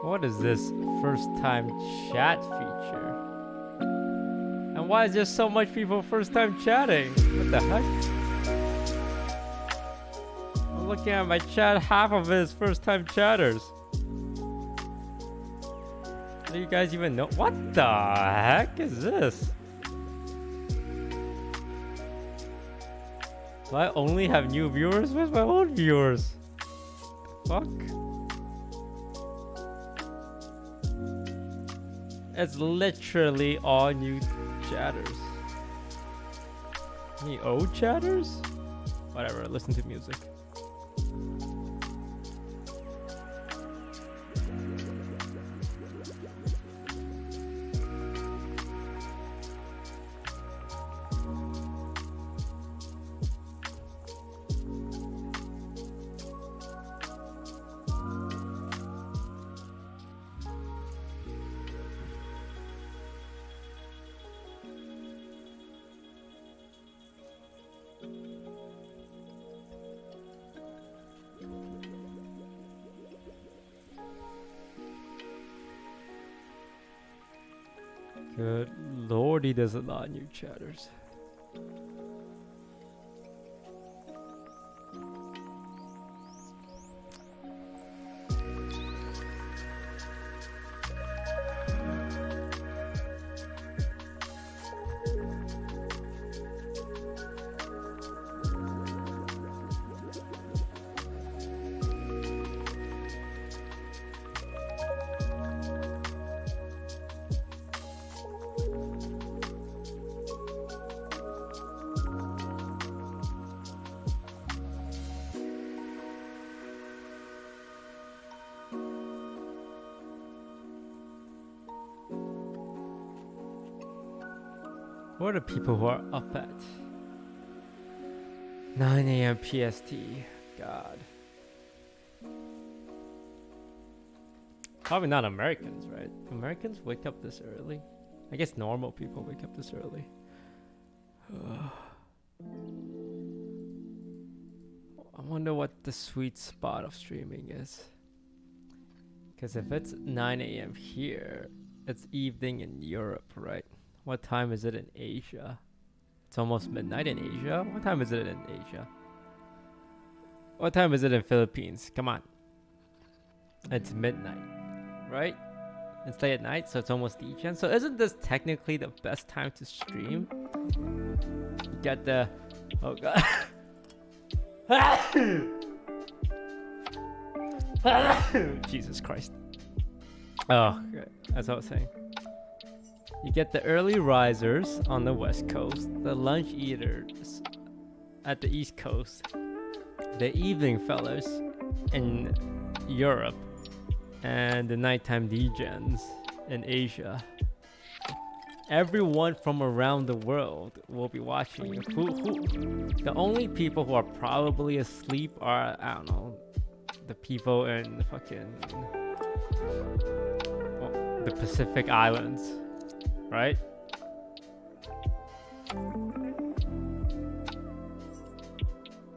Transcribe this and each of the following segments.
What is this first time chat feature? And why is there so much people first time chatting? What the heck? I'm looking at my chat, half of it is first time chatters. Do you guys even know? What the heck is this? Do I only have new viewers? Where's my old viewers? Fuck. It's literally all new chatters. Any old chatters? Whatever, listen to music. Good lordy, there's a lot of new chatters. What are people who are up at 9 a.m. PST? God. Probably not Americans, right? Americans wake up this early? I guess normal people wake up this early. I wonder what the sweet spot of streaming is. Because if it's 9 a.m. here, it's evening in Europe, right? What time is it in Asia? It's almost midnight in Asia. What time is it in Asia? What time is it in Philippines? Come on. It's midnight, right? It's late at night, so it's almost weekend. So isn't this technically the best time to stream? You get the... Oh god. Jesus Christ. Oh, okay. That's what I was saying. You get the early risers on the west coast, the lunch eaters at the east coast, the evening fellas in Europe, and the nighttime degens in Asia. Everyone from around the world will be watching. The only people who are probably asleep are, I don't know, the people in fucking the Pacific Islands. Right?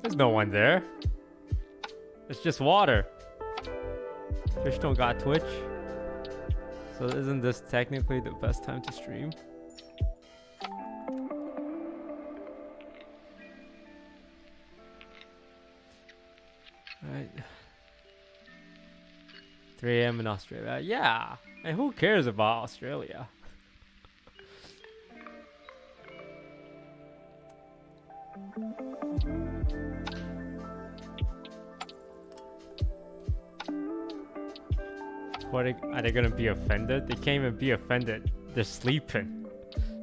There's no one there. It's just water. Fish don't got Twitch. So isn't this technically the best time to stream? Right. 3 a.m. in Australia. Yeah. And who cares about Australia? What are they gonna be offended? They can't even be offended. They're sleeping.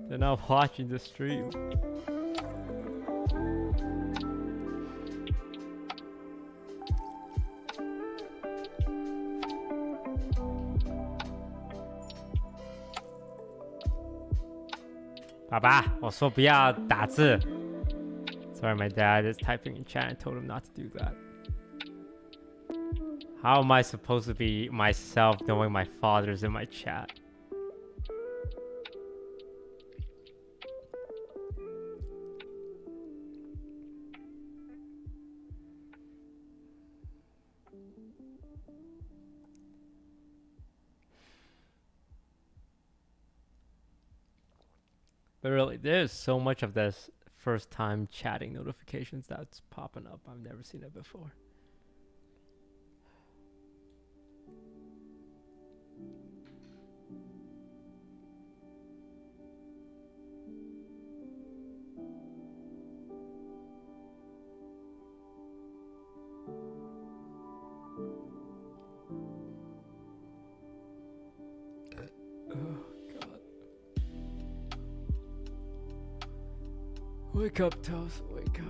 They're not watching the stream. Papa, 我说不要打字. Sorry, my dad is typing in chat and told him not to do that. How am I supposed to be myself knowing my father's in my chat? But really, there's so much of this first time chatting notifications that's popping up. I've never seen it before. Oh, God. Wake up, Toast. Wake up.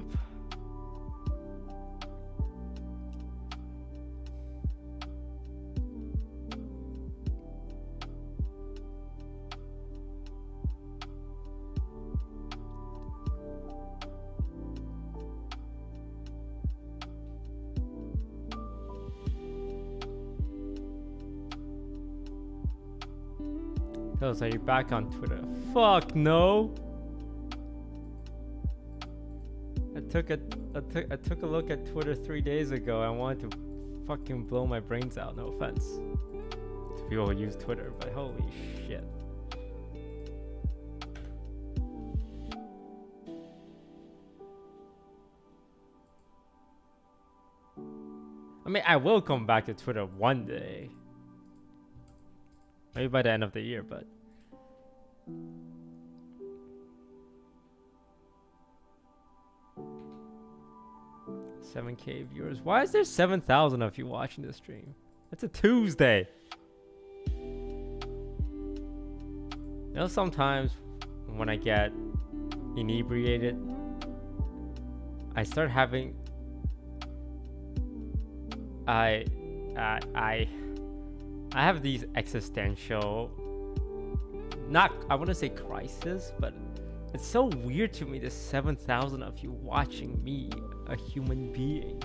Toast, are you back on Twitter? Fuck no. I took a look at Twitter 3 days ago. I wanted to fucking blow my brains out. No offense to people who use Twitter, but holy shit. I mean, I will come back to Twitter one day. Maybe by the end of the year, but 7K viewers. Why is there 7,000 of you watching this stream? It's a Tuesday. You know, sometimes when I get inebriated, I start having I have these existential, not, I wouldn't say crisis, but it's so weird to me, there's 7,000 of you watching me, a human being.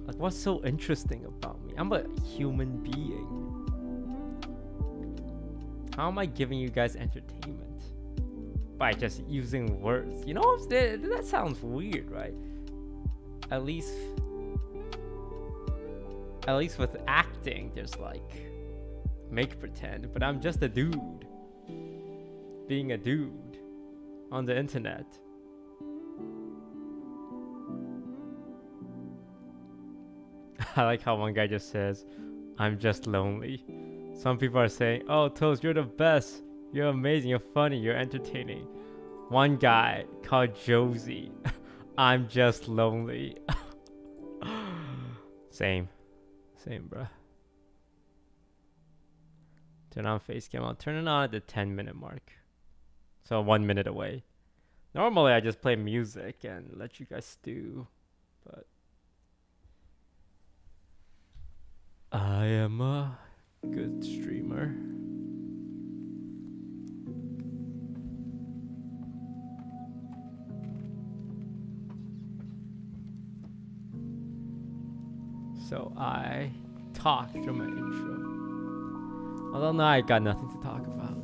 Like, what's so interesting about me? I'm a human being. How am I giving you guys entertainment? By just using words. You know, that sounds weird, right? At least with acting, there's like make pretend, but I'm just a dude being a dude on the internet. I like how one guy just says, I'm just lonely. Some people are saying, oh, Toast, you're the best. You're amazing. You're funny. You're entertaining. One guy called Josie, I'm just lonely. Same, bruh. Turn on face cam. I'll turn it on at the 10-minute mark. So 1 minute away. Normally I just play music and let you guys stew, but I am a good streamer. So I talked through my intro. Although now I got nothing to talk about.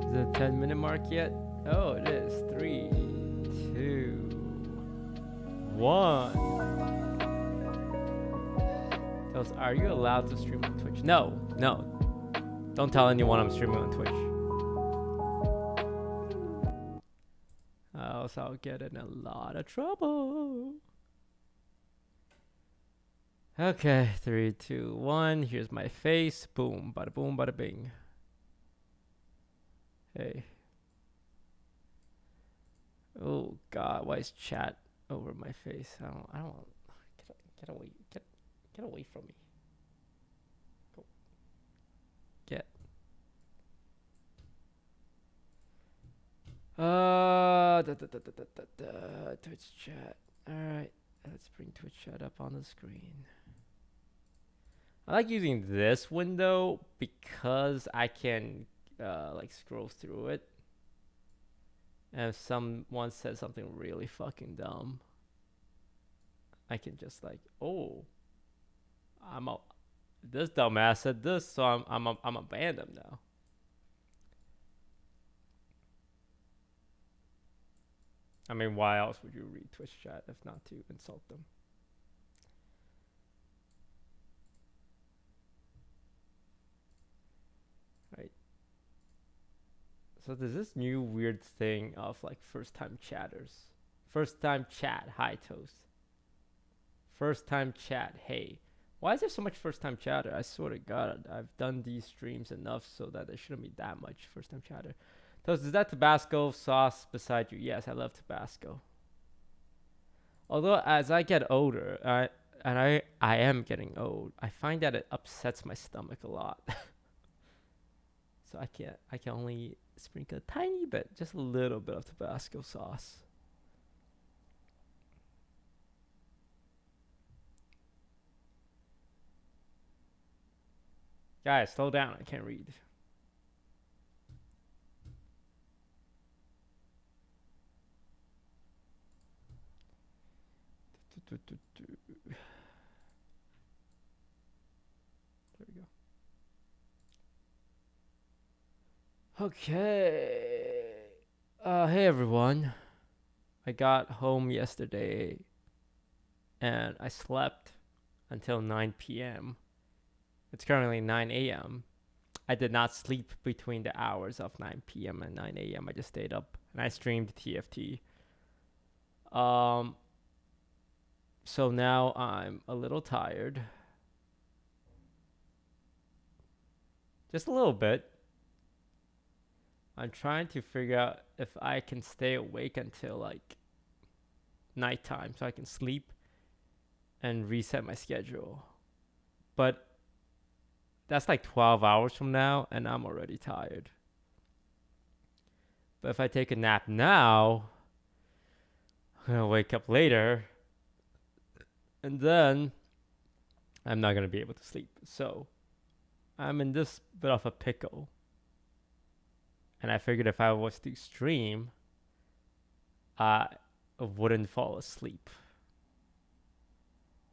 Is it the 10-minute mark yet? Oh, it is. 3, 2, 1. Tells, are you allowed to stream on Twitch? No. Don't tell anyone I'm streaming on Twitch. Else I'll get in a lot of trouble. Okay, 3, 2, 1. Here's my face. Boom, bada bing. Hey. Oh God, why is chat over my face? I don't want. Get away from me. Go. Get. Twitch chat. All right, let's bring Twitch chat up on the screen. I like using this window because I can like scroll through it And if someone says something really fucking dumb, I can just like, oh, I'm a this dumbass said this, so I'm a ban them now. I mean, why else would you read Twitch chat if not to insult them? Right. So there's this new weird thing of like first time chatters. First time chat, hi Toast. First time chat, hey. Why is there so much first time chatter? I swear to God, I've done these streams enough so that there shouldn't be that much first time chatter. Toast, is that Tabasco sauce beside you? Yes, I love Tabasco. Although as I get older, I am getting old, I find that it upsets my stomach a lot. So I can only sprinkle a tiny bit, just a little bit of Tabasco sauce. Guys, slow down, I can't read. There we go. Okay. Hey everyone. I got home yesterday and I slept until 9 p.m. It's currently 9 a.m. I did not sleep between the hours of 9 p.m. and 9 a.m. I just stayed up and I streamed TFT. So now I'm a little tired. Just a little bit. I'm trying to figure out if I can stay awake until like nighttime so I can sleep and reset my schedule. But that's like 12 hours from now and I'm already tired. But if I take a nap now, I'm gonna wake up later and then I'm not gonna be able to sleep. So I'm in this bit of a pickle. And I figured if I was to stream, I wouldn't fall asleep.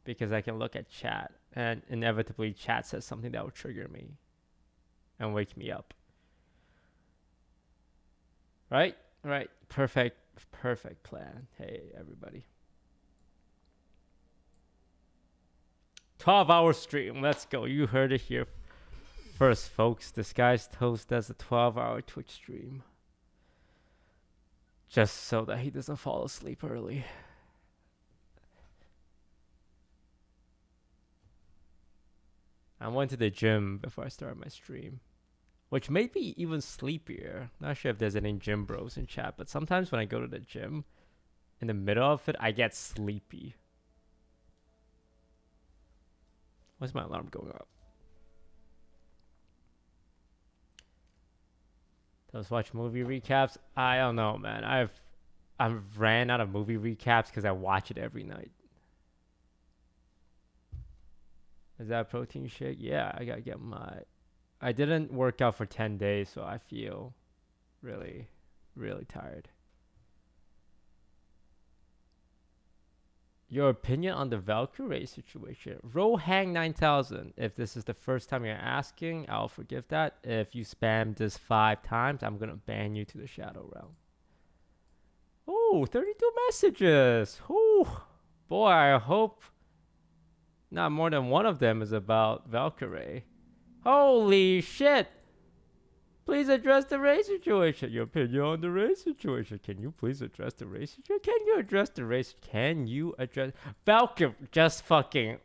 Because I can look at chat and inevitably chat says something that will trigger me and wake me up. Right? Right. Perfect plan. Hey, everybody. 12-hour stream. Let's go. You heard it here first, folks. DisguisedToast does a 12-hour Twitch stream. Just so that he doesn't fall asleep early. I went to the gym before I started my stream, which made me even sleepier. Not sure if there's any gym bros in chat, but sometimes when I go to the gym, in the middle of it, I get sleepy. Why's my alarm going up? Those watch movie recaps? I don't know, man. I've ran out of movie recaps because I watch it every night. Is that a protein shake? Yeah, I gotta get my. I didn't work out for 10 days, so I feel really, really tired. Your opinion on the Valkyrie situation. Rohang 9000. If this is the first time you're asking, I'll forgive that. If you spam this 5 times, I'm gonna ban you to the Shadow Realm. Oh, 32 messages. Ooh, boy, I hope not more than one of them is about Valkyrie. Holy shit! Please address the race situation. Your opinion on the race situation. Can you please address the race situation? Can you address the race? Can you address Valkyrie? Just fucking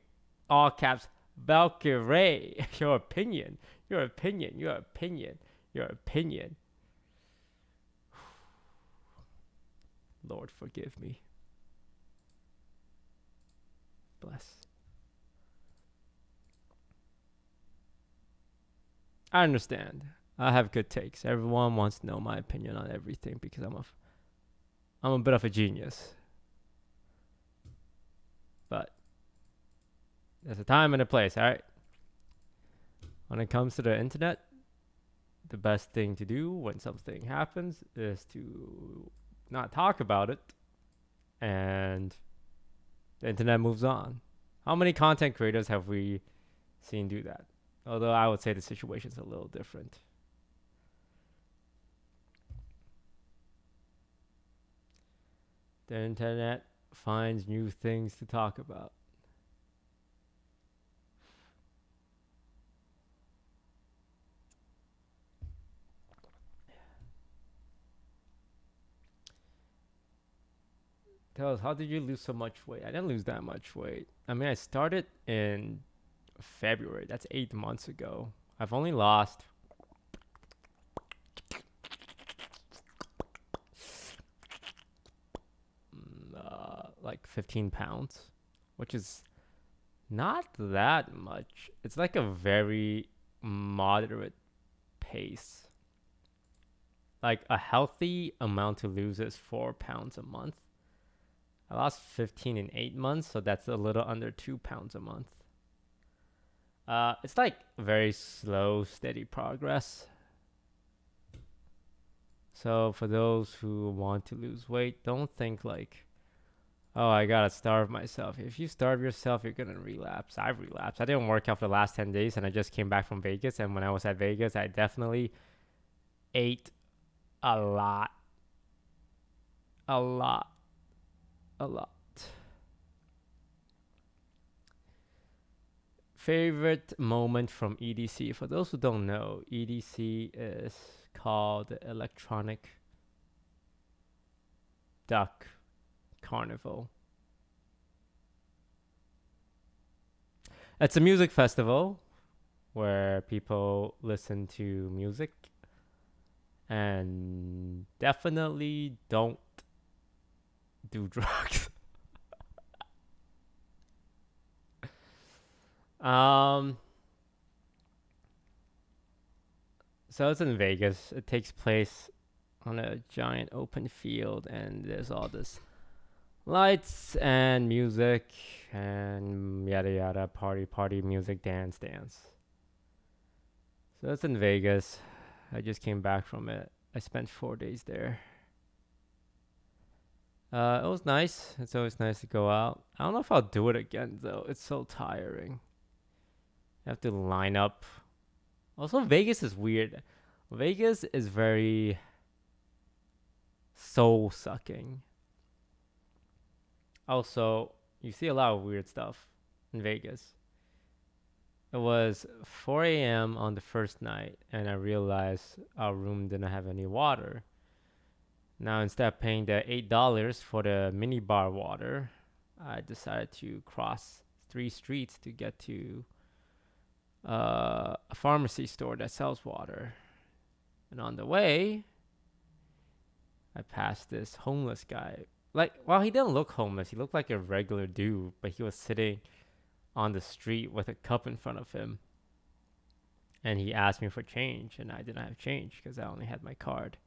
all caps. Valkyrie. Your opinion. Your opinion. Your opinion. Your opinion. Lord, forgive me. Bless. I understand. I have good takes. Everyone wants to know my opinion on everything because I'm a bit of a genius. But there's a time and a place, all right? When it comes to the internet, the best thing to do when something happens is to not talk about it, and the internet moves on. How many content creators have we seen do that? Although I would say the situation's a little different. The internet finds new things to talk about. Tell us, how did you lose so much weight? I didn't lose that much weight. I mean, I started in February. That's 8 months ago. I've only lost like 15 pounds, which is not that much. It's like a very moderate pace. Like a healthy amount to lose is 4 pounds a month. I lost 15 in 8 months, so that's a little under 2 pounds a month. It's like very slow, steady progress. So for those who want to lose weight, don't think like, oh, I gotta starve myself. If you starve yourself, you're gonna relapse. I've relapsed. I didn't work out for the last 10 days and I just came back from Vegas. And when I was at Vegas, I definitely ate a lot. A lot. A lot. Favorite moment from EDC? For those who don't know, EDC is called the Electronic Duck Carnival. It's a music festival where people listen to music and definitely don't do drugs. So it's in Vegas. It takes place on a giant open field, and there's all this lights and music and yada yada, party, music, dance. So it's in Vegas. I just came back from it. I spent 4 days there. It was nice. It's always nice to go out. I don't know if I'll do it again though. It's so tiring. You have to line up. Also, Vegas is weird. Vegas is very soul sucking. Also, you see a lot of weird stuff in Vegas. It was 4 a.m. on the first night, and I realized our room didn't have any water. Now, instead of paying the $8 for the minibar water, I decided to cross 3 streets to get to a pharmacy store that sells water. And on the way, I passed this homeless guy. Like, well, he didn't look homeless. He looked like a regular dude, but he was sitting on the street with a cup in front of him. And he asked me for change, and I didn't have change because I only had my card.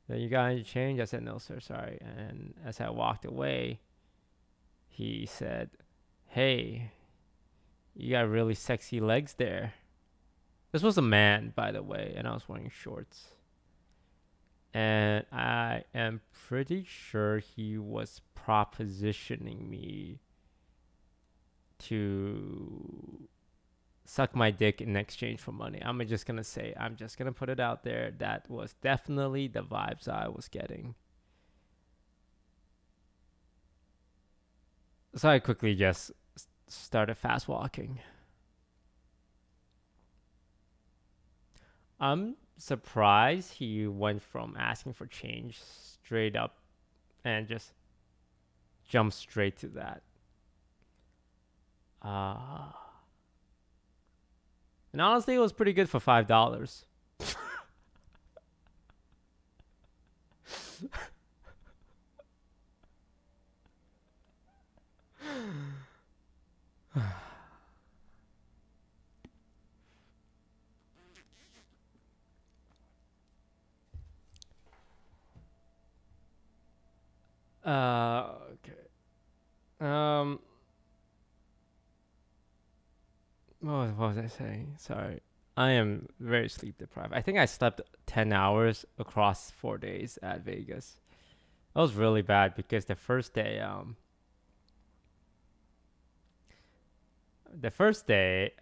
Then, you got any change? I said, no, sir, sorry. And as I walked away, he said, hey, you got really sexy legs there. This was a man, by the way, and I was wearing shorts. And I am pretty sure he was propositioning me to suck my dick in exchange for money. I'm just going to put it out there. That was definitely the vibes I was getting. So I quickly just started fast walking. I'm surprised he went from asking for change straight up and just jumped straight to that. And honestly, it was pretty good for $5. Okay. What was I saying? Sorry. I am very sleep deprived. I think I slept 10 hours across 4 days at Vegas. That was really bad because the first day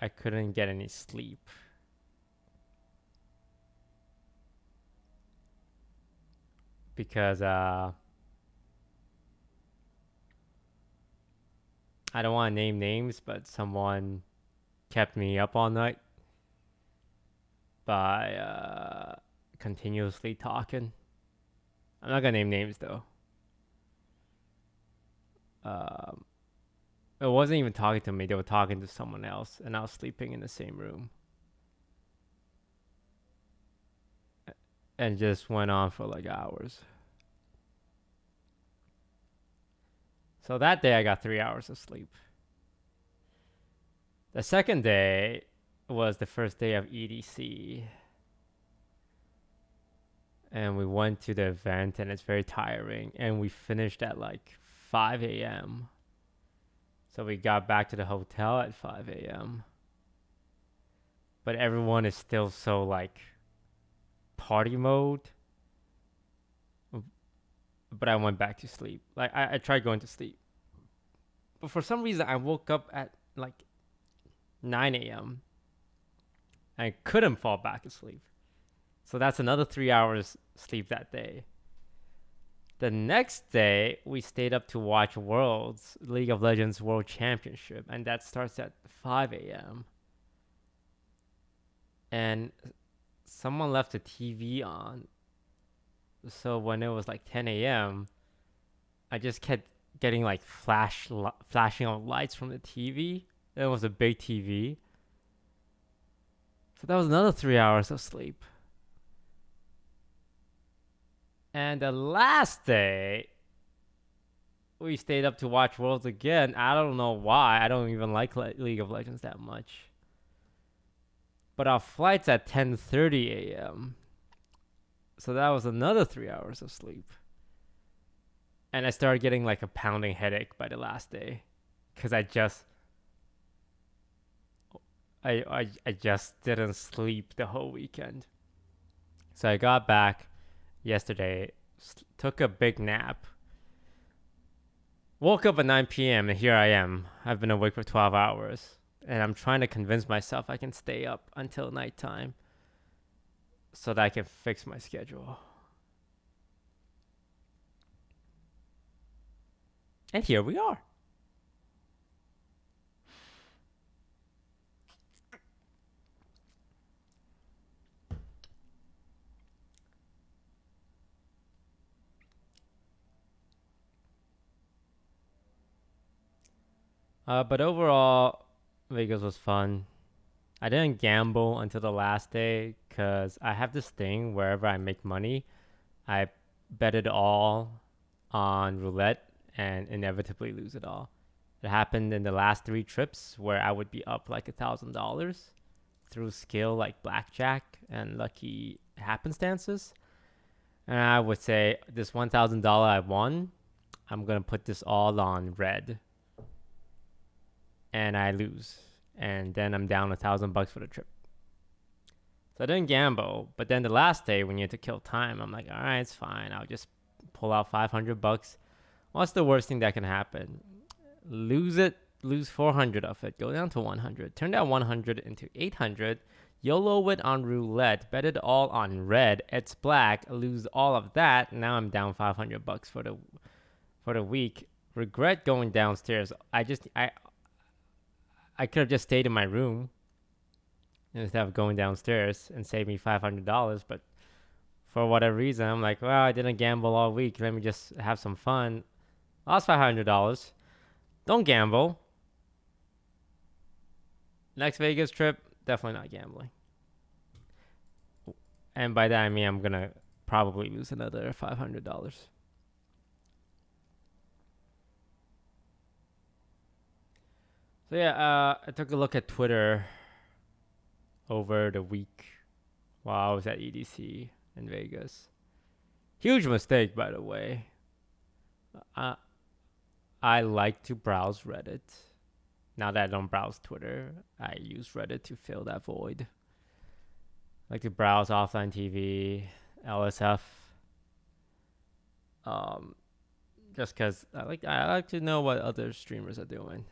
I couldn't get any sleep because I don't want to name names, but someone kept me up all night by continuously talking. I'm not gonna name names though. Um, it wasn't even talking to me; they were talking to someone else, and I was sleeping in the same room, and just went on for like hours. So that day I got 3 hours of sleep. The second day was the first day of EDC, and we went to the event, and it's very tiring, and we finished at like 5 a.m. So we got back to the hotel at 5 a.m. But everyone is still so like party mode. But I went back to sleep. Like I tried going to sleep. But for some reason I woke up at like 9 a.m. I couldn't fall back asleep. So that's another 3 hours sleep that day. The next day, we stayed up to watch Worlds, League of Legends World Championship, and that starts at 5 a.m. And someone left the TV on. So when it was like 10 a.m., I just kept getting like flashing on lights from the TV. It was a big TV. So that was another 3 hours of sleep. And the last day, we stayed up to watch Worlds again. I don't know why. I don't even like League of Legends that much. But our flight's at 10:30 a.m. So that was another 3 hours of sleep. And I started getting like a pounding headache by the last day. Because I just didn't sleep the whole weekend. So I got back yesterday, took a big nap, woke up at 9 p.m. and here I am. I've been awake for 12 hours. And I'm trying to convince myself I can stay up until nighttime so that I can fix my schedule. And here we are. But overall, Vegas was fun. I didn't gamble until the last day because I have this thing wherever I make money, I bet it all on roulette and inevitably lose it all. It happened in the last 3 trips where I would be up like $1,000 through skill like blackjack and lucky happenstances. And I would say this $1,000 I won, I'm gonna put this all on red, and I lose, and then I'm down $1,000 for the trip. So I didn't gamble, but then the last day when you had to kill time, I'm like, all right, it's fine. I'll just pull out $500. What's the worst thing that can happen? Lose it, lose 400 of it, go down to 100, turn that 100 into 800, YOLO it on roulette, bet it all on red, it's black, lose all of that. Now I'm down $500 for the week. Regret going downstairs. I could have just stayed in my room instead of going downstairs and save me $500. But for whatever reason, I'm like, well, I didn't gamble all week. Let me just have some fun. Lost $500. Don't gamble. Next Vegas trip, definitely not gambling. And by that, I mean I'm going to probably lose another $500. So yeah, I took a look at Twitter over the week while I was at EDC in Vegas. Huge mistake, by the way. I like to browse Reddit. Now that I don't browse Twitter, I use Reddit to fill that void. I like to browse offline TV, LSF. just because I like to know what other streamers are doing.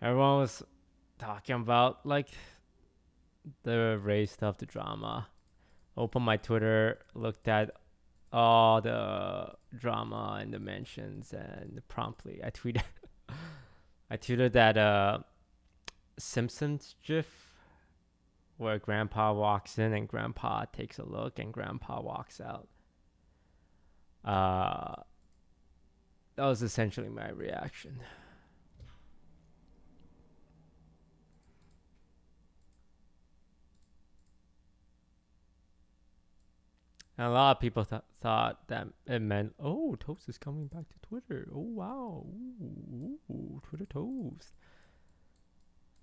Everyone was talking about like the race stuff, the drama. Opened my Twitter, looked at all the drama and the mentions, and promptly I tweeted that Simpsons gif where Grandpa walks in and Grandpa takes a look and Grandpa walks out. That was essentially my reaction. And a lot of people thought that it meant, oh, Toast is coming back to Twitter. Oh, wow. Ooh, Twitter Toast.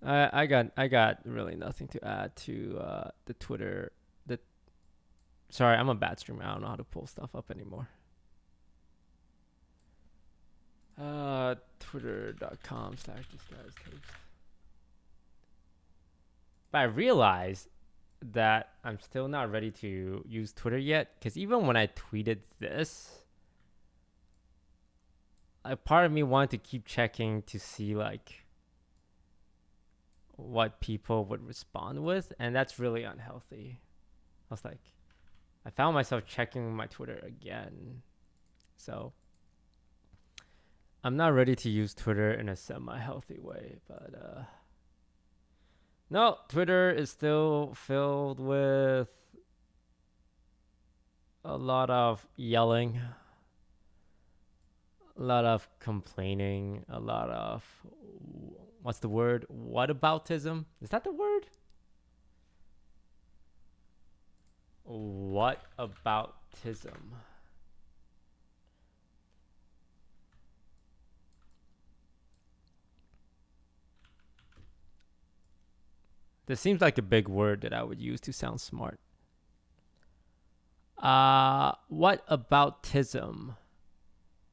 I got really nothing to add to the Twitter. Sorry, I'm a bad streamer. I don't know how to pull stuff up anymore. Twitter.com/disguisedtoast. But I realized that I'm still not ready to use Twitter yet, because even when I tweeted this, a part of me wanted to keep checking to see like what people would respond with, and that's really unhealthy. I was like, I found myself checking my Twitter again, so I'm not ready to use Twitter in a semi-healthy way. But no, Twitter is still filled with a lot of yelling, a lot of complaining, a lot of, what's the word? Whataboutism? Is that the word? Whataboutism. This seems like a big word that I would use to sound smart. Whataboutism?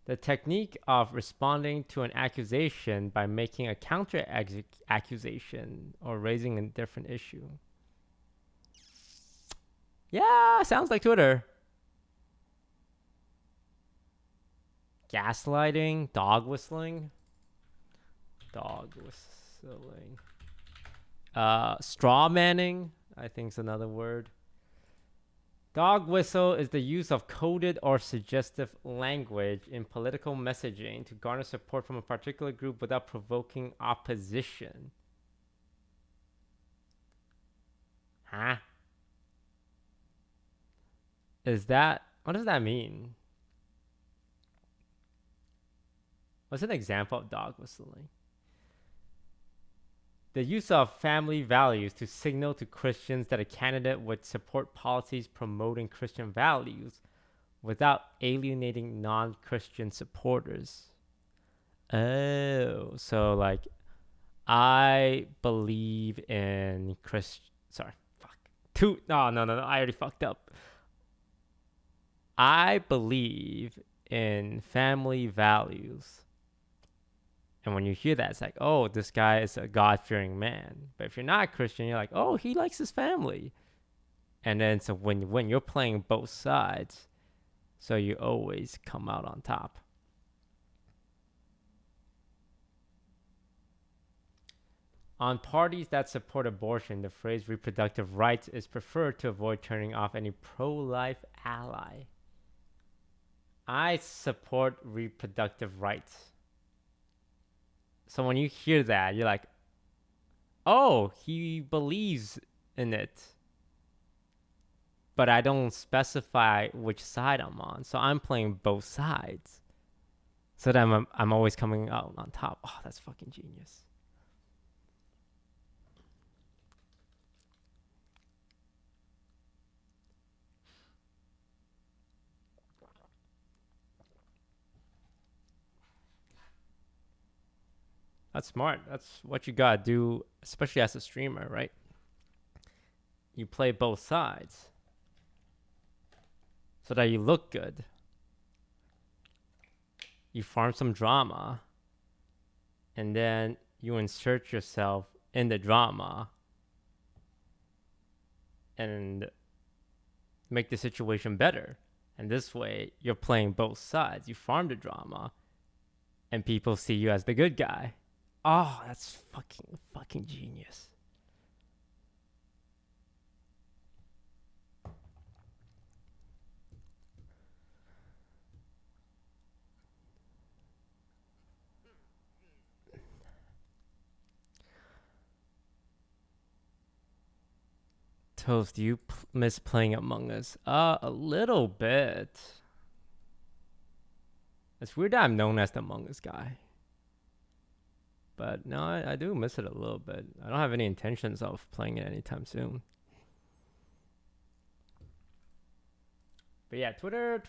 The technique of responding to an accusation by making a counter accusation or raising a different issue. Yeah, sounds like Twitter. Gaslighting, dog whistling. Straw manning, I think is another word. Dog whistle is the use of coded or suggestive language in political messaging to garner support from a particular group without provoking opposition. Huh? What does that mean? What's an example of dog whistling? The use of family values to signal to Christians that a candidate would support policies promoting Christian values without alienating non-Christian supporters. Oh, so like, I believe in No, I already fucked up. I believe in family values. And when you hear that, it's like, oh, this guy is a God-fearing man. But if you're not a Christian, you're like, oh, he likes his family. And then so when you're playing both sides, so you always come out on top. On parties that support abortion, the phrase reproductive rights is preferred to avoid turning off any pro-life ally. I support reproductive rights. So when you hear that, you're like, oh, he believes in it. But I don't specify which side I'm on. So I'm playing both sides. So that I'm always coming out on top. Oh, that's fucking genius. That's smart. That's what you gotta do, especially as a streamer, right? You play both sides so that you look good. You farm some drama, and then you insert yourself in the drama and make the situation better. And this way, you're playing both sides. You farm the drama, and people see you as the good guy. Oh, that's fucking genius. Toast, do you miss playing Among Us? A little bit. It's weird that I'm known as the Among Us guy. But no, I do miss it a little bit. I don't have any intentions of playing it anytime soon. But yeah, Twitter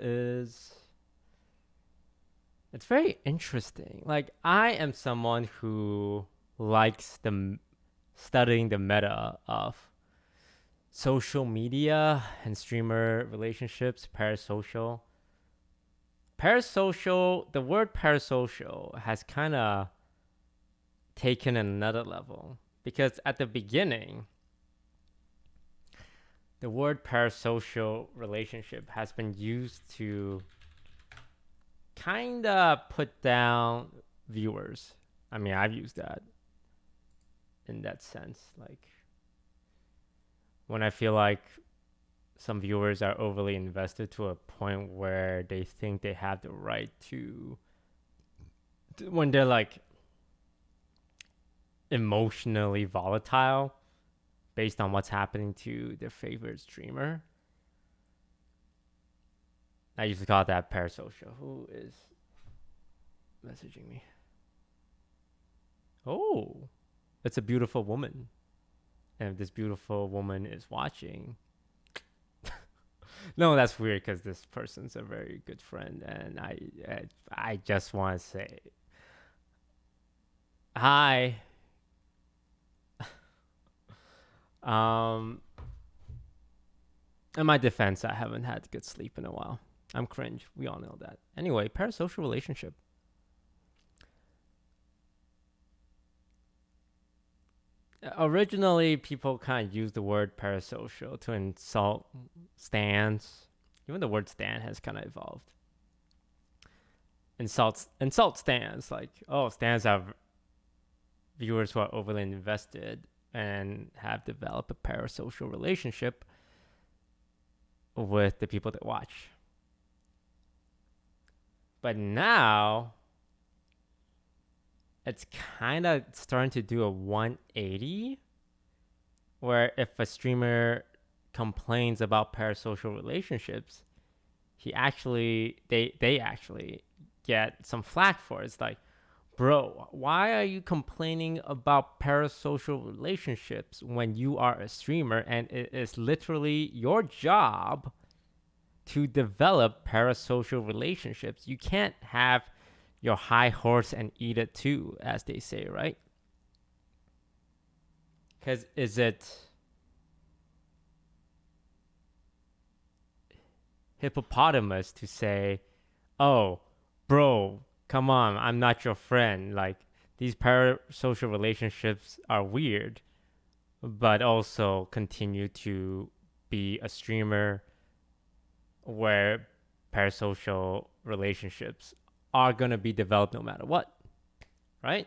is... It's very interesting. Like, I am someone who likes studying the meta of social media and streamer relationships, parasocial. The word parasocial has kind of taken another level, because at the beginning, the word parasocial relationship has been used to kind of put down viewers. I mean, I've used that in that sense. Like, when I feel like some viewers are overly invested to a point where they think they have the right to when they're like emotionally volatile based on what's happening to their favorite streamer. I used to call that parasocial. Who is messaging me? Oh, it's a beautiful woman. And if this beautiful woman is watching... No, that's weird because this person's a very good friend, and I just want to say hi. In my defense, I haven't had good sleep in a while. I'm cringe. We all know that. Anyway, parasocial relationship. Originally, people kind of used the word parasocial to insult stans. Even the word stan has kind of evolved. Insult stans, like, oh, stans have viewers who are overly invested and have developed a parasocial relationship with the people that watch. But now it's kind of starting to do a 180, where if a streamer complains about parasocial relationships, they actually get some flack for it. It's like, bro, why are you complaining about parasocial relationships when you are a streamer and it is literally your job to develop parasocial relationships? You can't have your high horse and eat it too, as they say, right? Because is it hippopotamus to say, oh, bro, come on, I'm not your friend. Like, these parasocial relationships are weird, but also continue to be a streamer where parasocial relationships are going to be developed no matter what, right?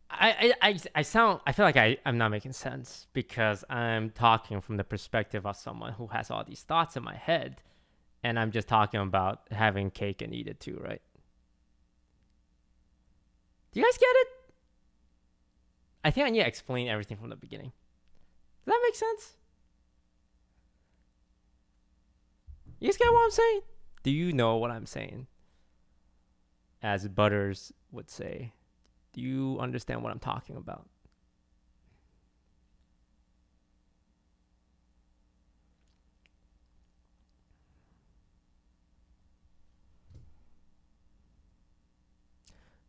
I feel like I'm not making sense because I'm talking from the perspective of someone who has all these thoughts in my head, and I'm just talking about having cake and eat it too, right? Do you guys get it? I think I need to explain everything from the beginning. Does that make sense? You guys get what I'm saying? Do you know what I'm saying? As Butters would say, do you understand what I'm talking about?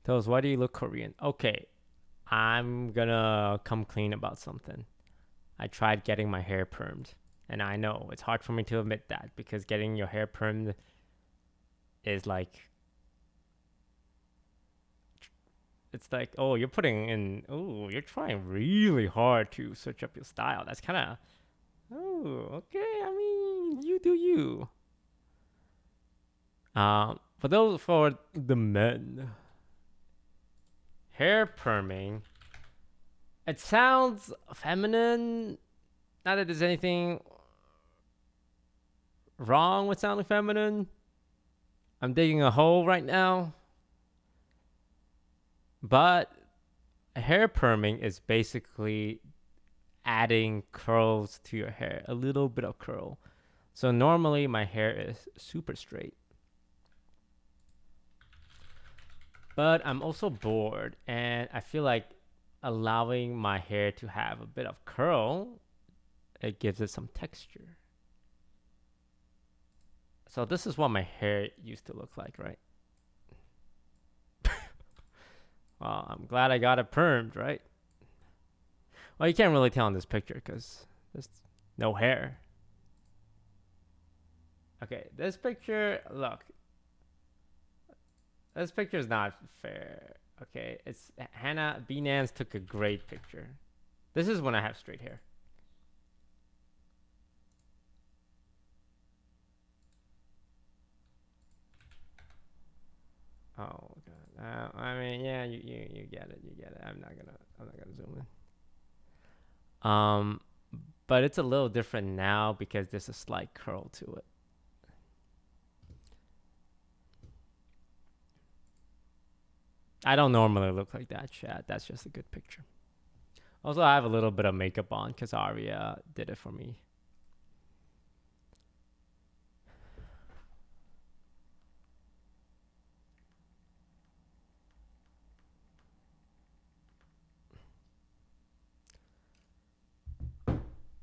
Toes, why do you look Korean? Okay, I'm gonna come clean about something. I tried getting my hair permed, and I know it's hard for me to admit that because getting your hair permed is like, it's like, oh, you're putting in, oh, you're trying really hard to switch up your style. That's kind of, oh, Ooh, okay. I mean, you do you. For the men, hair perming. It sounds feminine. Not that there's anything wrong with sounding feminine. I'm digging a hole right now. But hair perming is basically adding curls to your hair, a little bit of curl. So normally my hair is super straight. But I'm also bored, and I feel like allowing my hair to have a bit of curl, it gives it some texture. So this is what my hair used to look like, right? Well, I'm glad I got it permed, right? Well, you can't really tell in this picture because there's no hair. Okay, this picture, look. This picture is not fair. Okay, it's Hannah B. Nance took a great picture. This is when I have straight hair. Oh god. I mean, yeah, you get it. You get it. I'm not gonna zoom in. But it's a little different now because there's a slight curl to it. I don't normally look like that, chat. That's just a good picture. Also, I have a little bit of makeup on because Aria did it for me.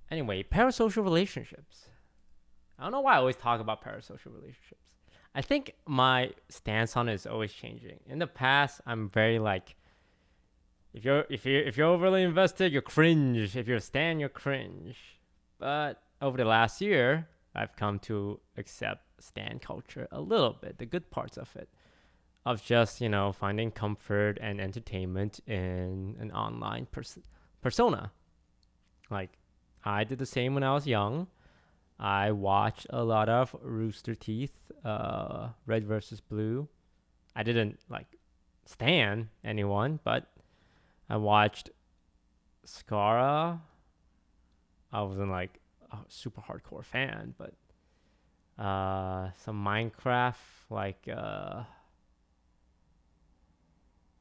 Anyway, parasocial relationships. I don't know why I always talk about parasocial relationships. I think my stance on it is always changing. In the past, I'm very like, if you're overly invested, you're cringe. If you're a stan, you're cringe. But over the last year, I've come to accept stan culture a little bit, the good parts of it, of just finding comfort and entertainment in an online persona. Like I did the same when I was young. I watched a lot of Rooster Teeth, Red versus Blue. I didn't like stan anyone, but I watched Skara. I wasn't like a super hardcore fan, but some Minecraft, like what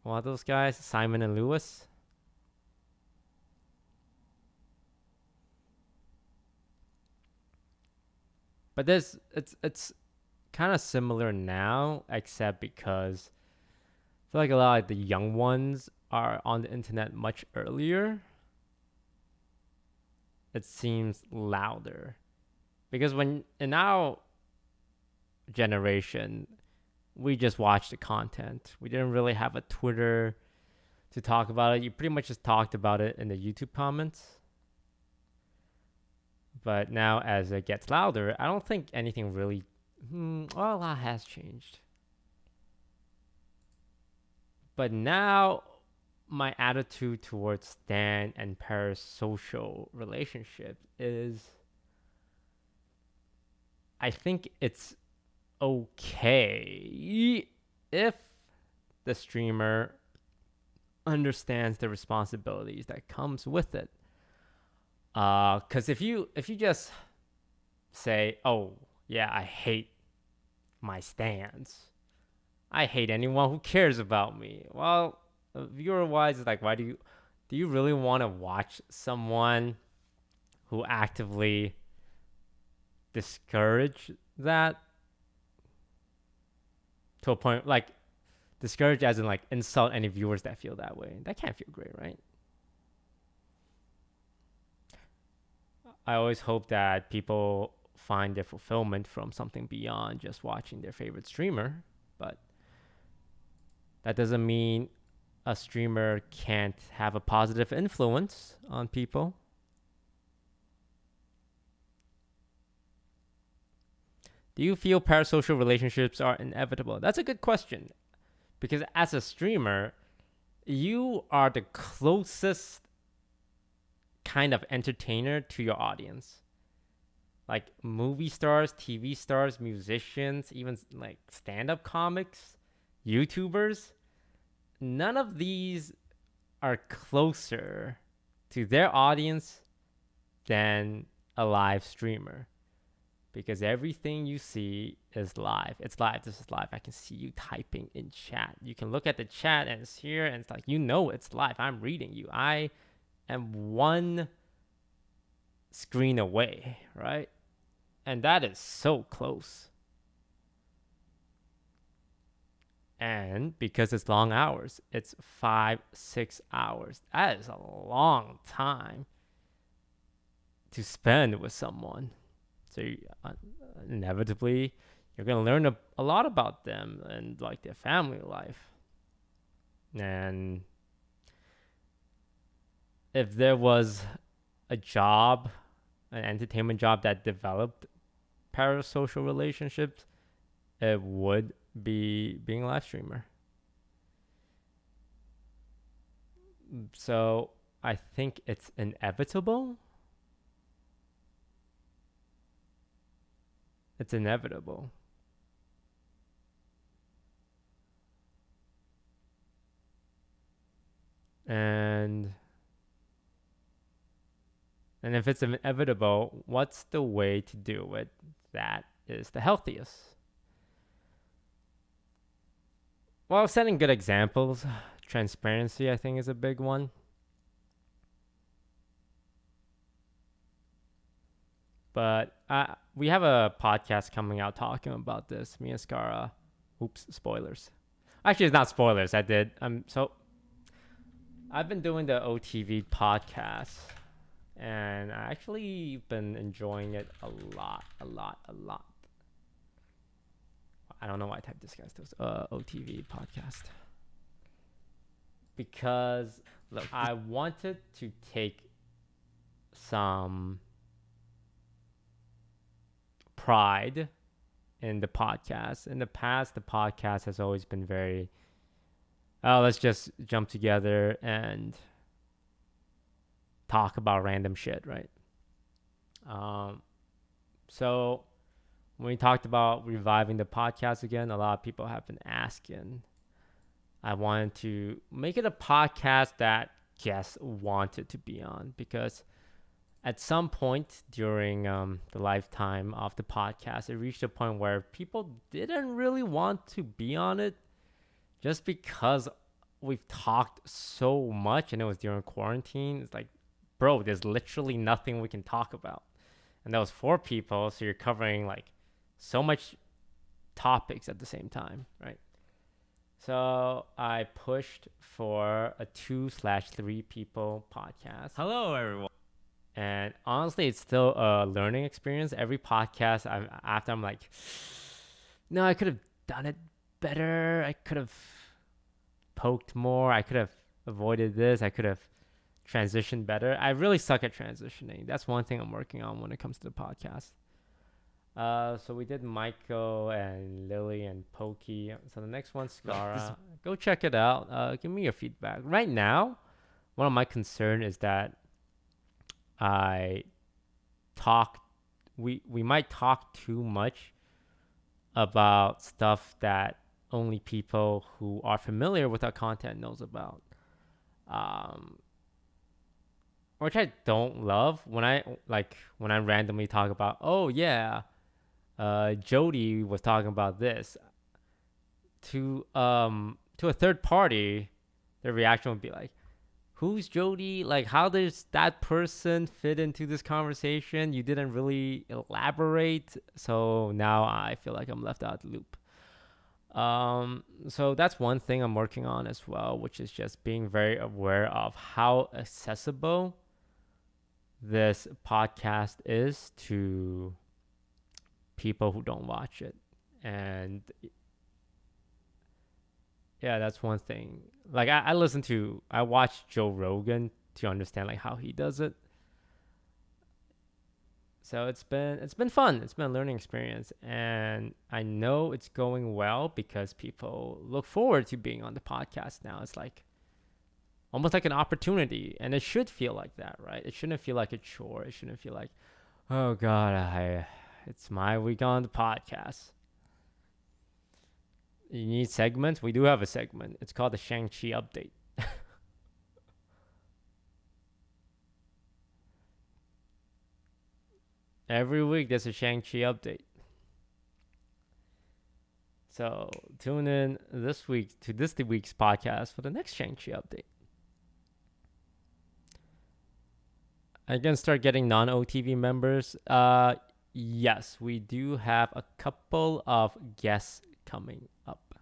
are those guys? Simon and Lewis. But it's kind of similar now, except because I feel like a lot of the young ones are on the internet much earlier. It seems louder because when in our generation, we just watched the content. We didn't really have a Twitter to talk about it. You pretty much just talked about it in the YouTube comments. But now, as it gets louder, I don't think anything really. Well, a lot has changed. But now, my attitude towards stan and parasocial relationships is, I think it's okay if the streamer understands the responsibilities that comes with it. Because if you just say, "Oh yeah, I hate my stans. I hate anyone who cares about me." Well, viewer wise, it's like, why do you really want to watch someone who actively discourage that to a point, like discourage as in like insult any viewers that feel that way? That can't feel great, right? I always hope that people find their fulfillment from something beyond just watching their favorite streamer, but that doesn't mean a streamer can't have a positive influence on people. Do you feel parasocial relationships are inevitable? That's a good question, because as a streamer, you are the closest kind of entertainer to your audience. like movie stars, TV stars, musicians, even like stand-up comics, YouTubers. None of these are closer to their audience than a live streamer, because everything you see is live. It's live. This is live. I can see you typing in chat. You can look at the chat and it's here, and it's like, it's live. I'm reading you. I am one screen away, right? And that is so close. And because it's long hours, it's 5-6 hours. That is a long time to spend with someone. So inevitably, you're going to learn a lot about them and like their family life. And if there was a job, an entertainment job that developed parasocial relationships, it would be being a live streamer. So I think it's inevitable. It's inevitable. And if it's inevitable, what's the way to do it that is the healthiest? Well, setting good examples. Transparency, I think, is a big one. But we have a podcast coming out talking about this. Me and Scara. Oops, spoilers. Actually, it's not spoilers. I've been doing the OTV podcast, and I actually been enjoying it a lot. I don't know why I typed DisguisedToast OTV podcast, because look, I wanted to take some pride in the podcast. In the past, the podcast has always been very, let's just jump together and talk about random shit, right? So when we talked about reviving the podcast again, a lot of people have been asking. I wanted to make it a podcast that guests wanted to be on, because at some point during the lifetime of the podcast, it reached a point where people didn't really want to be on it, just because we've talked so much and it was during quarantine. It's like, bro, there's literally nothing we can talk about. And that was 4 people, so you're covering like so much topics at the same time, right? So I pushed for a 2/3 people podcast. Hello, everyone. And honestly, it's still a learning experience. Every podcast I'm like, no, I could have done it better. I could have poked more. I could have avoided this. I could have transitioned better. I really suck at transitioning. That's one thing I'm working on when it comes to the podcast. So we did Michael and Lily and Pokey. So the next one's Scara. Go check it out. Give me your feedback. Right now, one of my concern is that we might talk too much about stuff that only people who are familiar with our content knows about. Which I don't love when I randomly talk about, oh yeah, Jody was talking about this to a third party. Their reaction would be like, who's Jody? Like, how does that person fit into this conversation? You didn't really elaborate, so now I feel like I'm left out of the loop. So that's one thing I'm working on as well, which is just being very aware of how accessible this podcast is to people who don't watch it. And yeah, that's one thing. Like I watch Joe Rogan to understand like how he does it. So it's been fun. It's been a learning experience, and I know it's going well because people look forward to being on the podcast now. It's like almost like an opportunity, and it should feel like that, right? It shouldn't feel like a chore. It shouldn't feel like, Oh God, it's my week on the podcast. You need segments? We do have a segment. It's called the Shang-Chi update. Every week there's a Shang-Chi update. So tune in this week to this week's podcast for the next Shang-Chi update. I can start getting non-OTV members. Yes, we do have a couple of guests coming up.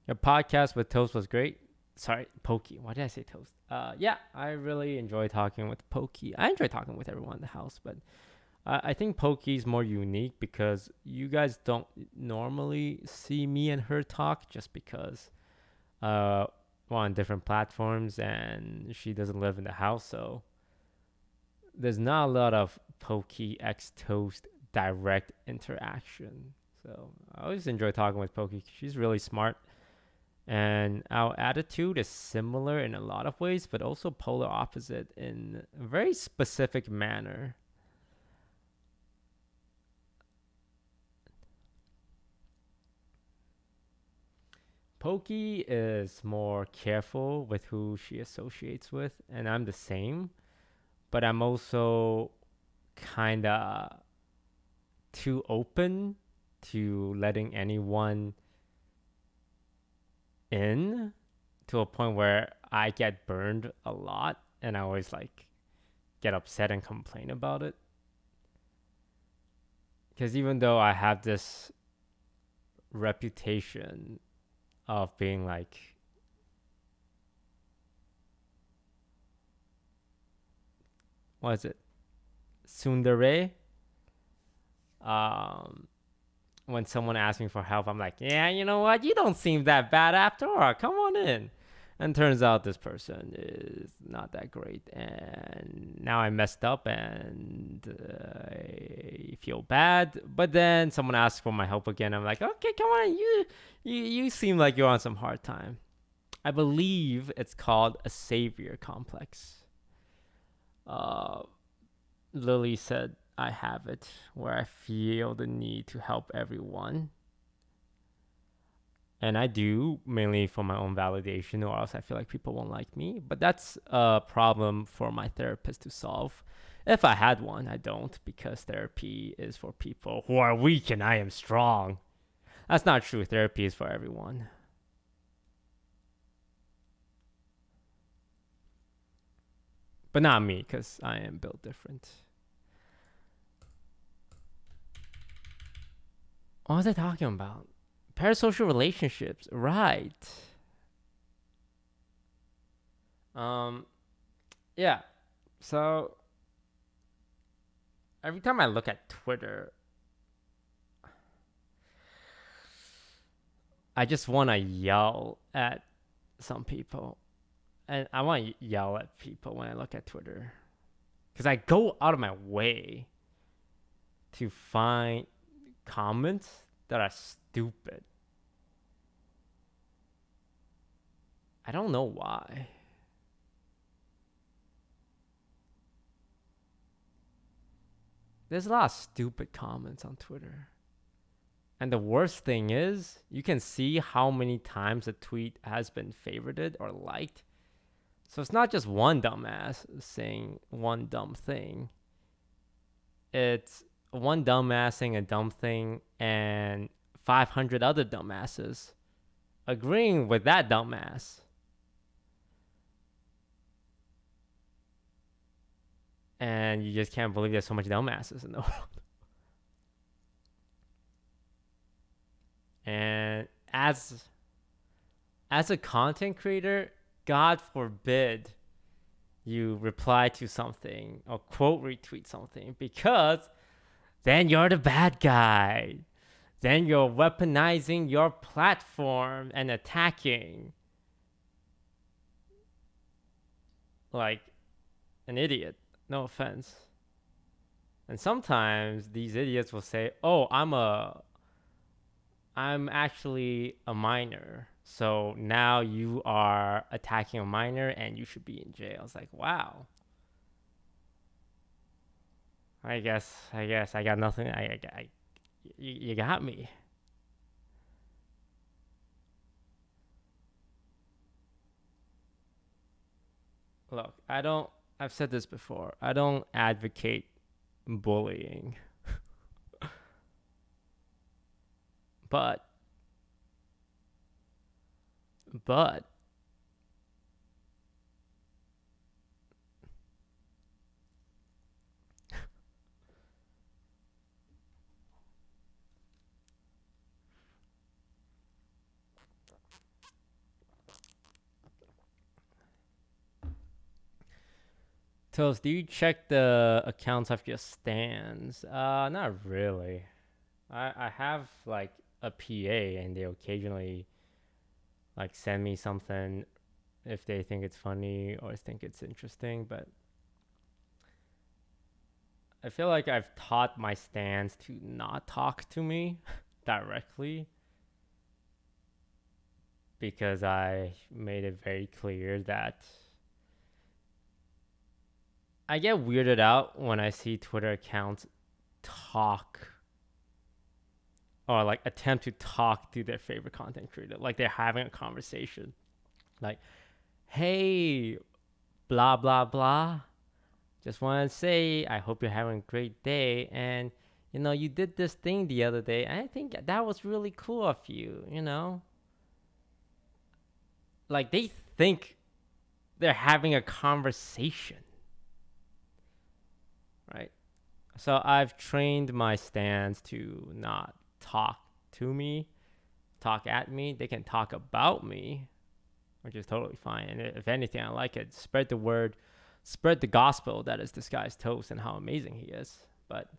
Your podcast with Toast was great. Sorry, Pokey. Why did I say Toast? Yeah, I really enjoy talking with Pokey. I enjoy talking with everyone in the house, but I think Pokey's more unique because you guys don't normally see me and her talk just because we're on different platforms and she doesn't live in the house, so there's not a lot of Pokey x Toast direct interaction. So I always enjoy talking with Pokey. She's really smart. And our attitude is similar in a lot of ways, but also polar opposite in a very specific manner. Pokey is more careful with who she associates with, and I'm the same, but I'm also kind of too open to letting anyone in to a point where I get burned a lot and I always like get upset and complain about it. Because even though I have this reputation of being like, what is it? Tsundere. Um, when someone asks me for help, I'm like, yeah, you know what? You don't seem that bad after all. Come on in. And turns out this person is not that great. And now I messed up and I feel bad. But then someone asks for my help again. I'm like, okay, come on. You seem like you're on some hard time. I believe it's called a savior complex. Lily said I have it, where I feel the need to help everyone. And I do, mainly for my own validation, or else I feel like people won't like me. But that's a problem for my therapist to solve. If I had one, I don't, because therapy is for people who are weak and I am strong. That's not true. Therapy is for everyone. But not me, because I am built different. What was I talking about? Parasocial relationships, right? Um, yeah. So every time I look at Twitter, I just want to yell at some people, and I want to yell at people when I look at Twitter, because I go out of my way to find comments that are stupid. I don't know why. There's a lot of stupid comments on Twitter. And the worst thing is, you can see how many times a tweet has been favorited or liked. So it's not just one dumbass saying one dumb thing. It's one dumbass saying a dumb thing and 500 other dumbasses agreeing with that dumbass. And you just can't believe there's so much dumbasses in the world. And as a content creator, God forbid you reply to something or quote retweet something, because then you're the bad guy. Then you're weaponizing your platform and attacking like an idiot. No offense. And sometimes these idiots will say, "Oh, I'm actually a minor. So now you are attacking a minor and you should be in jail." It's like, wow. I guess I got nothing. You got me. Look, I don't. I've said this before. I don't advocate bullying, but but Toast, do you check the accounts of your stands? Not really. I have like a PA, and they occasionally like send me something if they think it's funny or think it's interesting. But I feel like I've taught my stands to not talk to me directly because I made it very clear that I get weirded out when I see Twitter accounts talk or like attempt to talk to their favorite content creator, like they're having a conversation. Like, hey, blah, blah, blah. Just want to say, I hope you're having a great day. And, you did this thing the other day. And I think that was really cool of you. Like, they think they're having a conversation, right? So I've trained my stands to not talk to me, talk at me. They can talk about me, which is totally fine. And if anything, I like it. Spread the word, spread the gospel that is Disguised Toast and how amazing he is. But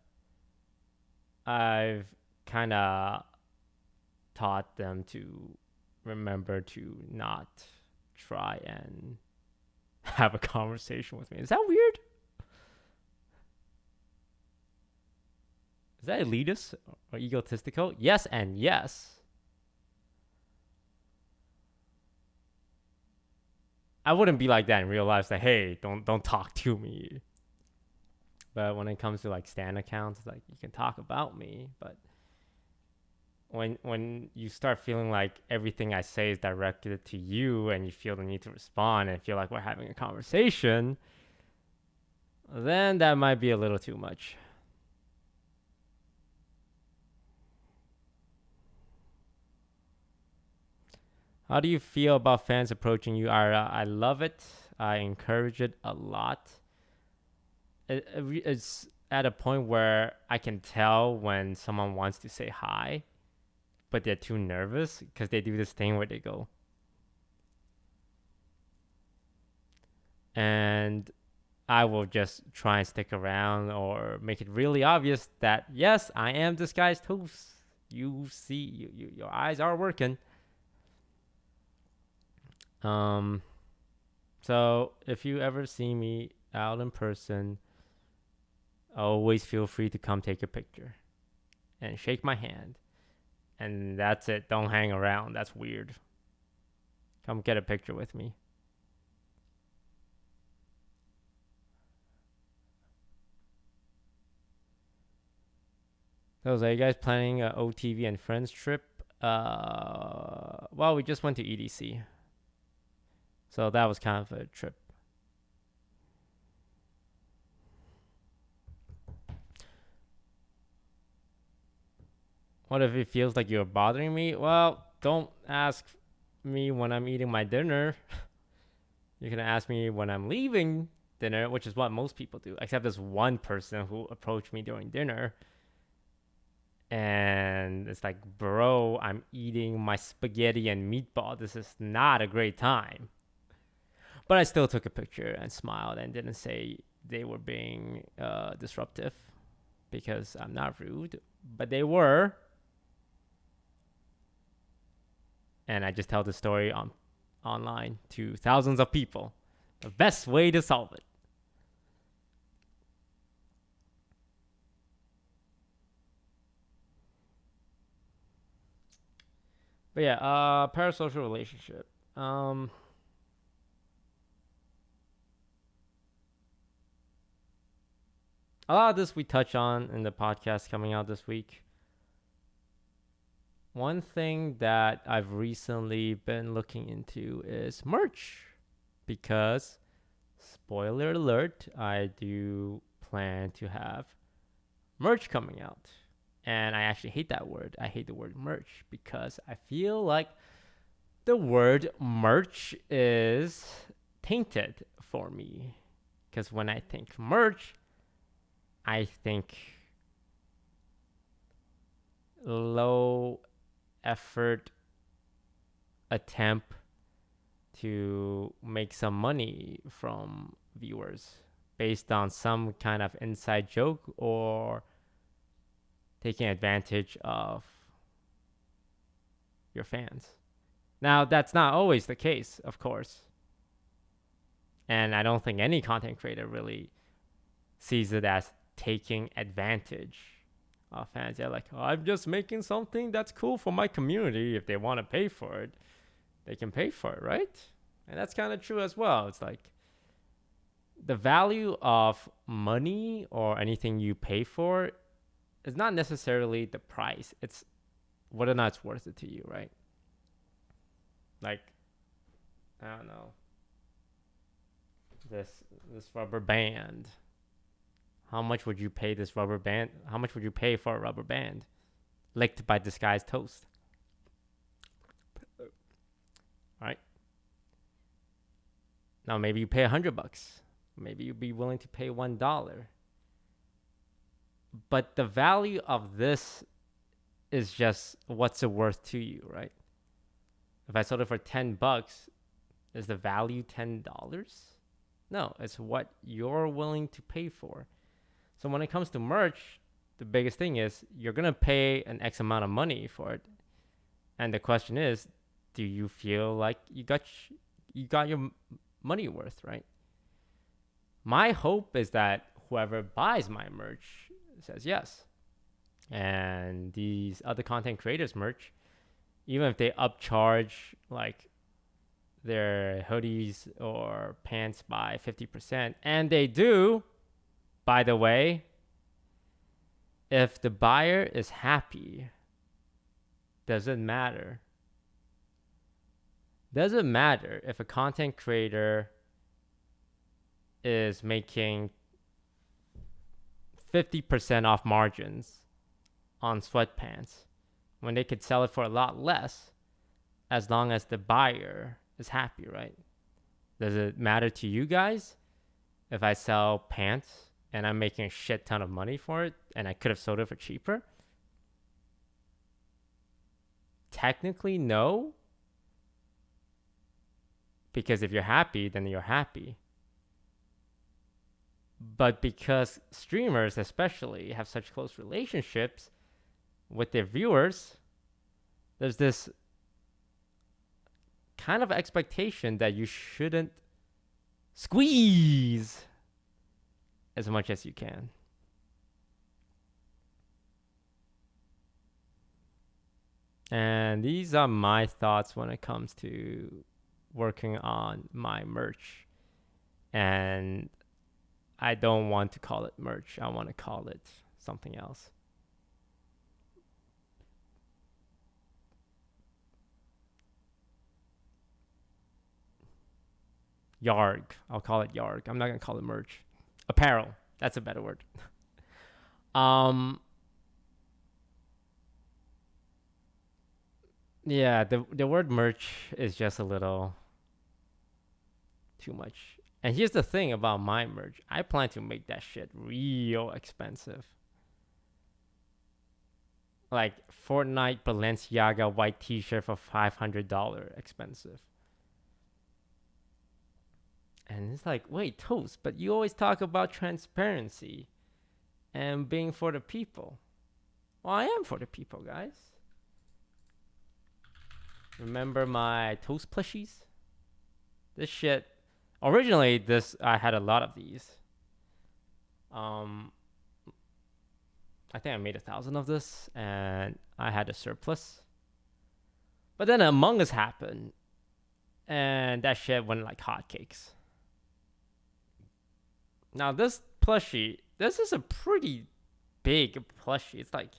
I've kind of taught them to remember to not try and have a conversation with me. Is that weird? Is that elitist or egotistical? Yes and yes. I wouldn't be like that in real life. Like, hey, don't talk to me. But when it comes to like stan accounts, it's like you can talk about me, but when you start feeling like everything I say is directed to you and you feel the need to respond and feel like we're having a conversation, then that might be a little too much. How do you feel about fans approaching you, Ira? I love it. I encourage it a lot. It's at a point where I can tell when someone wants to say hi, but they're too nervous because they do this thing where they go, and I will just try and stick around or make it really obvious that yes, I am Disguised Toast. You see, your eyes are working. Um, so if you ever see me out in person, always feel free to come take a picture and shake my hand. And that's it. Don't hang around. That's weird. Come get a picture with me. So, are you guys planning a OTV and friends trip? Well, we just went to EDC, so that was kind of a trip. What if it feels like you're bothering me? Well, don't ask me when I'm eating my dinner. You can ask me when I'm leaving dinner, which is what most people do, except there's one person who approached me during dinner. And it's like, bro, I'm eating my spaghetti and meatball. This is not a great time. But I still took a picture and smiled and didn't say they were being disruptive because I'm not rude, but they were. And I just tell the story online to thousands of people. The best way to solve it. But yeah, parasocial relationship. a lot of this we touch on in the podcast coming out this week. One thing that I've recently been looking into is merch, because spoiler alert, I do plan to have merch coming out. And I actually hate that word. I hate the word merch because I feel like the word merch is tainted for me. Because when I think merch, I think low effort attempt to make some money from viewers based on some kind of inside joke or taking advantage of your fans. Now, that's not always the case, of course. And I don't think any content creator really sees it as taking advantage of fans. They're like, oh, I'm just making something that's cool for my community. If they want to pay for it, they can pay for it, right? And that's kind of true as well. It's like the value of money or anything you pay for is not necessarily the price. It's whether or not it's worth it to you, right? Like, I don't know, this rubber band. How much would you pay this rubber band? How much would you pay for a rubber band licked by DisguisedToast? Right? Now maybe you pay $100. Maybe you'd be willing to pay $1. But the value of this is just what's it worth to you, right? If I sold it for $10, is the value $10? No, it's what you're willing to pay for. So when it comes to merch, the biggest thing is you're going to pay an X amount of money for it. And the question is, do you feel like you got your money worth, right? My hope is that whoever buys my merch says yes. And these other content creators merch, even if they upcharge like their hoodies or pants by 50%, and they do, by the way, if the buyer is happy, doesn't matter. Doesn't matter if a content creator is making 50% off margins on sweatpants when they could sell it for a lot less, as long as the buyer is happy, right? Does it matter to you guys if I sell pants and I'm making a shit ton of money for it and I could have sold it for cheaper? Technically, no. Because if you're happy, then you're happy. But because streamers especially have such close relationships with their viewers, there's this kind of expectation that you shouldn't squeeze as much as you can. And these are my thoughts when it comes to working on my merch. And I don't want to call it merch. I want to call it something else. Yarg. I'll call it yarg. I'm not going to call it merch. Apparel. That's a better word. Yeah, the word merch is just a little too much. And here's the thing about my merch. I plan to make that shit real expensive. Like Fortnite Balenciaga white t-shirt for $500 expensive. And it's like, wait, Toast, but you always talk about transparency and being for the people. Well, I am for the people, guys. Remember my Toast plushies? This shit. Originally, I had a lot of these. I think I made 1,000 of this, and I had a surplus. But then Among Us happened, and that shit went like hotcakes. Now, this plushie this is a pretty big plushie. It's like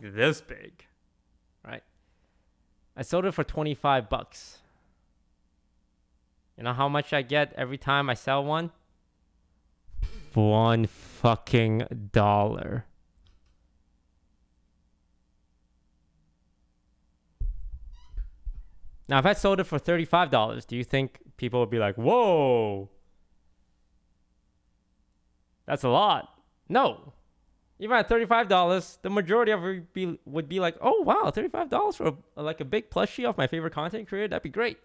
this big, right? I sold it for 25 bucks. You know how much I get every time I sell one? $1 fucking dollar. Now, if I sold it for $35, do you think people would be like, whoa, that's a lot? No. Even at $35, the majority of it would be like, oh, wow, $35 for like a big plushie of my favorite content creator? That'd be great.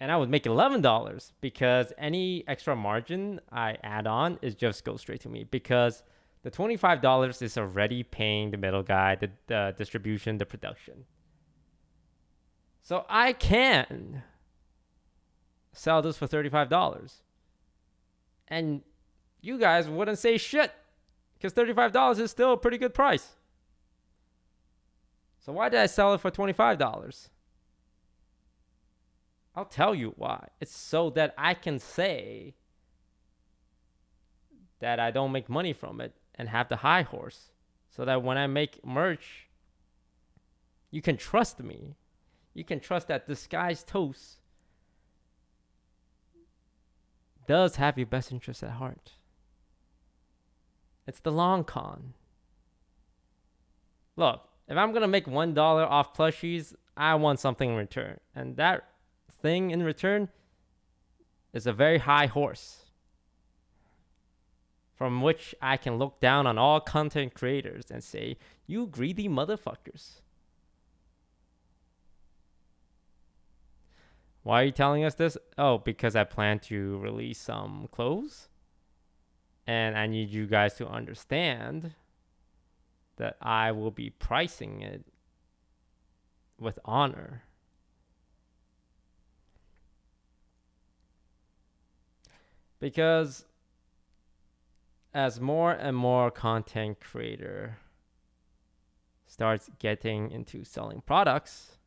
And I would make $11 because any extra margin I add on is just go straight to me, because the $25 is already paying the middle guy, the distribution, the production. So I can sell this for $35. And you guys wouldn't say shit, because $35 is still a pretty good price. So why did I sell it for $25? I'll tell you why. It's so that I can say that I don't make money from it and have the high horse. So that when I make merch, you can trust me. You can trust that DisguisedToast does have your best interest at heart. It's the long con. Look, if I'm going to make $1 off plushies, I want something in return. And that thing in return is a very high horse from which I can look down on all content creators and say, you greedy motherfuckers. Why are you telling us this? Oh, because I plan to release some clothes. And I need you guys to understand that I will be pricing it with honor. Because as more and more content creator starts getting into selling products,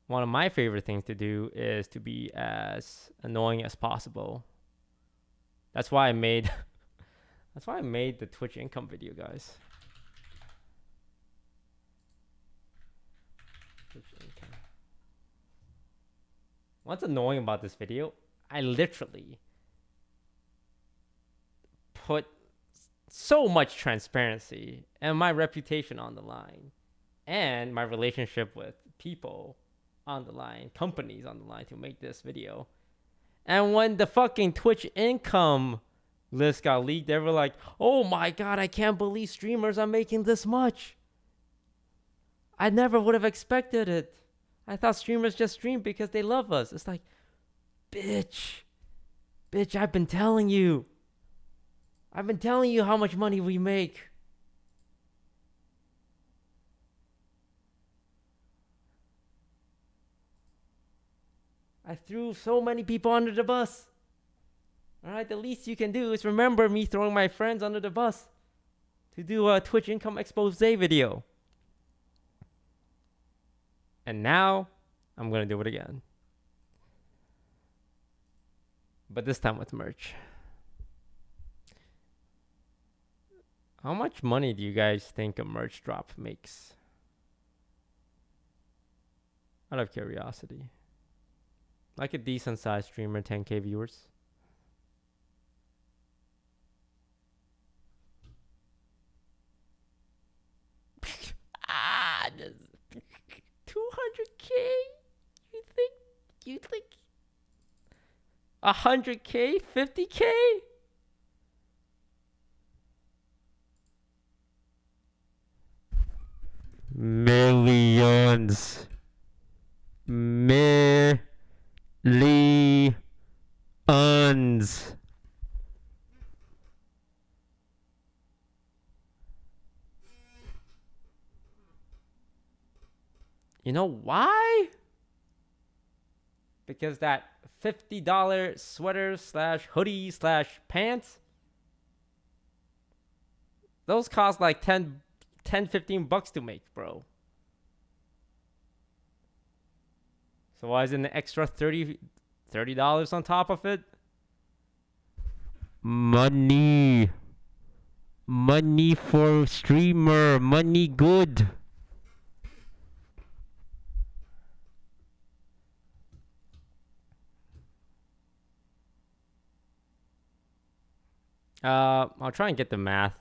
one of my favorite things to do is to be as annoying as possible. That's why I made the Twitch income video, guys. Twitch income. What's annoying about this video? I literally put so much transparency and my reputation on the line, and my relationship with people on the line, companies on the line, to make this video. And when the fucking Twitch income list got leaked, they were like, oh my god, I can't believe streamers are making this much. I never would have expected it. I thought streamers just stream because they love us. It's like, bitch, I've been telling you how much money we make. I threw so many people under the bus. All right, the least you can do is remember me throwing my friends under the bus to do a Twitch income expose video. And now I'm going to do it again. But this time with merch. How much money do you guys think a merch drop makes? Out of curiosity. Like a decent sized streamer, 10K viewers. Just 200K? You think 100K? 50K? Millions. Millions. You know why? Because that $50 sweater slash hoodie slash pants, those cost like 10, 15 bucks to make, bro. So why isn't an extra $30 on top of it? Money. Money for streamer. Money good. I'll try and get the math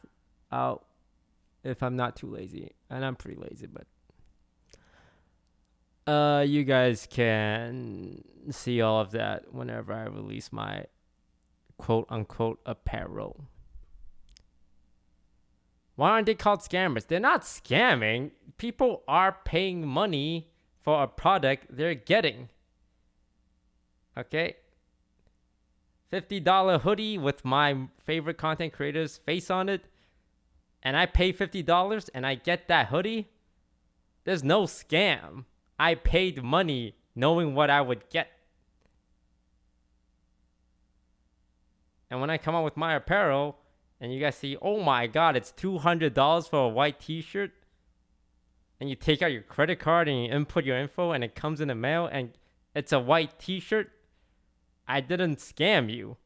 out if I'm not too lazy. And I'm pretty lazy, but you guys can see all of that whenever I release my quote unquote apparel. Why aren't they called scammers? They're not scamming. People are paying money for a product they're getting. Okay? $50 hoodie with my favorite content creator's face on it, and I pay $50 and I get that hoodie. There's no scam. I paid money knowing what I would get. And when I come out with my apparel and you guys see, oh my God, it's $200 for a white t-shirt, and you take out your credit card and you input your info and it comes in the mail and it's a white t-shirt, I didn't scam you.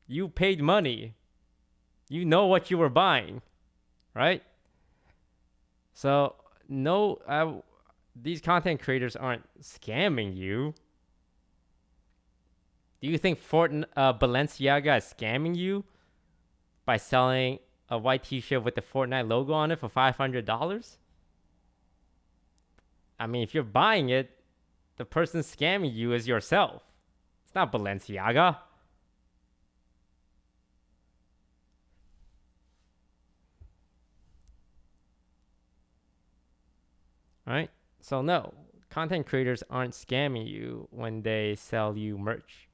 You paid money. You know what you were buying, right? So, no, these content creators aren't scamming you. Do you think Balenciaga is scamming you by selling a white t-shirt with the Fortnite logo on it for $500? I mean, if you're buying it, the person scamming you is yourself. It's not Balenciaga. Right? So no, content creators aren't scamming you when they sell you merch.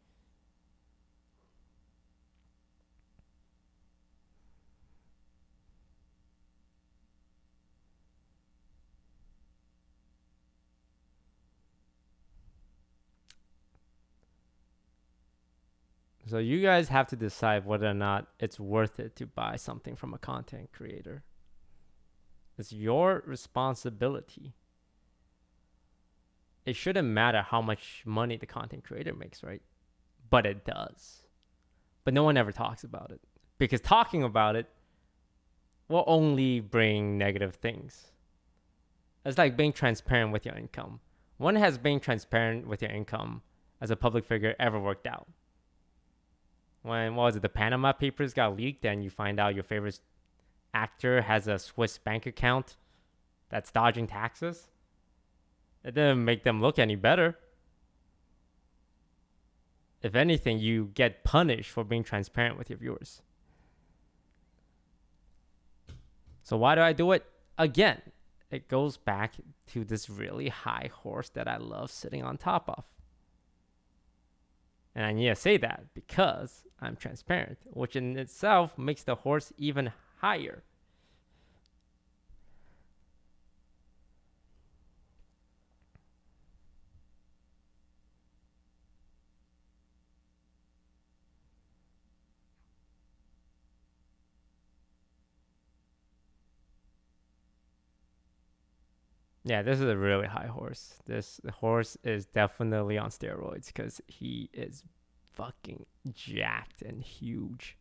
So you guys have to decide whether or not it's worth it to buy something from a content creator. It's your responsibility. It shouldn't matter how much money the content creator makes, right? But it does. But no one ever talks about it. Because talking about it will only bring negative things. It's like being transparent with your income. When has being transparent with your income as a public figure ever worked out? When, what was it, the Panama Papers got leaked and you find out your favorite actor has a Swiss bank account that's dodging taxes? It didn't make them look any better. If anything, you get punished for being transparent with your viewers. So why do I do it? Again, it goes back to this really high horse that I love sitting on top of. And I need to say that because I'm transparent, which in itself makes the horse even higher. Yeah, this is a really high horse. This horse is definitely on steroids because he is fucking jacked and huge.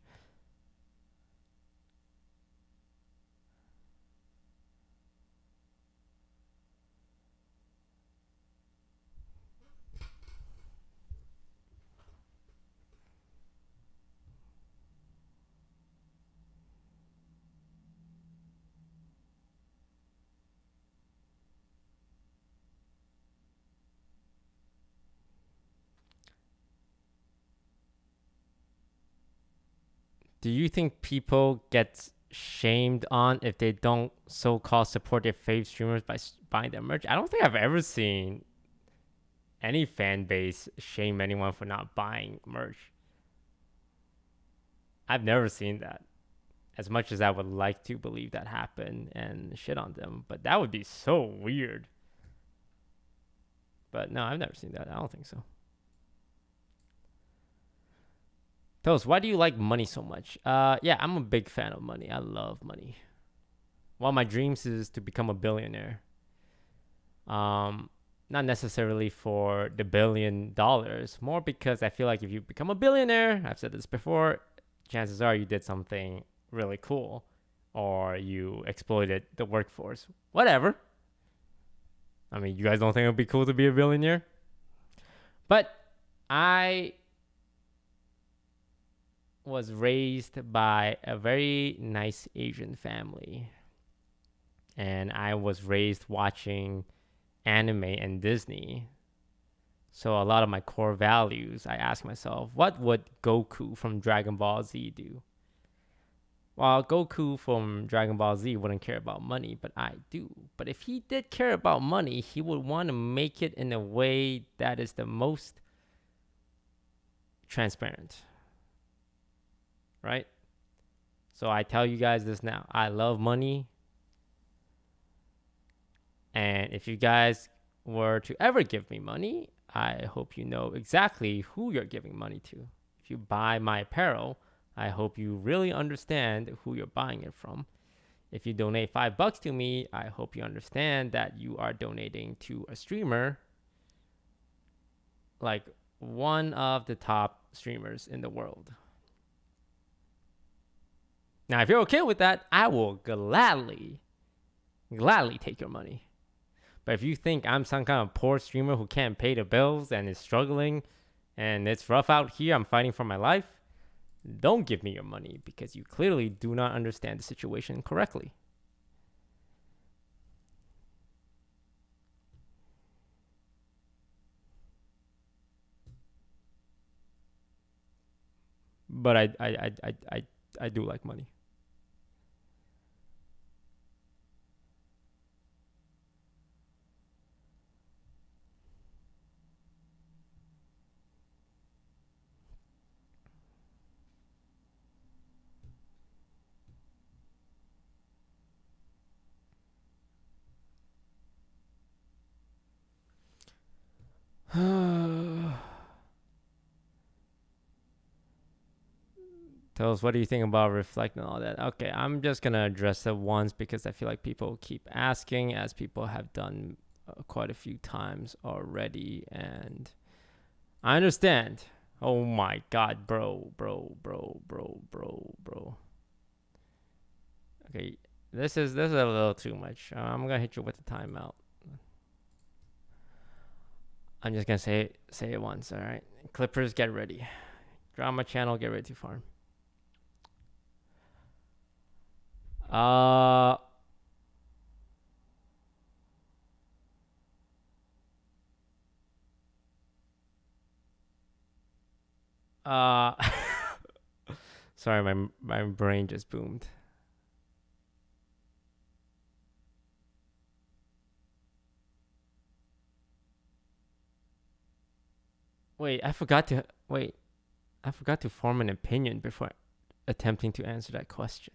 Do you think people get shamed on if they don't so-called support their fave streamers by buying their merch? I don't think I've ever seen any fan base shame anyone for not buying merch. I've never seen that. As much as I would like to believe that happened and shit on them, but that would be so weird. But no, I've never seen that. I don't think so. Toast, why do you like money so much? Yeah, I'm a big fan of money. I love money. One of my dreams is to become a billionaire. Not necessarily for the $1 billion, more because I feel like if you become a billionaire, I've said this before, chances are you did something really cool or you exploited the workforce. Whatever. I mean, you guys don't think it would be cool to be a billionaire? But I was raised by a very nice Asian family. And I was raised watching anime and Disney. So a lot of my core values, I ask myself, what would Goku from Dragon Ball Z do? Well, Goku from Dragon Ball Z wouldn't care about money, but I do. But if he did care about money, he would want to make it in a way that is the most transparent. Right? So I tell you guys this now. I love money. And if you guys were to ever give me money, I hope you know exactly who you're giving money to. If you buy my apparel, I hope you really understand who you're buying it from. If you donate $5 to me, I hope you understand that you are donating to a streamer, like one of the top streamers in the world. Now, if you're okay with that, I will gladly take your money. But if you think I'm some kind of poor streamer who can't pay the bills and is struggling and it's rough out here, I'm fighting for my life, don't give me your money because you clearly do not understand the situation correctly. But I do like money. Tell us, what do you think about reflecting on all that? Okay, I'm just gonna address it once because I feel like people keep asking, as people have done quite a few times already, and I understand. Oh my god, bro. Okay, this is a little too much. I'm gonna hit you with a timeout. I'm just gonna say it once, all right? Clippers, get ready. Drama channel, get ready to farm. Sorry, my brain just boomed. I forgot to form an opinion before attempting to answer that question.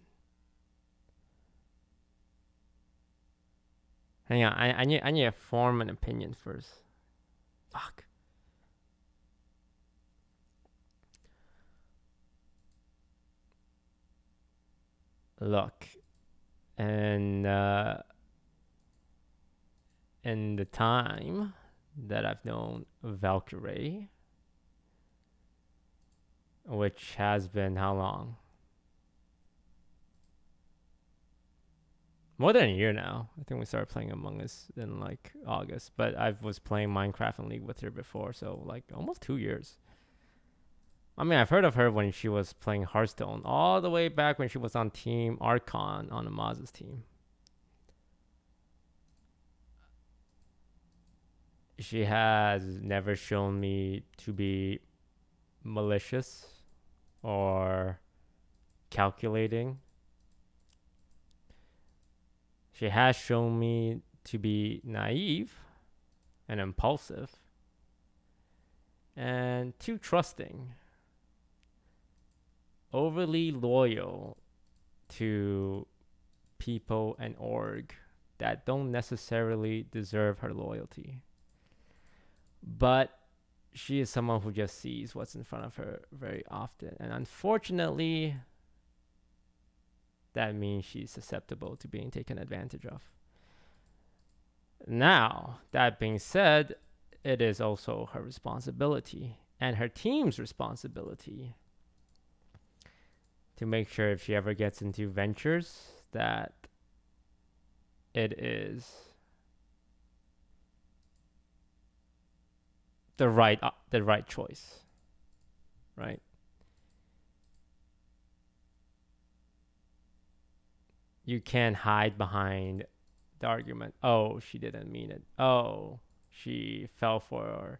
Hang on, I need to form an opinion first. Fuck. Look, and in the time that I've known Valkyrie, which has been how long? More than a year now. I think we started playing Among Us in like August, but I was playing Minecraft and League with her before, so like almost 2 years. I mean, I've heard of her when she was playing Hearthstone, all the way back when she was on Team Archon on Amaz's team. She has never shown me to be malicious or calculating. She has shown me to be naive and impulsive and too trusting, overly loyal to people and org that don't necessarily deserve her loyalty. But she is someone who just sees what's in front of her very often. And unfortunately, that means she's susceptible to being taken advantage of. Now, that being said, it is also her responsibility and her team's responsibility to make sure if she ever gets into ventures that it is the right choice, right? You can't hide behind the argument. Oh, she didn't mean it. Oh, she fell for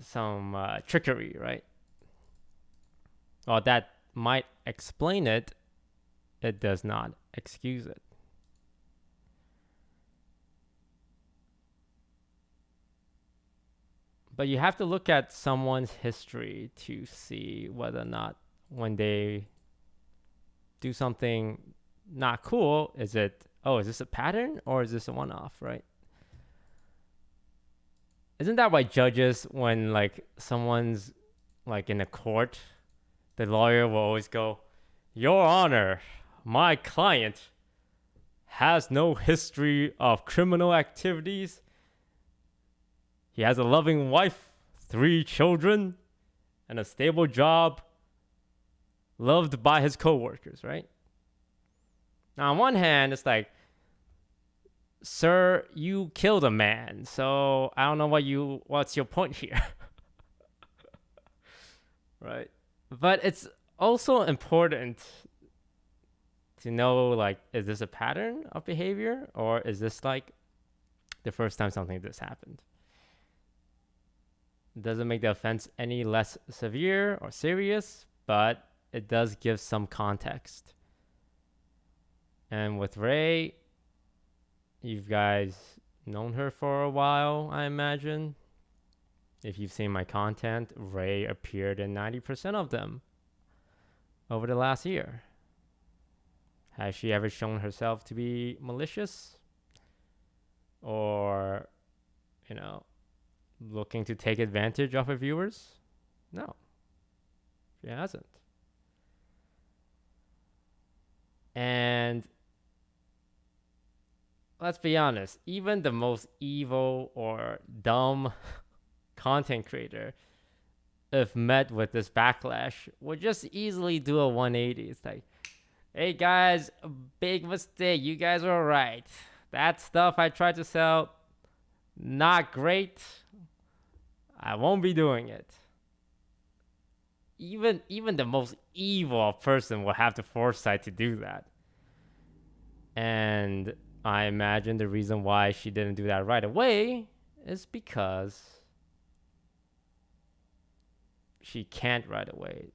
some trickery, right? Well, that might explain it. It does not excuse it. But you have to look at someone's history to see whether or not when they do something not cool, is this a pattern or is this a one-off, right? Isn't that why judges, when like someone's like in a court, the lawyer will always go, "Your Honor, my client has no history of criminal activities. He has a loving wife, 3 children, and a stable job, loved by his coworkers," right? Now, on one hand, it's like, sir, you killed a man, so I don't know what's your point here, right? But it's also important to know, like, is this a pattern of behavior, or is this like the first time something like this happened? It doesn't make the offense any less severe or serious, but it does give some context. And with Ray, you guys known her for a while, I imagine. If you've seen my content, Ray appeared in 90% of them over the last year. Has she ever shown herself to be malicious? Or, looking to take advantage of her viewers? No, she hasn't. And let's be honest, even the most evil or dumb content creator, if met with this backlash, would just easily do a 180. It's like, hey guys, a big mistake. You guys are right. That stuff I tried to sell, not great. I won't be doing it. Even the most evil person will have the foresight to do that. And I imagine the reason why she didn't do that right away is because she can't right away,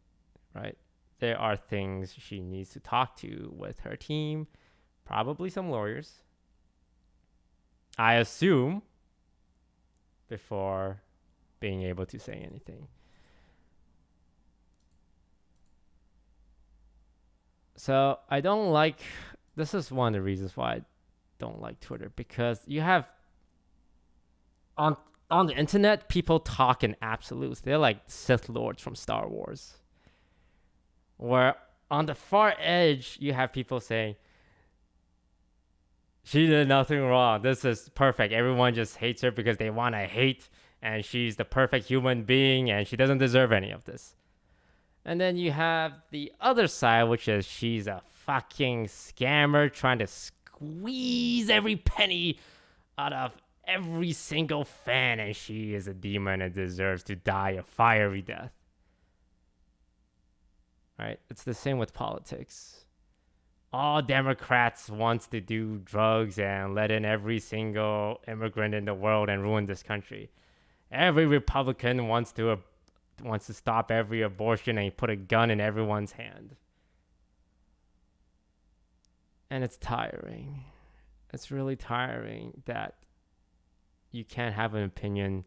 right? There are things she needs to talk to with her team, probably some lawyers, I assume, before being able to say anything. So I don't like, this is one of the reasons why I don't like Twitter, because you have, on the internet, people talk in absolutes. They're like Sith Lords from Star Wars. Where on the far edge, you have people saying, she did nothing wrong. This is perfect. Everyone just hates her because they want to hate, and she's the perfect human being, and she doesn't deserve any of this. And then you have the other side, which is she's a fucking scammer trying to squeeze every penny out of every single fan, and she is a demon and deserves to die a fiery death. Right? It's the same with politics. All Democrats wants to do drugs and let in every single immigrant in the world and ruin this country. Every Republican wants to stop every abortion and put a gun in everyone's hand. And it's tiring. It's really tiring that you can't have an opinion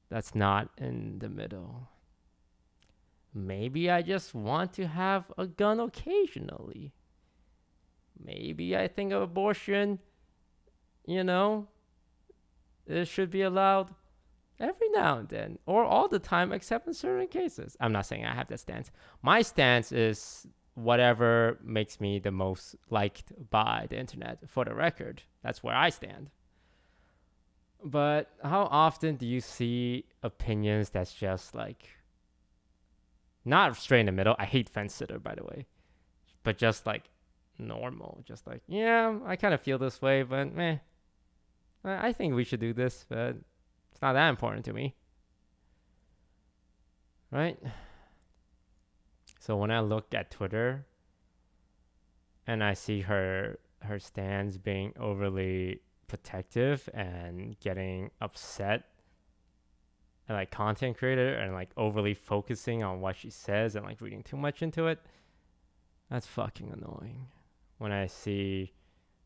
that's not in the middle. Maybe I just want to have a gun occasionally. Maybe I think of abortion, it should be allowed every now and then, or all the time, except in certain cases. I'm not saying I have that stance. My stance is whatever makes me the most liked by the internet, for the record. That's where I stand. But how often do you see opinions that's just like not straight in the middle? I hate fence sitter, by the way, but just like normal, just like yeah, I kind of feel this way, but meh, I think we should do this, but it's not that important to me, right? So when I look at Twitter and I see her stands being overly protective and getting upset and like content creator and like overly focusing on what she says and like reading too much into it, that's fucking annoying. When I see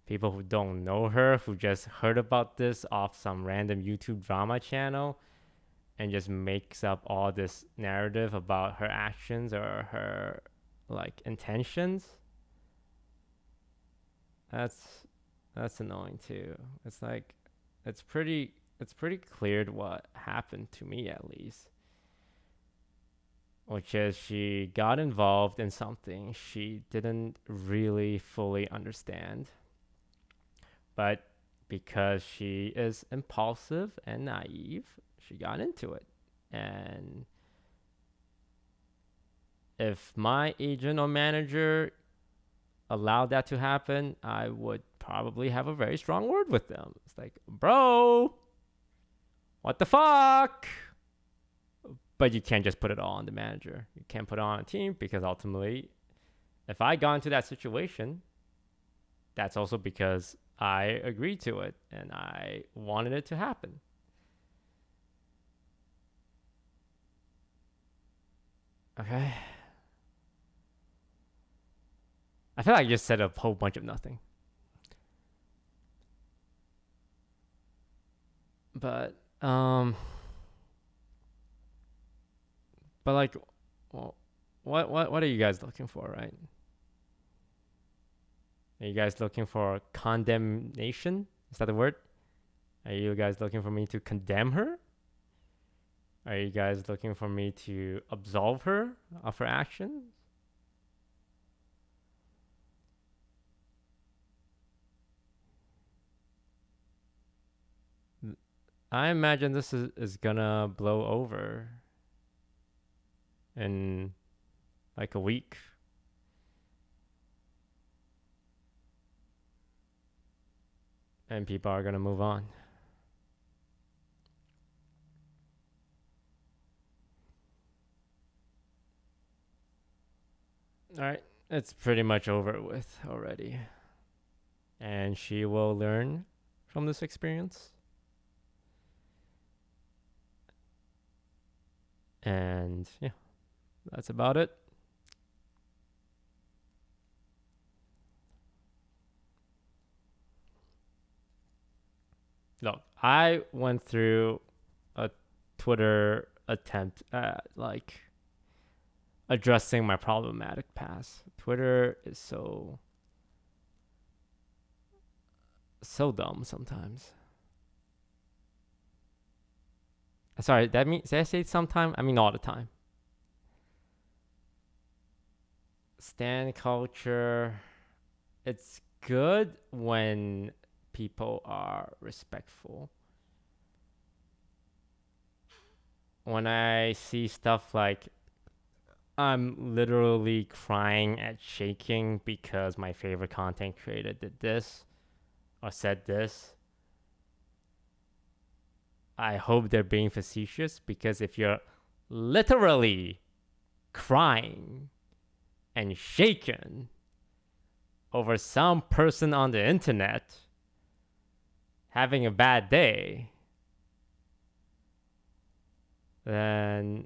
people who don't know her, who just heard about this off some random YouTube drama channel and just makes up all this narrative about her actions or her like intentions, that's annoying too. It's like it's pretty clear what happened to me, at least, which is she got involved in something she didn't really fully understand, but because she is impulsive and naive, she got into it. And if my agent or manager allowed that to happen, I would probably have a very strong word with them. It's like, bro, what the fuck? But you can't just put it all on the manager. You can't put it on a team, because ultimately, if I got into that situation, that's also because I agreed to it and I wanted it to happen. Okay. I feel like I just said a whole bunch of nothing. But like, well, what are you guys looking for, right? Are you guys looking for condemnation? Is that the word? Are you guys looking for me to condemn her? Are you guys looking for me to absolve her of her actions? I imagine this is gonna blow over in like a week. And people are gonna move on. Alright, it's pretty much over with already. And she will learn from this experience. And yeah, that's about it. Look, I went through a Twitter attempt at like addressing my problematic past. Twitter is so dumb sometimes. Sorry, did I say sometime? I mean all the time. Stan culture, it's good when people are respectful. When I see stuff like I'm literally crying and shaking because my favorite content creator did this or said this, I hope they're being facetious, because if you're literally crying and shaken over some person on the internet having a bad day, then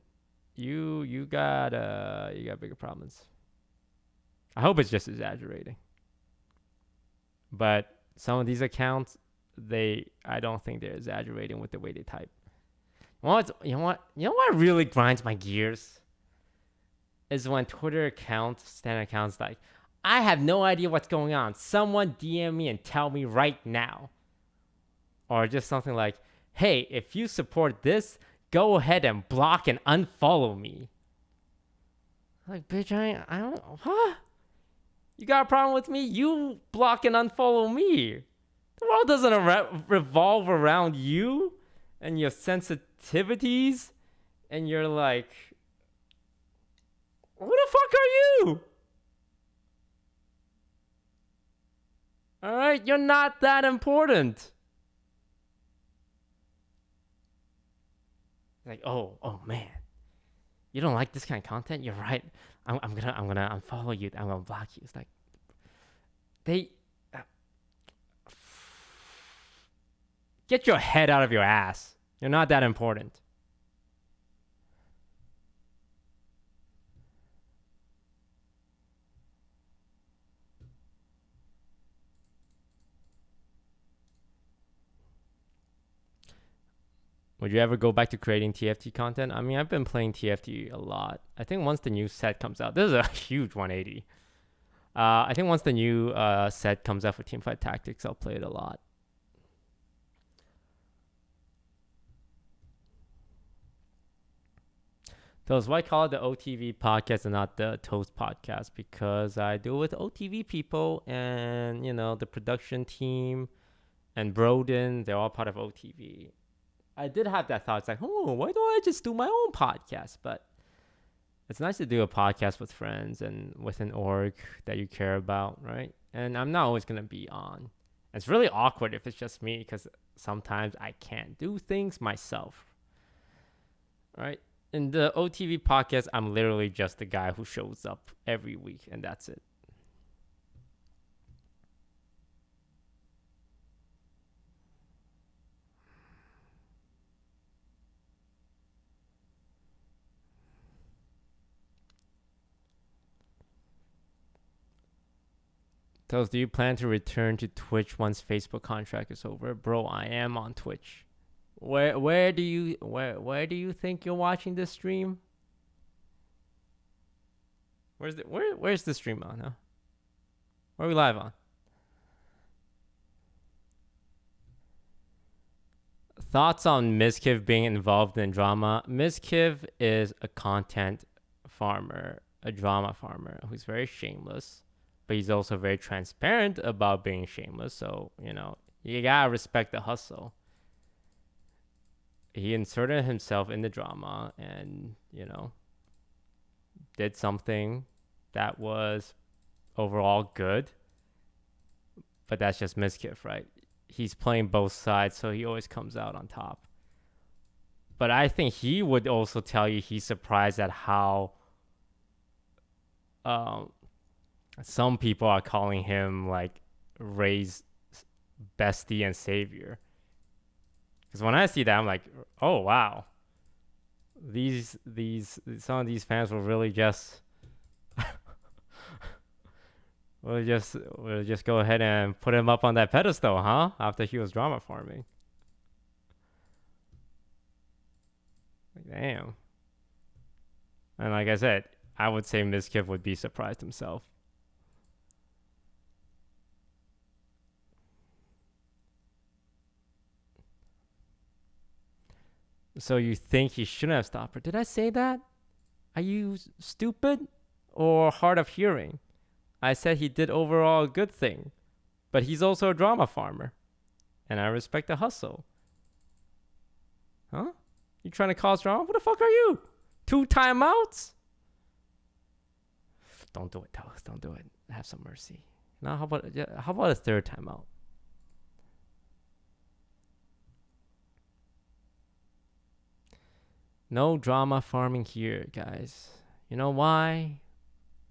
you got bigger problems. I hope it's just exaggerating. But some of these accounts, I don't think they're exaggerating with the way they type. You know what really grinds my gears is when Twitter accounts, Stan accounts, like, I have no idea what's going on. Someone DM me and tell me right now. Or just something like, hey, if you support this, go ahead and block and unfollow me. Like, bitch, I don't, huh? You got a problem with me? You block and unfollow me. The world doesn't revolve around you and your sensitivities and you're like, who the fuck are you? All right, you're not that important. Like, oh man, you don't like this kind of content? You're right. I'm gonna unfollow you. I'm gonna block you. It's like they get your head out of your ass. You're not that important. Would you ever go back to creating TFT content? I mean, I've been playing TFT a lot. I think once the new set comes out, this is a huge 180. I think once the new set comes out for Teamfight Tactics, I'll play it a lot. Toast, why call it the OTV podcast and not the Toast podcast? Because I do it with OTV people and, you know, the production team and Broden, they're all part of OTV. I did have that thought. It's like, oh, why don't I just do my own podcast? But it's nice to do a podcast with friends and with an org that you care about, right? And I'm not always going to be on. It's really awkward if it's just me because sometimes I can't do things myself, right? In the OTV podcast, I'm literally just the guy who shows up every week, and that's it. Toast, do you plan to return to Twitch once Facebook contract is over? Bro, I am on Twitch. Where do you think you're watching this stream? Where's the stream on, huh? Where are we live on? Thoughts on Mizkiv being involved in drama? Mizkiv is a content farmer, a drama farmer who's very shameless, but he's also very transparent about being shameless. So, you know, you gotta respect the hustle. He inserted himself in the drama and, you know, did something that was overall good. But that's just Mizkiff, right? He's playing both sides, so he always comes out on top. But I think he would also tell you he's surprised at how some people are calling him like Ray's bestie and savior. Because when I see that, I'm like, oh wow, these some of these fans will really just we'll just go ahead and put him up on that pedestal, huh? After he was drama farming. Like, damn. And like I said, I would say Mizkiff would be surprised himself. So you think he shouldn't have stopped her? Did I say that? Are you stupid or hard of hearing? I said he did overall a good thing, but he's also a drama farmer, and I respect the hustle. Huh? You trying to cause drama? What the fuck are you? 2 timeouts? Don't do it, Toast. Don't do it. Have some mercy. Now, how about a 3rd timeout? No drama farming here, guys. You know why?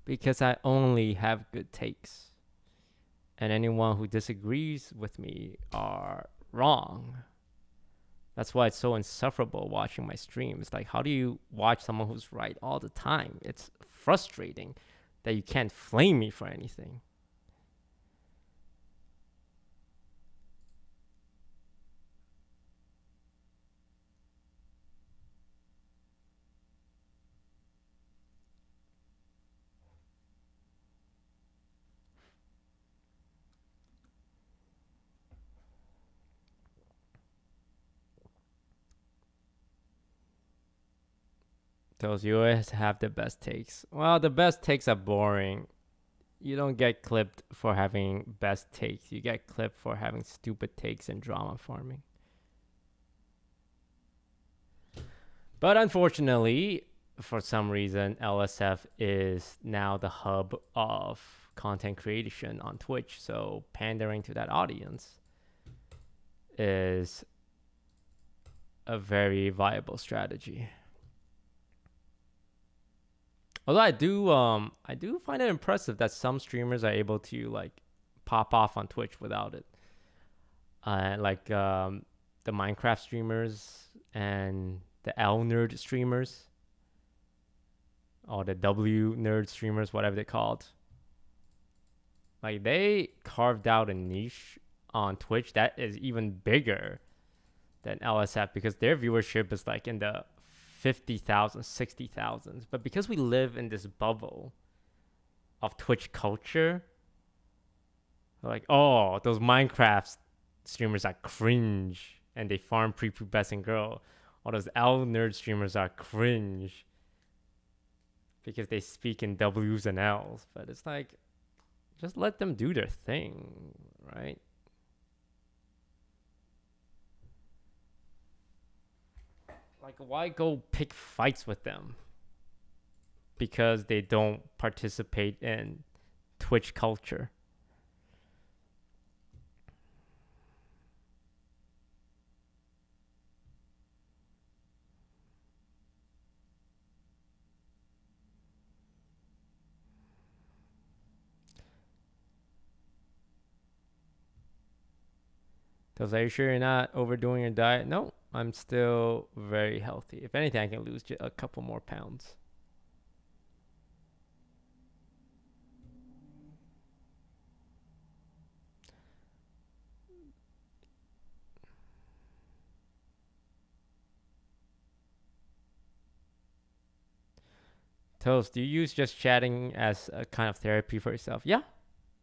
Because I only have good takes. And anyone who disagrees with me are wrong. That's why it's so insufferable watching my stream. It's like, how do you watch someone who's right all the time? It's frustrating that you can't flame me for anything. Those you always have the best takes. Well, the best takes are boring. you don't get clipped for having best takes. You get clipped for having stupid takes and drama farming. But unfortunately, for some reason, LSF is now the hub of content creation on Twitch. So pandering to that audience is a very viable strategy. Although I do find it impressive that some streamers are able to like pop off on Twitch without it. The Minecraft streamers and the L nerd streamers, or the W nerd streamers, whatever they're called. Like, they carved out a niche on Twitch that is even bigger than LSF because their viewership is like in the 50,000, 60,000. But because we live in this bubble of Twitch culture, like, oh, those Minecraft streamers are cringe and they farm prepubescent girl. All those L nerd streamers are cringe because they speak in W's and L's. But it's like, just let them do their thing, right? Like, why go pick fights with them? Because they don't participate in Twitch culture. So, are you sure you're not overdoing your diet? No, I'm still very healthy. If anything, I can lose a couple more pounds. Toast, do you use just chatting as a kind of therapy for yourself? Yeah.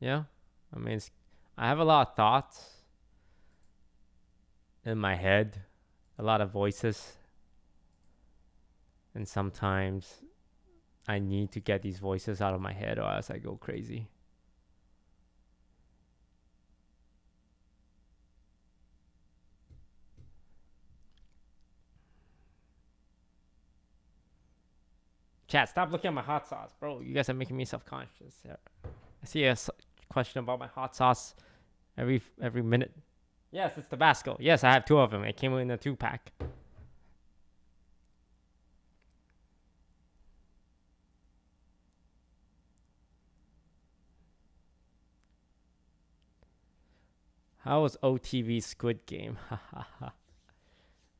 I mean, I have a lot of thoughts in my head, a lot of voices, and sometimes I need to get these voices out of my head or else I go crazy. Chat, stop looking at my hot sauce, bro. You guys are making me self-conscious. I see a question about my hot sauce every minute. Yes, it's Tabasco. Yes, I have 2 of them. It came in a 2-pack. How was OTV Squid Game?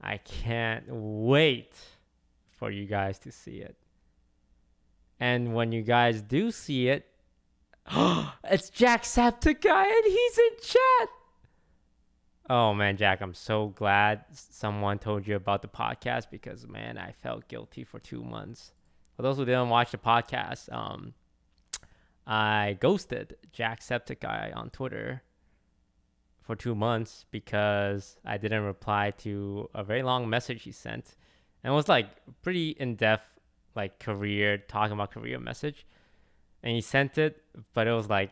I can't wait for you guys to see it. And when you guys do see it, it's Jacksepticeye and he's in chat. Oh man, Jack, I'm so glad someone told you about the podcast because, man, I felt guilty for 2 months. For those who didn't watch the podcast, I ghosted Jacksepticeye on Twitter for 2 months because I didn't reply to a very long message he sent. And it was like pretty in-depth, like talking about career message. And he sent it, but it was like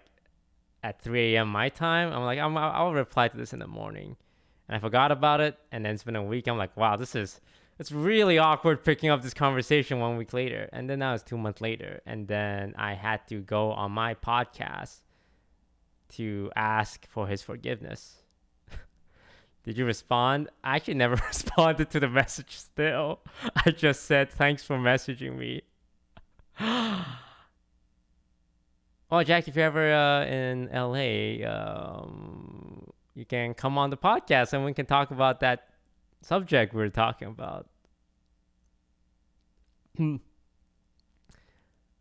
at 3 a.m. my time. I'm like, I'll reply to this in the morning. And I forgot about it. And then it's been a week. I'm like, wow, it's really awkward picking up this conversation 1 week later. And then now it's 2 months later. And then I had to go on my podcast to ask for his forgiveness. Did you respond? I actually never responded to the message still. I just said, thanks for messaging me. Oh, Jack, if you're ever in LA, you can come on the podcast and we can talk about that subject we're talking about.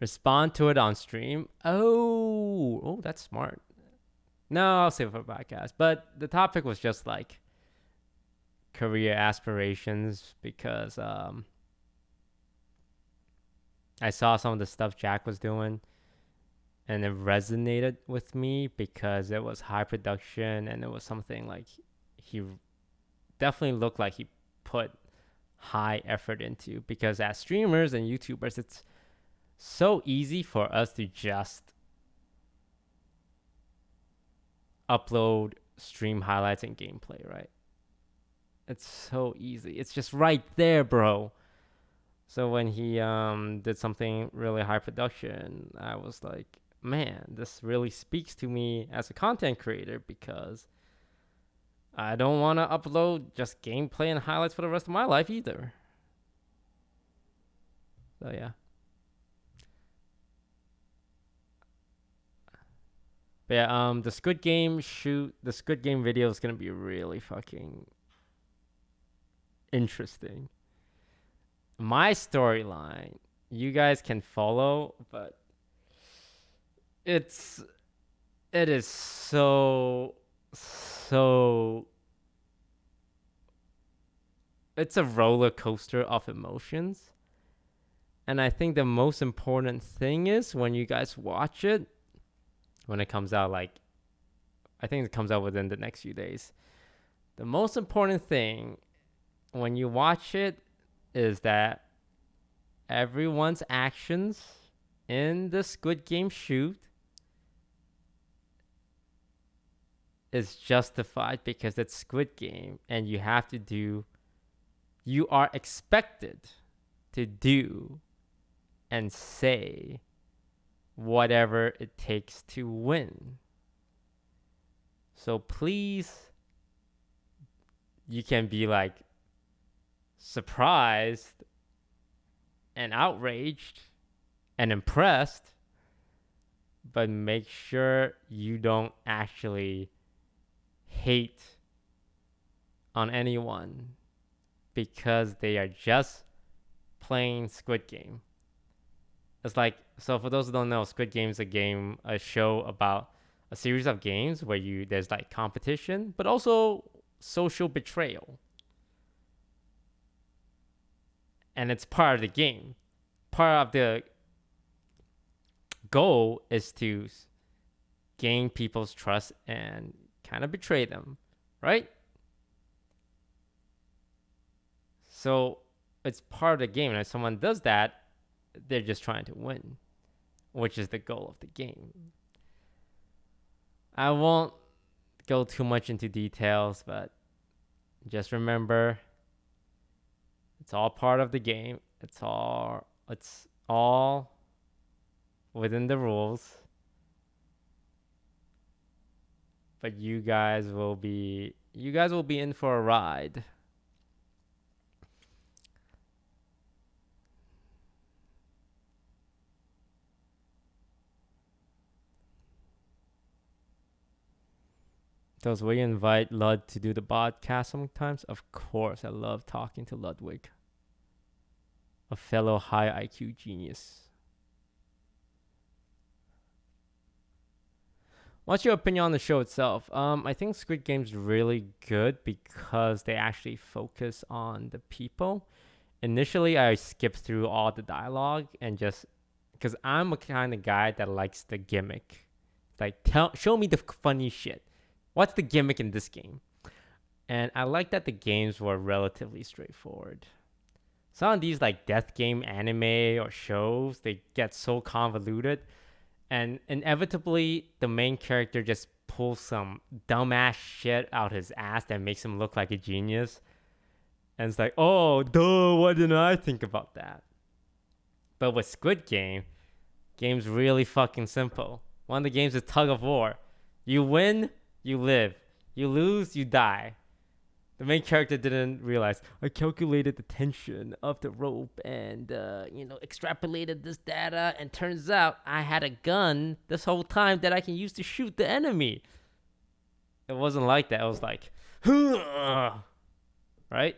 Respond to it on stream. Oh, that's smart. No, I'll save it for a podcast. But the topic was just like career aspirations because I saw some of the stuff Jack was doing and it resonated with me because it was high production and it was something like he definitely looked like he put high effort into, because as streamers and YouTubers, it's so easy for us to just upload stream highlights and gameplay, right? It's so easy. It's just right there, bro. So when he did something really high production, I was like, man, this really speaks to me as a content creator because I don't want to upload just gameplay and highlights for the rest of my life either. So yeah. But yeah, the Squid Game video is gonna be really fucking interesting. My storyline, you guys can follow, but it is so it's a roller coaster of emotions. And I think the most important thing is when you guys watch it, when it comes out, like, I think it comes out within the next few days. The most important thing when you watch it is that everyone's actions in the Squid Game shoot is justified because it's Squid Game and you are expected to do and say whatever it takes to win. So please, you can be like surprised and outraged and impressed, but make sure you don't actually hate on anyone because they are just playing Squid Game. It's like, so for those who don't know, Squid Game is a show about a series of games where there's like competition, but also social betrayal. And it's part of the game. Part of the goal is to gain people's trust and kind of betray them, right? So it's part of the game. And if someone does that, they're just trying to win, which is the goal of the game. I won't go too much into details, but just remember, it's all part of the game. It's all within the rules. But you guys will be in for a ride. Does we invite Lud to do the podcast sometimes? Of course, I love talking to Ludwig, a fellow high IQ genius. What's your opinion on the show itself? I think Squid Game's really good because they actually focus on the people. Initially, I skipped through all the dialogue and just because I'm a kind of guy that likes the gimmick. Like, show me the funny shit. What's the gimmick in this game? And I like that the games were relatively straightforward. Some of these like death game anime or shows, they get so convoluted, and inevitably the main character just pulls some dumbass shit out his ass that makes him look like a genius. And it's like, oh, duh, why didn't I think about that? But with Squid Game, game's really fucking simple. One of the games is tug of war. You win, you live. You lose, you die. The main character didn't realize, I calculated the tension of the rope and, extrapolated this data, and turns out I had a gun this whole time that I can use to shoot the enemy. It wasn't like that. It was like, right?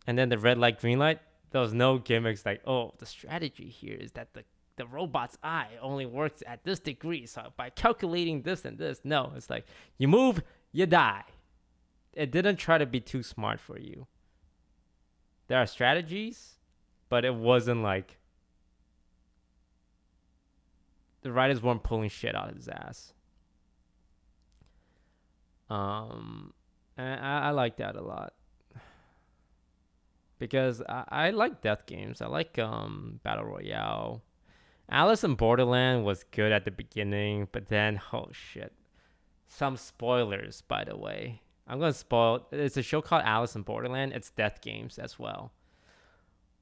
And then the red light, green light, there was no gimmicks like, oh, the strategy here is that the robot's eye only works at this degree. So by calculating this and this, no, it's like you move, you die. It didn't try to be too smart for you. There are strategies, but it wasn't like the writers weren't pulling shit out of his ass. And I like that a lot. Because I like death games. I like Battle Royale. Alice in Borderland was good at the beginning, but then, oh shit. Some spoilers, by the way. I'm gonna spoil. It's a show called Alice in Borderland. It's death games as well.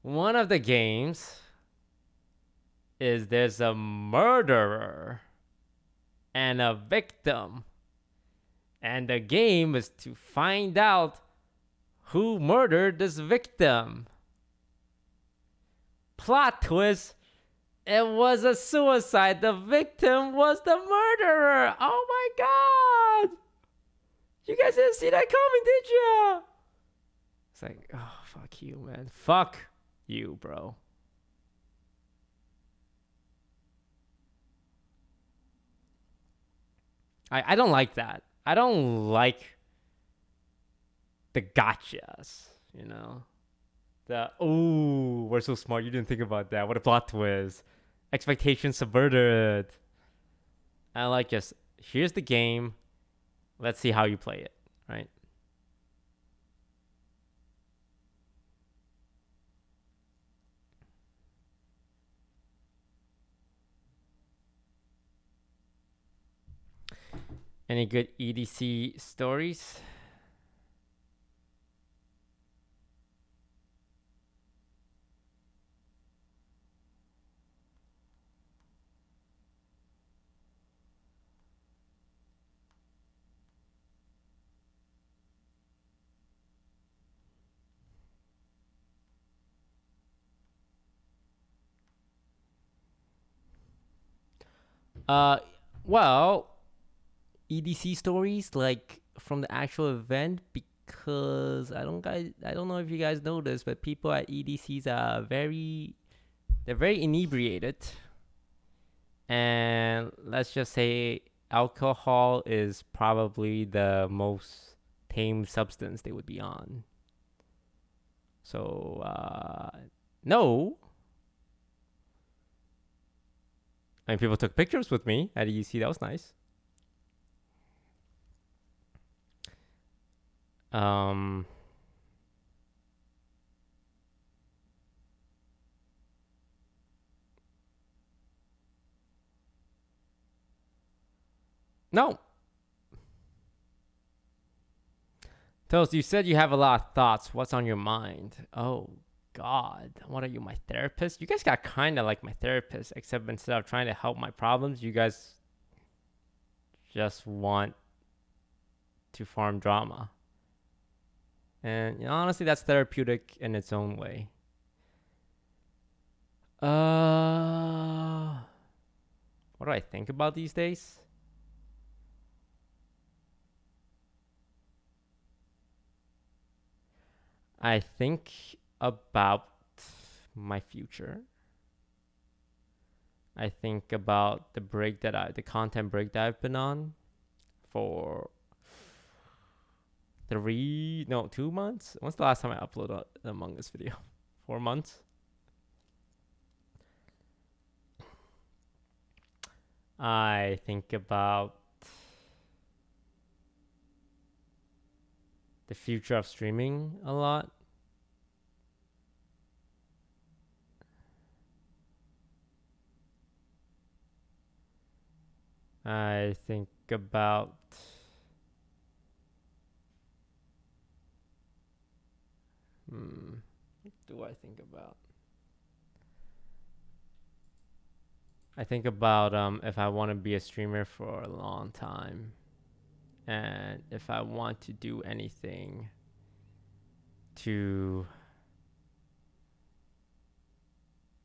One of the games is there's a murderer and a victim, and the game is to find out who murdered this victim. Plot twist: it was a suicide. The victim was the murderer. Oh my god! You guys didn't see that coming, did ya? It's like, oh, fuck you, man. Fuck you, bro. I don't like that. I don't like the gotchas, you know? The, oh, we're so smart. You didn't think about that. What a plot twist. Expectations subverted. I like just, here's the game. Let's see how you play it, right? Any good EDC stories? Uh, well, EDC stories like from the actual event, because I don't know if you guys know this, but people at EDCs are they're very inebriated, and let's just say alcohol is probably the most tame substance they would be on. So no. I mean, people took pictures with me at EDC. That was nice. Um, no. Toast, you said you have a lot of thoughts. What's on your mind? Oh, God. What are you, my therapist? You guys got kind of like my therapist, except instead of trying to help my problems, you guys just want to farm drama. And you know, honestly, that's therapeutic in its own way. What do I think about these days? I think about my future. I think about the content break that I've been on for 2 months. When's the last time I uploaded an Among Us video? 4 months. I think about the future of streaming a lot. I think about what do I think about? I think about if I want to be a streamer for a long time, and if I want to do anything to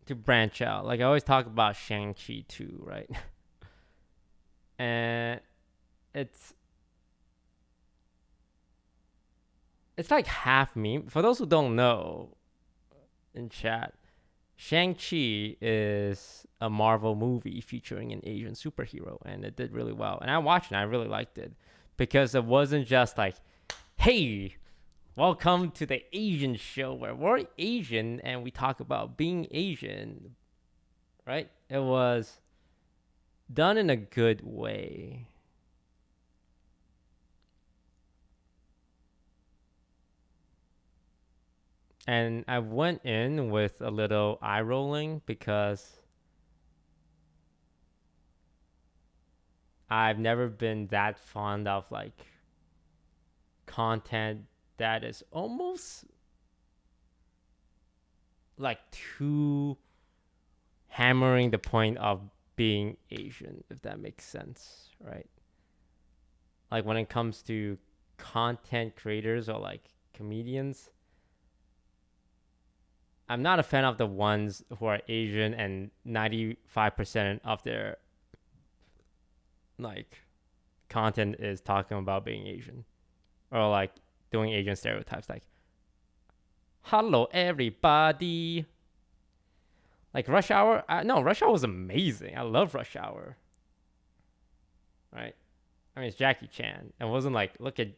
branch out. Like I always talk about Shang-Chi too, right? And it's like half meme. For those who don't know in chat, Shang-Chi is a Marvel movie featuring an Asian superhero, and it did really well. And I watched it, and I really liked it because it wasn't just like, hey, welcome to the Asian show where we're Asian and we talk about being Asian, right? It was done in a good way. And I went in with a little eye rolling because I've never been that fond of like content that is almost like too hammering the point of being Asian, if that makes sense, right? Like when it comes to content creators or like comedians, I'm not a fan of the ones who are Asian and 95% of their like content is talking about being Asian or like doing Asian stereotypes like hello everybody. Like Rush Hour, no, Rush Hour was amazing. I love Rush Hour. Right? I mean, it's Jackie Chan. It wasn't like look at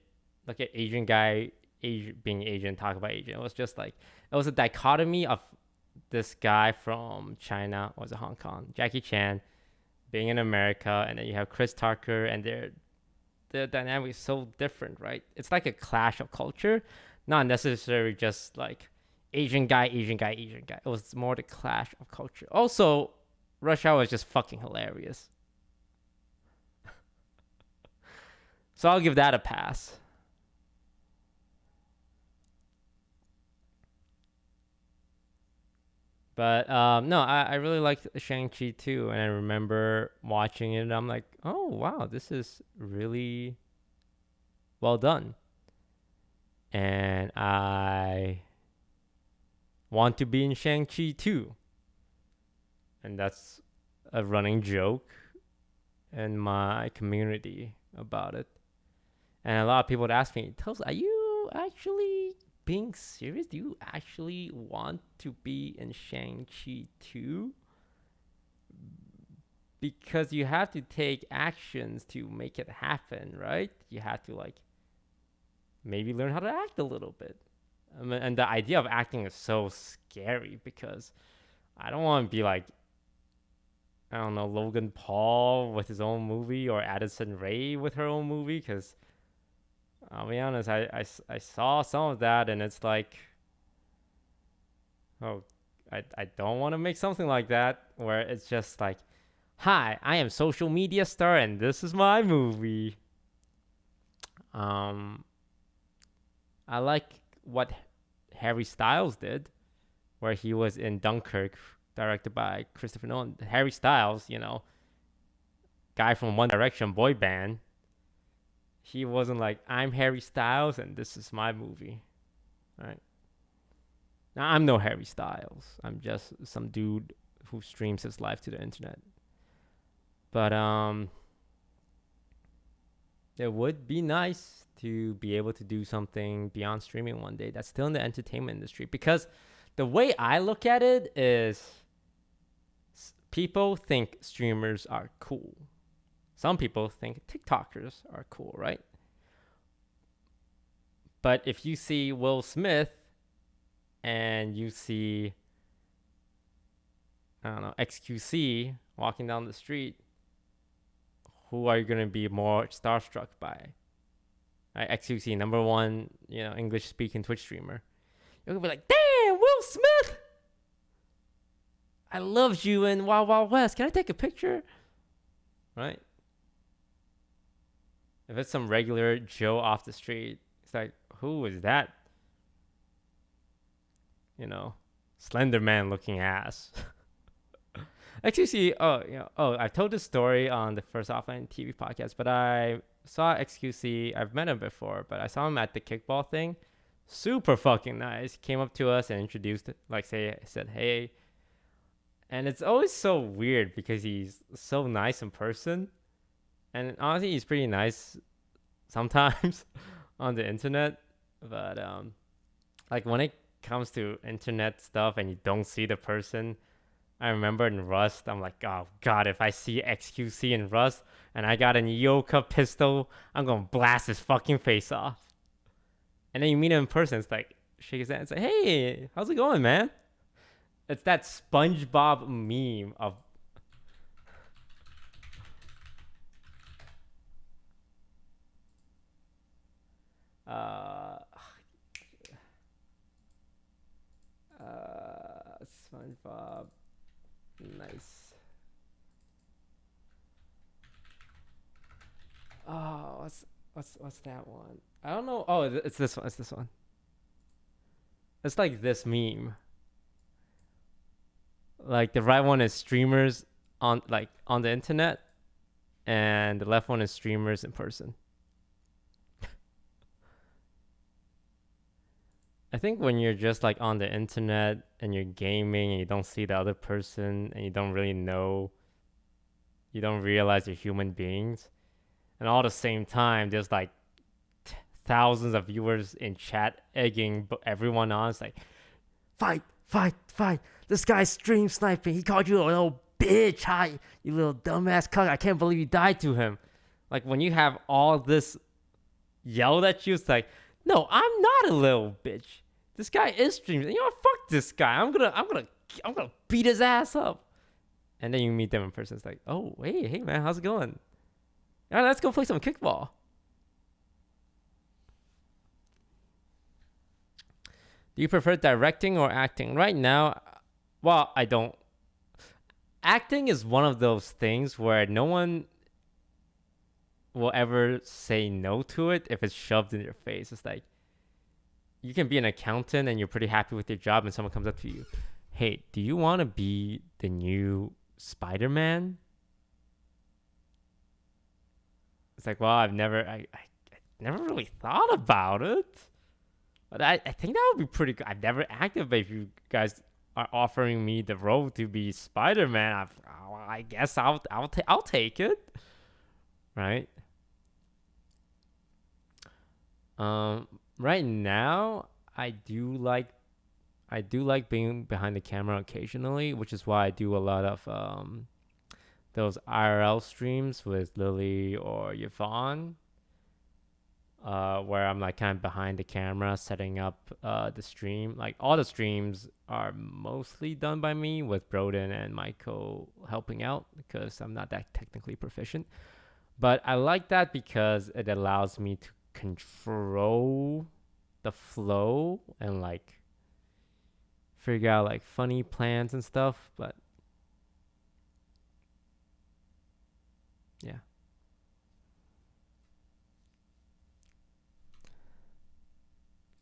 Asian guy being Asian, talk about Asian. It was just like it was a dichotomy of this guy from China, or was it Hong Kong, Jackie Chan, being in America, and then you have Chris Tucker, and their dynamic is so different, right? It's like a clash of culture, not necessarily just like Asian guy, Asian guy, Asian guy. It was more the clash of culture. Also, Rush Hour is just fucking hilarious. So I'll give that a pass. But no, I really liked Shang-Chi too. And I remember watching it and I'm like, oh, wow, this is really well done. And I want to be in Shang-Chi too. And that's a running joke in my community about it. And a lot of people would ask me, Toast, are you actually being serious? Do you actually want to be in Shang-Chi too? Because you have to take actions to make it happen, right? You have to like maybe learn how to act a little bit. And the idea of acting is so scary because I don't want to be like, I don't know, Logan Paul with his own movie or Addison Rae with her own movie. Because I'll be honest, I saw some of that and it's like, oh, I don't want to make something like that where it's just like, hi, I am social media star and this is my movie. Um, I like what Harry Styles did, where he was in Dunkirk, directed by Christopher Nolan. Harry Styles, you know, guy from One Direction boy band. He wasn't like, I'm Harry Styles and this is my movie. All right. Now, I'm no Harry Styles. I'm just some dude who streams his life to the internet. But it would be nice to be able to do something beyond streaming one day that's still in the entertainment industry. Because the way I look at it is people think streamers are cool. Some people think TikTokers are cool, right? But if you see Will Smith and you see, I don't know, XQC walking down the street, who are you going to be more starstruck by? Right? XQC, number one, you know, English speaking Twitch streamer. You're going to be like, damn, Will Smith! I loved you in Wild Wild West. Can I take a picture? Right? If it's some regular Joe off the street, it's like, who is that? You know, Slender Man looking ass. XQC, I've told this story on the first offline TV podcast, but I saw XQC. I've met him before, but I saw him at the kickball thing. Super fucking nice. Came up to us and introduced, said, hey. And it's always so weird because he's so nice in person. And honestly, he's pretty nice sometimes on the internet. But like when it comes to internet stuff and you don't see the person, I remember in Rust, I'm like, oh god, if I see XQC in Rust and I got an Yoka pistol, I'm gonna blast his fucking face off. And then you meet him in person, it's like, shake his hand and say, hey, how's it going, man? It's that SpongeBob meme of SpongeBob. Nice. Oh, what's that one? I don't know. Oh, it's this one. It's this one. It's like this meme. Like the right one is streamers on on the internet, and the left one is streamers in person. I think when you're just like on the internet and you're gaming and you don't see the other person and you don't really know, you don't realize they're human beings, and all at the same time there's like thousands of viewers in chat egging everyone on. It's like, fight, fight, fight. This guy's stream sniping. He called you a little bitch. Hi, you little dumbass cuck. I can't believe you died to him. Like when you have all this yelled at you, it's like, no, I'm not a little bitch. This guy is streaming. You know what? Fuck this guy. I'm gonna beat his ass up. And then you meet them in person. It's like, oh, hey man, how's it going? All right, let's go play some kickball. Do you prefer directing or acting? Right now, well, I don't. Acting is one of those things where no one will ever say no to it if it's shoved in your face. It's like, you can be an accountant and you're pretty happy with your job, and someone comes up to you, hey, do you want to be the new Spider-Man? It's like, well, I never really thought about it. But I think that would be pretty good. I've never acted, but if you guys are offering me the role to be Spider-Man, I guess I'll take it, right? Right now I do like being behind the camera occasionally, which is why I do a lot of those IRL streams with Lily or Yvonne. Where I'm like kind of behind the camera setting up the stream. Like all the streams are mostly done by me with Broden and Michael helping out because I'm not that technically proficient. But I like that because it allows me to control the flow and like figure out like funny plans and stuff. But yeah.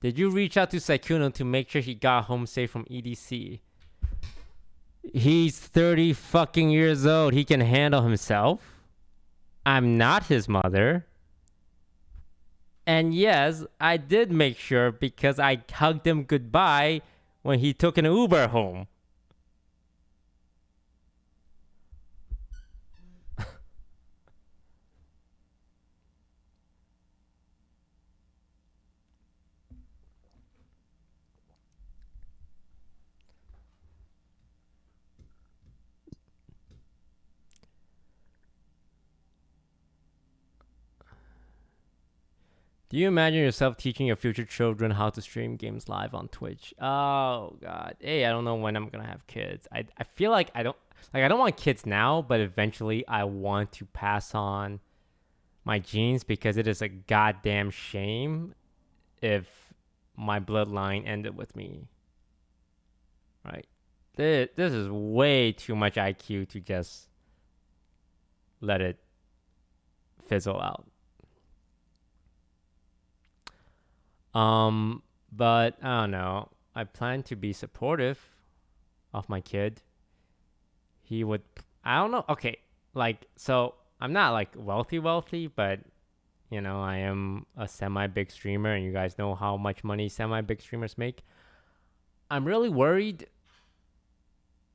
Did you reach out to Saikuno to make sure he got home safe from EDC? He's 30 fucking years old. He can handle himself. I'm not his mother. And yes, I did make sure because I hugged him goodbye when he took an Uber home. Do you imagine yourself teaching your future children how to stream games live on Twitch? Oh god. Hey, I don't know when I'm gonna have kids. I feel like I don't want kids now, but eventually I want to pass on my genes because it is a goddamn shame if my bloodline ended with me. Right? This is way too much IQ to just let it fizzle out. But I don't know. I plan to be supportive of my kid. He would, I don't know. Okay, like, so I'm not like wealthy, but you know, I am a semi-big streamer, and you guys know how much money semi-big streamers make. I'm really worried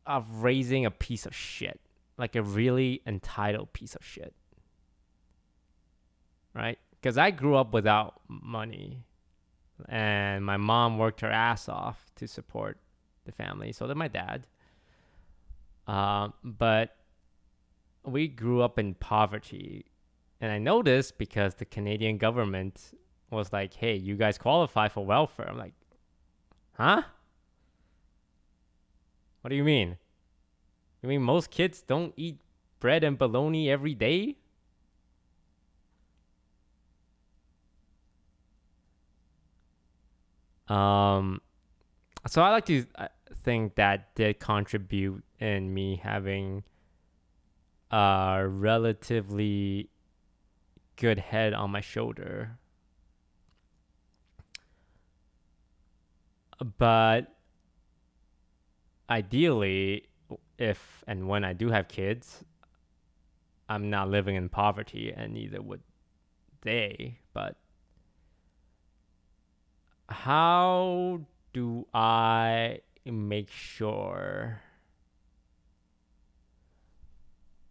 of raising a piece of shit, like a really entitled piece of shit, right? Because I grew up without money, and my mom worked her ass off to support the family. So did my dad. But we grew up in poverty. And I know this because the Canadian government was like, hey, you guys qualify for welfare. I'm like, huh? What do you mean? You mean most kids don't eat bread and bologna every day? So I like to think that did contribute in me having a relatively good head on my shoulder. But ideally, if and when I do have kids, I'm not living in poverty, and neither would they. But how do I make sure?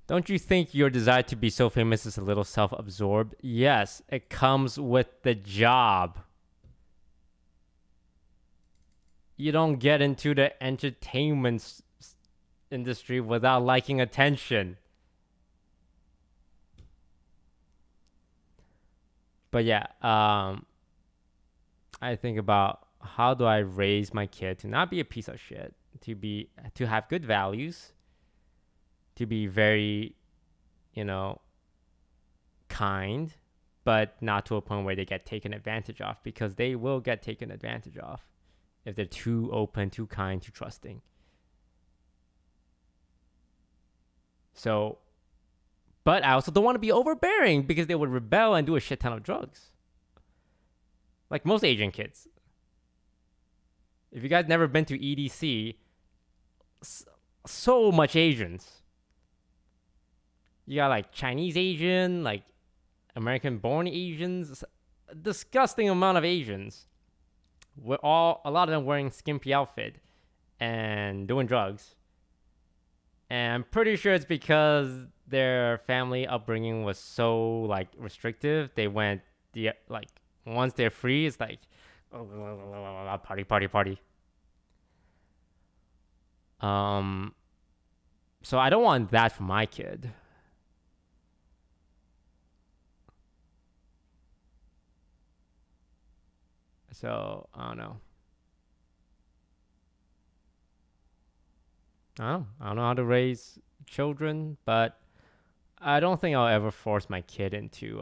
Don't you think your desire to be so famous is a little self absorbed? Yes, it comes with the job. You don't get into the entertainment industry without liking attention. But yeah, I think about how do I raise my kid to not be a piece of shit, to have good values, to be very, you know, kind, but not to a point where they get taken advantage of, because they will get taken advantage of if they're too open, too kind, too trusting. So, but I also don't want to be overbearing because they would rebel and do a shit ton of drugs. Like most Asian kids. If you guys never been to EDC, so much Asians. You got like Chinese Asian, like American born Asians, a disgusting amount of Asians. A lot of them wearing skimpy outfit and doing drugs. And I'm pretty sure it's because their family upbringing was so like restrictive. They went like once they're free, it's like party, party, party. So I don't want that for my kid. So I don't know. I don't know how to raise children, but I don't think I'll ever force my kid into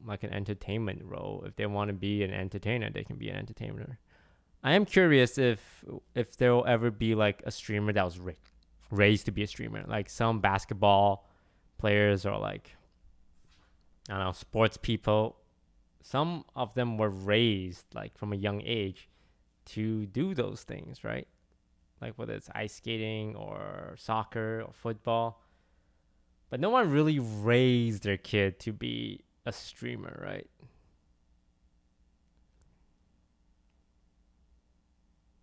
like an entertainment role. If they want to be an entertainer, they can be an entertainer. I am curious if there will ever be like a streamer that was raised to be a streamer, like some basketball players or like I don't know, sports people. Some of them were raised like from a young age to do those things, right? Like whether it's ice skating or soccer or football. But no one really raised their kid to be a streamer, right?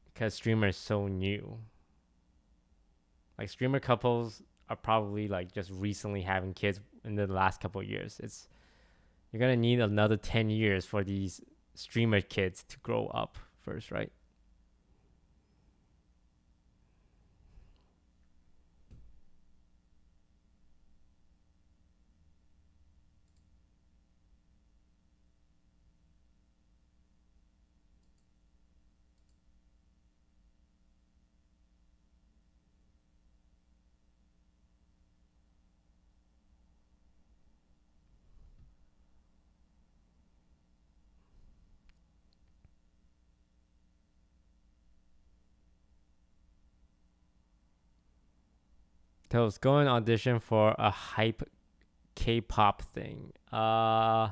Because streamer is so new. Like streamer couples are probably like just recently having kids in the last couple of years. You're gonna need another 10 years for these streamer kids to grow up first, right? So I was going audition for a hype K-pop thing. I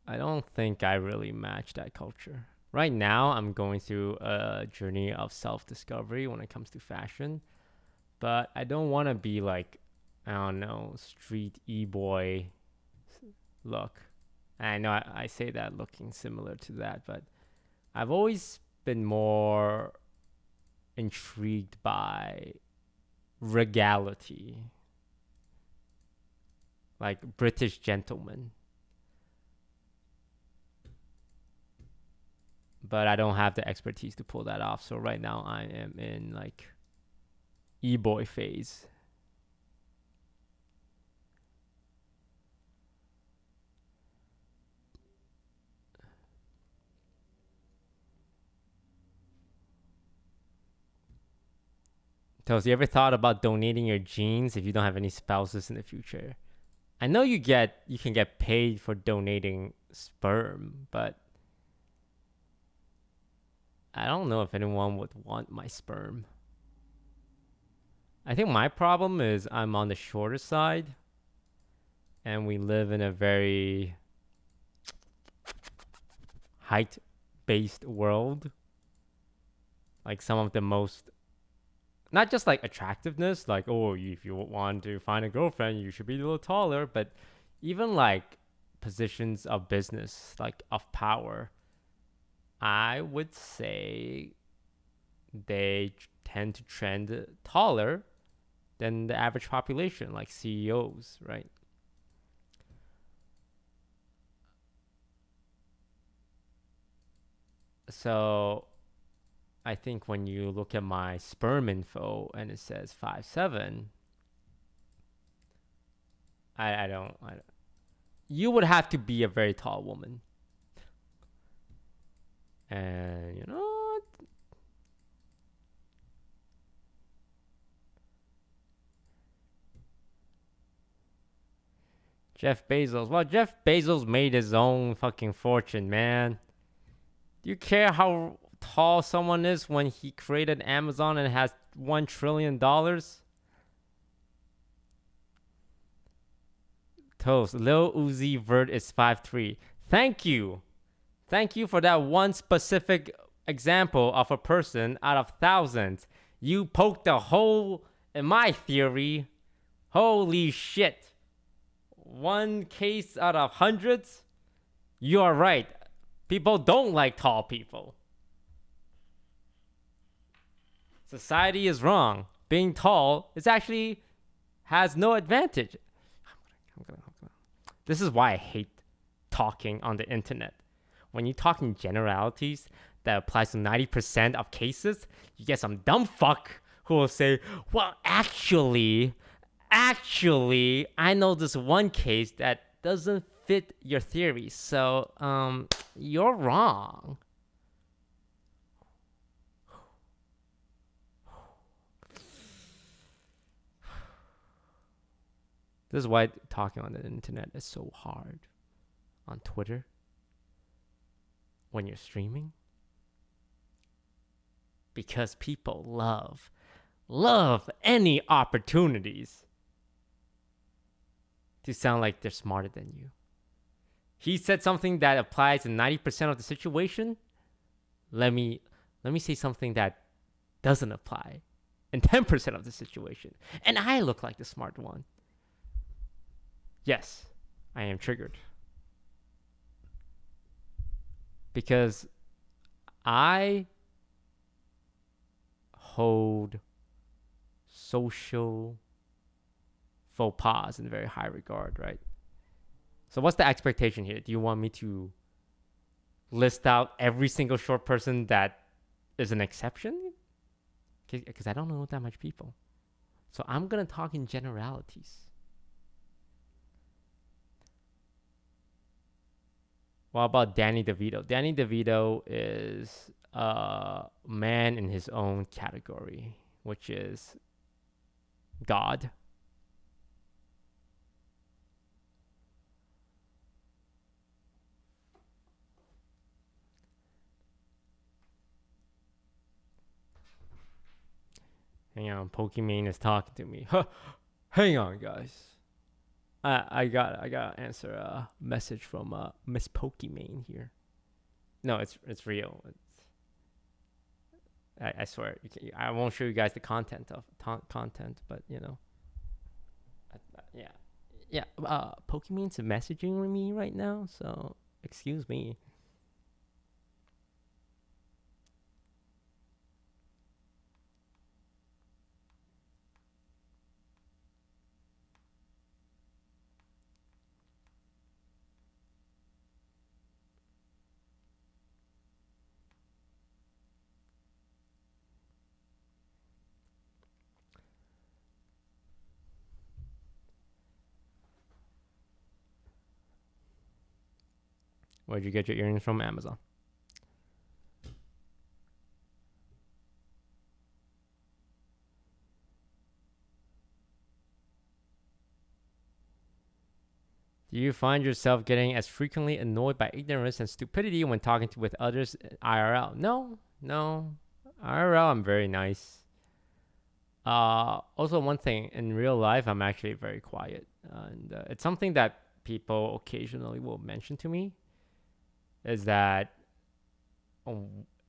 don't think I really match that culture. Right now, I'm going through a journey of self-discovery when it comes to fashion, but I don't want to be like, I don't know, street e-boy look. I know I say that looking similar to that, but I've always been more intrigued by regality, like British gentlemen. But I don't have the expertise to pull that off. So right now I am in like e-boy phase. So, you ever thought about donating your genes if you don't have any spouses in the future? I know you can get paid for donating sperm, but I don't know if anyone would want my sperm. I think my problem is I'm on the shorter side. and we live in a very height-based world. Like some of the most, not just like attractiveness, like, oh, if you want to find a girlfriend, you should be a little taller, but even like positions of business, like of power, I would say they tend to trend taller than the average population, like CEOs, right? So I think when you look at my sperm info and it says 5'7", I don't. You would have to be a very tall woman, and you know what? Jeff Bezos. Well, Jeff Bezos made his own fucking fortune, man. Do you care how tall someone is when he created Amazon and has $1 trillion? Toast. Lil Uzi Vert is 5'3". Thank you. Thank you for that one specific example of a person out of thousands. You poked a hole in my theory. Holy shit. One case out of hundreds? You are right. People don't like tall people. Society is wrong. Being tall is actually has no advantage. This is why I hate talking on the internet. When you talk in generalities that applies to 90% of cases, you get some dumb fuck who will say, well, actually, I know this one case that doesn't fit your theory, so, you're wrong. This is why talking on the internet is so hard. On Twitter, when you're streaming, because people love any opportunities to sound like they're smarter than you. He said something that applies in 90% of the situation. Let me say something that doesn't apply in 10% of the situation, and I look like the smart one. Yes, I am triggered because I hold social faux pas in very high regard, right? So what's the expectation here? Do you want me to list out every single short person that is an exception? Because I don't know that much people. So I'm going to talk in generalities. What about Danny DeVito? Danny DeVito is a man in his own category, which is God. Hang on, Pokimane is talking to me. Hang on, guys. I got to answer a message from Miss Pokimane here. No, it's real. I swear, I won't show you guys the content, but you know, yeah. Pokimane's messaging me right now, so excuse me. Where'd you get your earrings from? Amazon. Do you find yourself getting as frequently annoyed by ignorance and stupidity when talking with others IRL? No. IRL, I'm very nice. Also, one thing in real life, I'm actually very quiet, and it's something that people occasionally will mention to me. Is that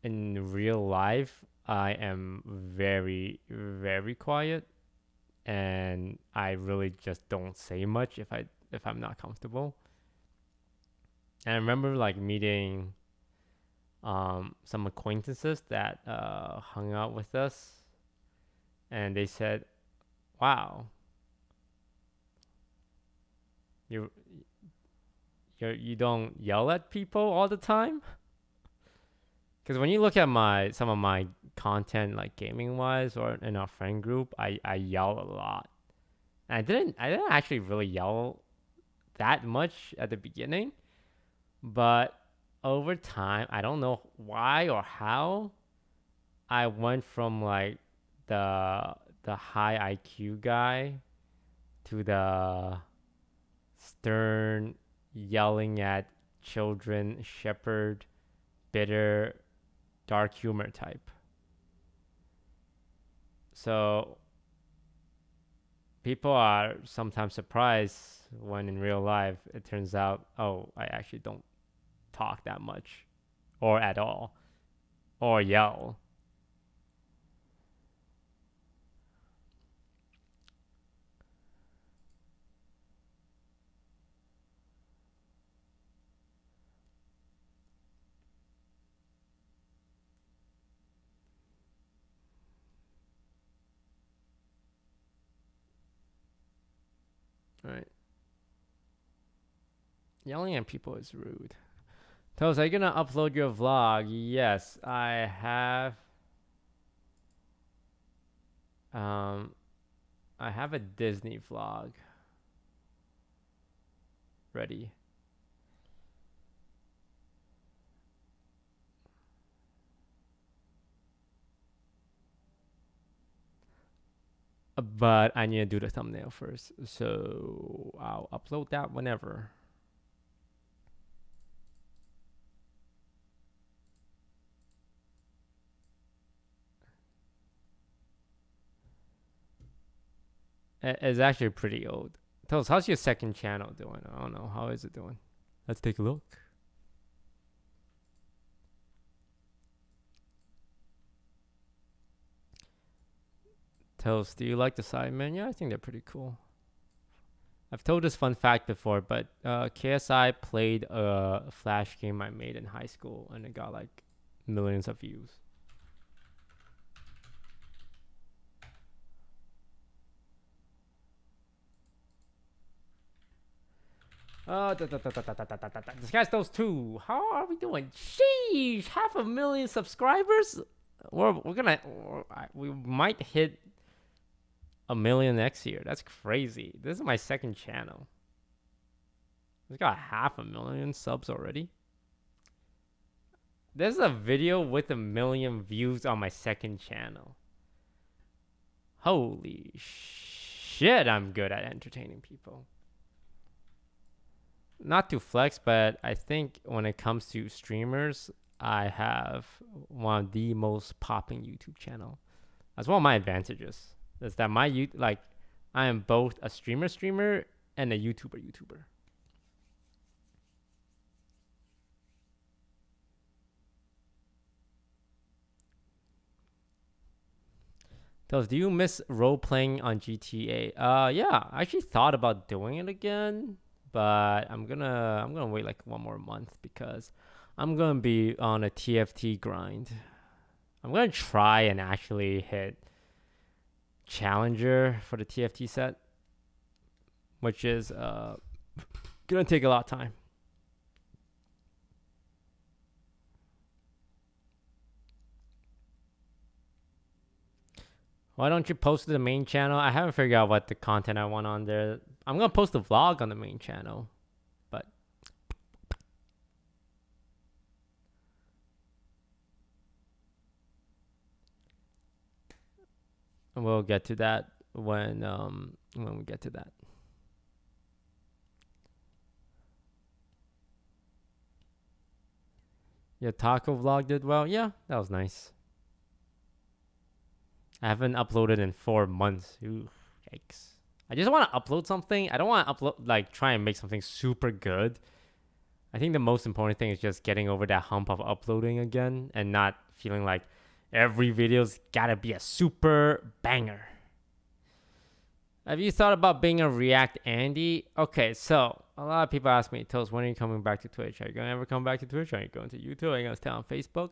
in real life, I am very, very quiet, and I really just don't say much if I'm not comfortable. And I remember like meeting some acquaintances that hung out with us, and they said, "Wow, you you don't yell at people all the time." Because when you look at some of my content, like gaming wise or in our friend group, I yell a lot. And I didn't actually really yell that much at the beginning, but over time, I don't know why or how I went from like the high IQ guy to the stern yelling at children, shepherd, bitter, dark humor type. So people are sometimes surprised when in real life it turns out, oh, I actually don't talk that much or at all or yell. Right. Yelling at people is rude. Toast, are you gonna upload your vlog? Yes, I have. Um, I have a Disney vlog ready. But I need to do the thumbnail first. So I'll upload that whenever. It's actually pretty old. Toast, how's your second channel doing? I don't know. How is it doing? Let's take a look. Toast, do you like the side menu? I think they're pretty cool. I've told this fun fact before, but KSI played a Flash game I made in high school, and it got like millions of views. DisguisedToast 2. How are we doing? Sheesh, 500,000 subscribers. We might hit 1,000,000 next year. That's crazy. This is my second channel. It's got 500,000 subs already. There's a video with 1,000,000 views on my second channel. Holy shit, I'm good at entertaining people. Not to flex, but I think when it comes to streamers, I have one of the most popping YouTube channel. That's one of my advantages. Is that I am both a streamer and a YouTuber. Do you miss role playing on GTA? Yeah, I actually thought about doing it again, but I'm gonna wait like one more month because I'm gonna be on a TFT grind. I'm gonna try and actually hit Challenger for the TFT set, which is gonna take a lot of time. Why don't you post to the main channel? I haven't figured out what the content I want on there. I'm gonna post a vlog on the main channel, but we'll get to that when we get to that. Your taco vlog did well. Yeah, that was nice. I haven't uploaded in 4 months. Ooh, yikes. I just want to upload something. I don't want to upload, like, try and make something super good. I think the most important thing is just getting over that hump of uploading again and not feeling like every video's gotta be a super banger. Have you thought about being a React Andy? Okay, so a lot of people ask me, Toast, when are you coming back to Twitch? Are you gonna ever come back to Twitch? Are you going to YouTube? Are you gonna stay on Facebook?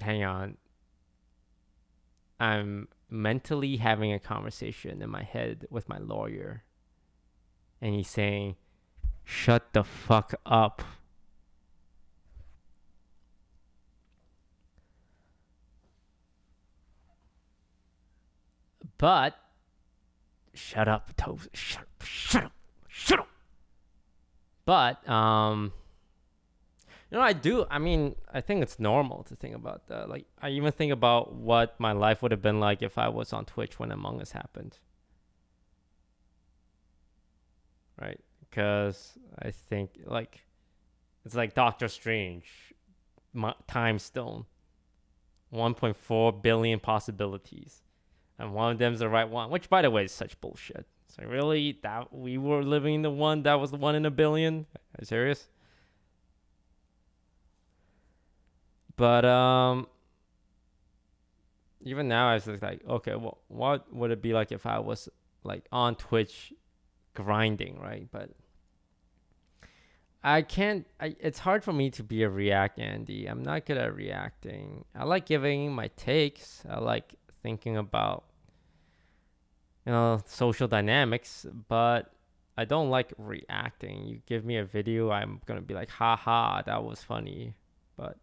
Hang on. I'm mentally having a conversation in my head with my lawyer. And he's saying, shut the fuck up. But, shut up, Toast. Shut up. But, you know, I think it's normal to think about that. Like, I even think about what my life would have been like if I was on Twitch when Among Us happened. Right? Because I think, like, it's like Doctor Strange, Time Stone, 1.4 billion possibilities. And one of them's the right one, which, by the way, is such bullshit. So, really? That we were living in the one that was the 1 in a billion? Are you serious? But even now, I was just like, okay, well, what would it be like if I was like on Twitch grinding, right? But I can't. It's hard for me to be a React Andy. I'm not good at reacting. I like giving my takes. I like thinking about, social dynamics, but I don't like reacting. You give me a video, I'm gonna be like, haha, that was funny. But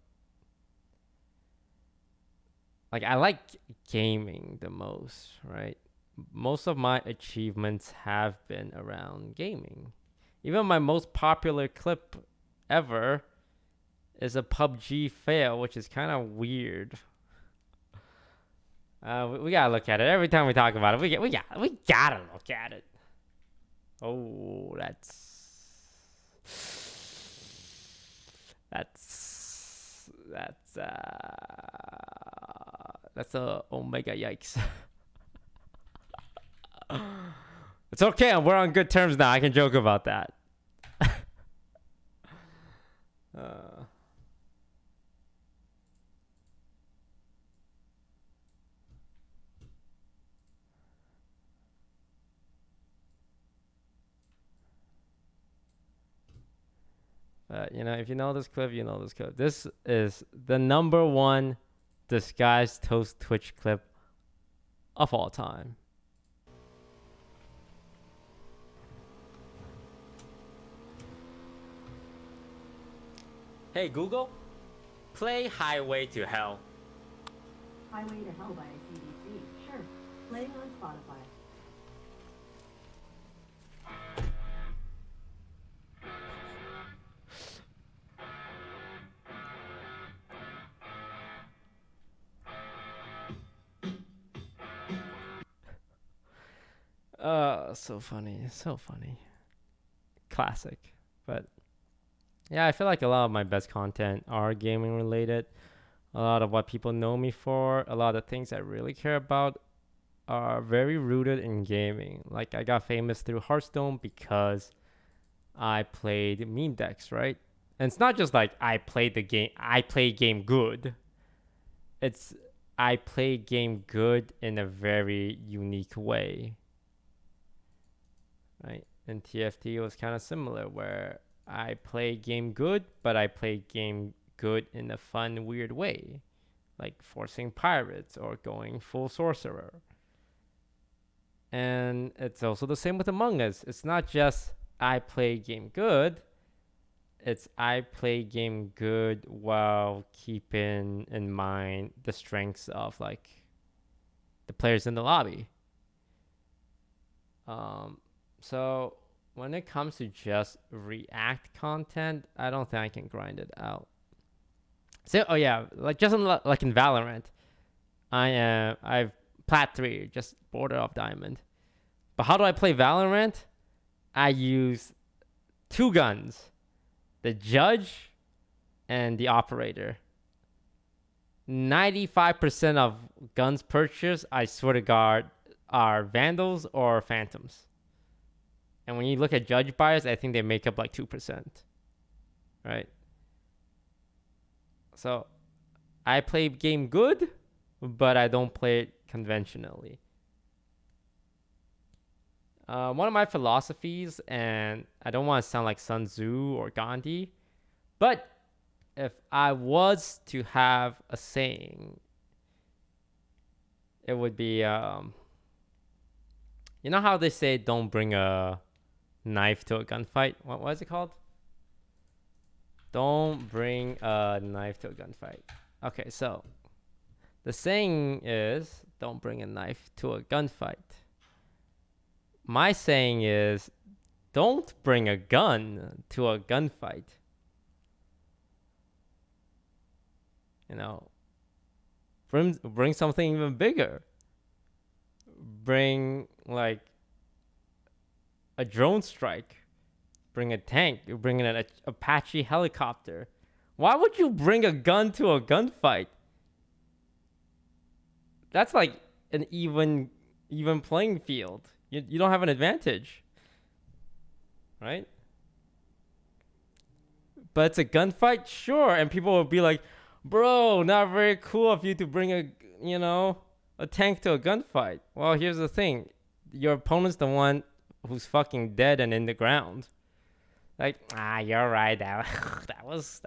like, I like gaming the most, right? Most of my achievements have been around gaming. Even my most popular clip ever is a PUBG fail, which is kind of weird. We gotta look at it every time we talk about it. We gotta look at it. Oh, that's a omega yikes. It's okay. We're on good terms now. I can joke about that. If you know this clip, you know this clip. This is the #1 DisguisedToast Twitch clip of all time. Hey Google, play Highway to Hell. Highway to Hell by AC/DC. Sure. Playing on Spotify. So funny. Classic. But yeah, I feel like a lot of my best content are gaming related. A lot of what people know me for, a lot of things I really care about are very rooted in gaming. Like, I got famous through Hearthstone because I played meme decks, right? And it's not just like I play game good. It's I play game good in a very unique way. Right? And TFT was kind of similar, where I play game good, but I play game good in a fun, weird way, like forcing pirates or going full sorcerer. And it's also the same with Among Us. It's not just I play game good, it's I play game good while keeping in mind the strengths of, like, the players in the lobby. So when it comes to just React content, I don't think I can grind it out. So, like just like in Valorant, I've plat 3, just border of diamond. But how do I play Valorant? I use two guns, the judge and the operator. 95% of guns purchased, I swear to God, are vandals or phantoms. And when you look at judge buyers, I think they make up like 2%. Right? So I play game good, but I don't play it conventionally. One of my philosophies, and I don't want to sound like Sun Tzu or Gandhi, but if I was to have a saying, it would be, you know how they say don't bring a knife to a gunfight? What is it called? Don't bring a knife to a gunfight. Okay, so the saying is don't bring a knife to a gunfight. My saying is don't bring a gun to a gunfight. You know, bring something even bigger. Bring like a drone strike. Bring a tank. You're bringing an Apache helicopter. Why would you bring a gun to a gunfight? That's like an even playing field. You don't have an advantage, right? But it's a gunfight, sure, and people will be like, "Bro, not very cool of you to bring a tank to a gunfight." Well, here's the thing: your opponent's the one who's fucking dead and in the ground. Like, you're right. That was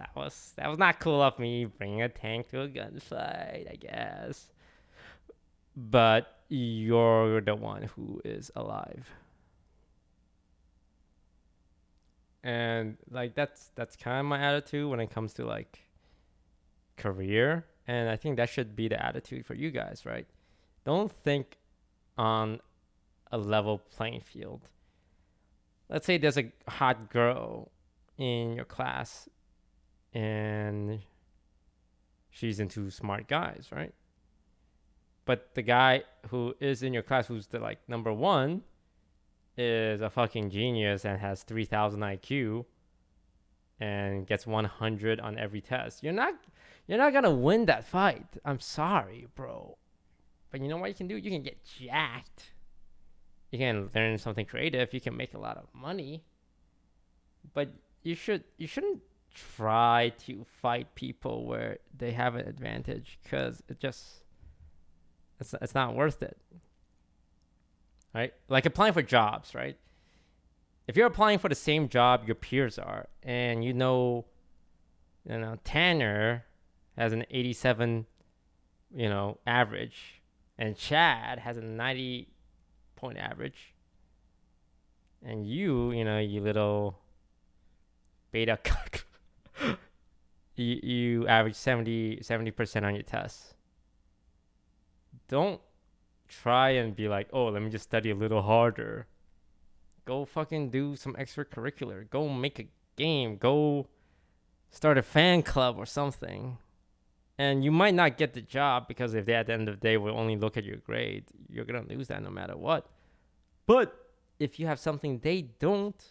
not cool of me bringing a tank to a gunfight, I guess. But you're the one who is alive. And like that's kind of my attitude when it comes to like career, and I think that should be the attitude for you guys, right? Don't think on a level playing field. Let's say there's a hot girl in your class and she's into smart guys, right? But the guy who is in your class who's the like number one is a fucking genius and has 3,000 IQ and gets 100 on every test. You're not gonna win that fight. I'm sorry, bro. But you know what you can do? You can get jacked. You can learn something creative. You can make a lot of money. But you shouldn't try to fight people where they have an advantage, because it's not worth it. Right? Like applying for jobs, right? If you're applying for the same job your peers are, and you know Tanner has an 87, average, and Chad has a 90-point average, and you little beta cuck, you average 70% on your tests. Don't try and be like, oh, let me just study a little harder. Go fucking do some extracurricular. Go make a game. Go start a fan club or something. And you might not get the job, because if they at the end of the day will only look at your grade, you're going to lose that no matter what. But if you have something they don't,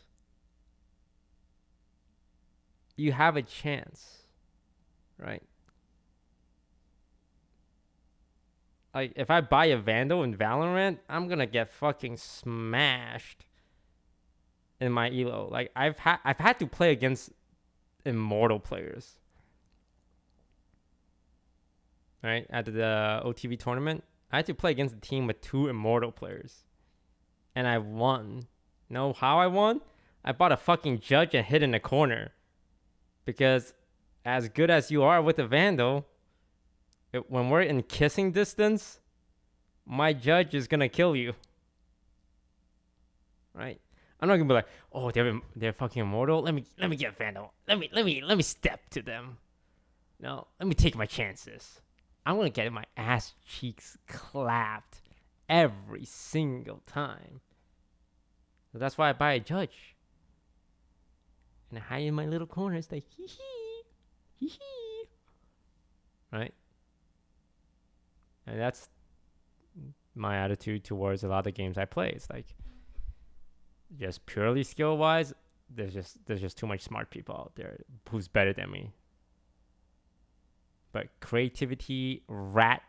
you have a chance, right? Like, if I buy a Vandal in Valorant, I'm going to get fucking smashed in my elo. Like, I've had to play against immortal players. Right? At the OTV tournament, I had to play against a team with 2 immortal players. And I won. You know how I won? I bought a fucking judge and hid in the corner. Because as good as you are with a Vandal, when we're in kissing distance, my judge is gonna kill you. Right? I'm not gonna be like, oh, they're fucking immortal. Let me get Vandal. Let me step to them. No, let me take my chances. I'm gonna get my ass cheeks clapped every single time. So that's why I buy a judge. And I hide in my little corners like hee hee. Right? And that's my attitude towards a lot of games I play. It's like, just purely skill wise, there's just too much smart people out there who's better than me. But creativity, rat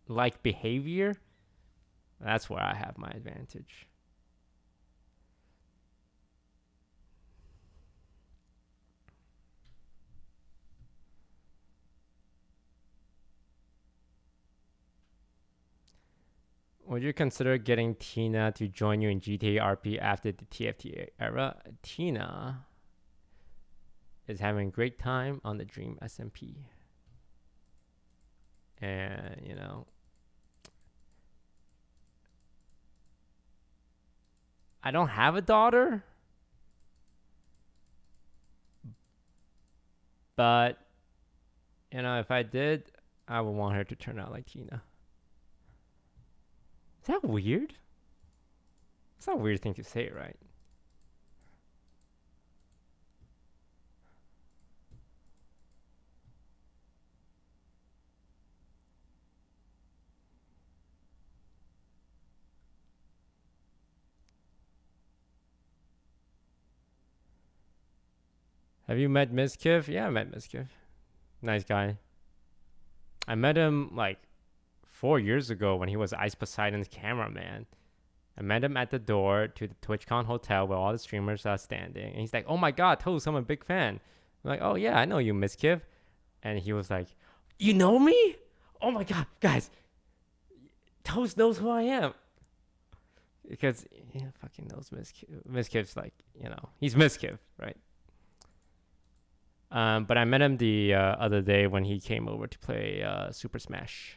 like behavior, that's where I have my advantage. Would you consider getting Tina to join you in GTA RP after the TFT era? Tina is having a great time on the Dream SMP. And, you know, I don't have a daughter, but, you know, if I did, I would want her to turn out like Tina. Is that weird? It's not a weird thing to say, right? Have you met Mizkiv? Yeah, I met Mizkiv. Nice guy. I met him like 4 years ago when he was Ice Poseidon's cameraman. I met him at the door to the TwitchCon hotel where all the streamers are standing. And he's like, oh my God, Toast, I'm a big fan. I'm like, oh yeah, I know you, Mizkiv. And he was like, you know me? Oh my God, guys, Toast knows who I am. Because he fucking knows Mizkiv. Mizkiv's like, you know, he's Mizkiv, right? But I met him the other day when he came over to play Super Smash.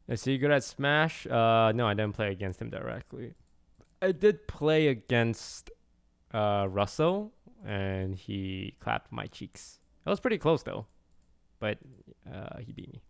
Is he good at Smash? No, I didn't play against him directly. I did play against Russell, and he clapped my cheeks. It was pretty close though, but he beat me.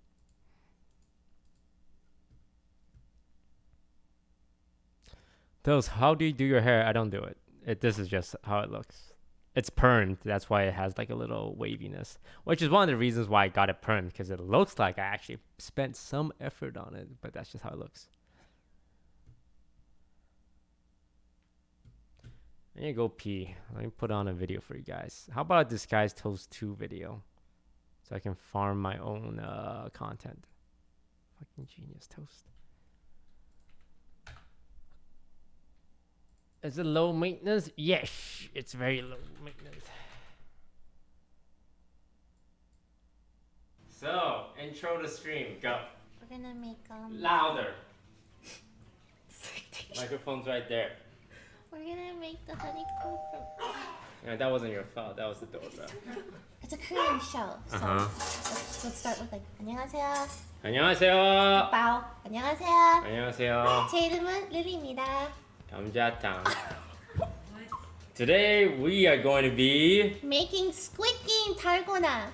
Those, how do you do your hair? I don't do it. This is just how it looks. It's permed. That's why it has like a little waviness, which is one of the reasons why I got it permed, because it looks like I actually spent some effort on it, but that's just how it looks. I need to go pee. Let me put on a video for you guys. How about a DisguisedToast 2 video? So I can farm my own content. Fucking genius, Toast. Is it low maintenance? Yes, it's very low maintenance. So, intro to stream, go. We're gonna make Louder. Microphone's right there. We're gonna make the honeycomb from. Yeah, that wasn't your fault. That was the doorbell. It's a Korean show, so let's start with like 안녕하세요. 안녕하세요. Bao. 안녕하세요. 안녕하세요. 제 이름은 릴리입니다. 감자탕. Today we are going to be Making Squid Game 달고나.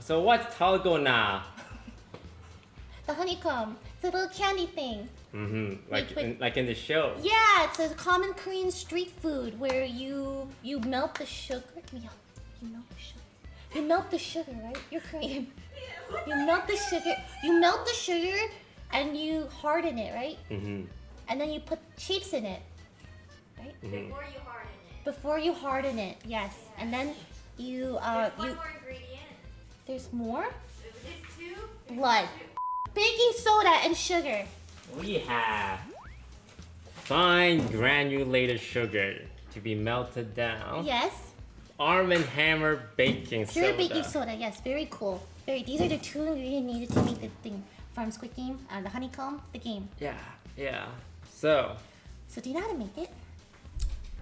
So what's talgona? The honeycomb. It's a little candy thing. Like in the show. Yeah, it's a common Korean street food where you melt the sugar. You melt the sugar. You melt the sugar, right? You're Korean. You melt the sugar. You melt the sugar, and you harden it, right? And then you put chips in it, right? Before you harden it. Before you harden it, yes. And then you There's one more ingredient. There's more? It's two. Blood, baking soda, and sugar. We have fine granulated sugar to be melted down. Yes. Arm & Hammer baking Pure soda. baking soda, yes, very cool. These are the two ingredients needed to make the thing from Squid Game, the honeycomb, the game. Yeah. So do you know how to make it?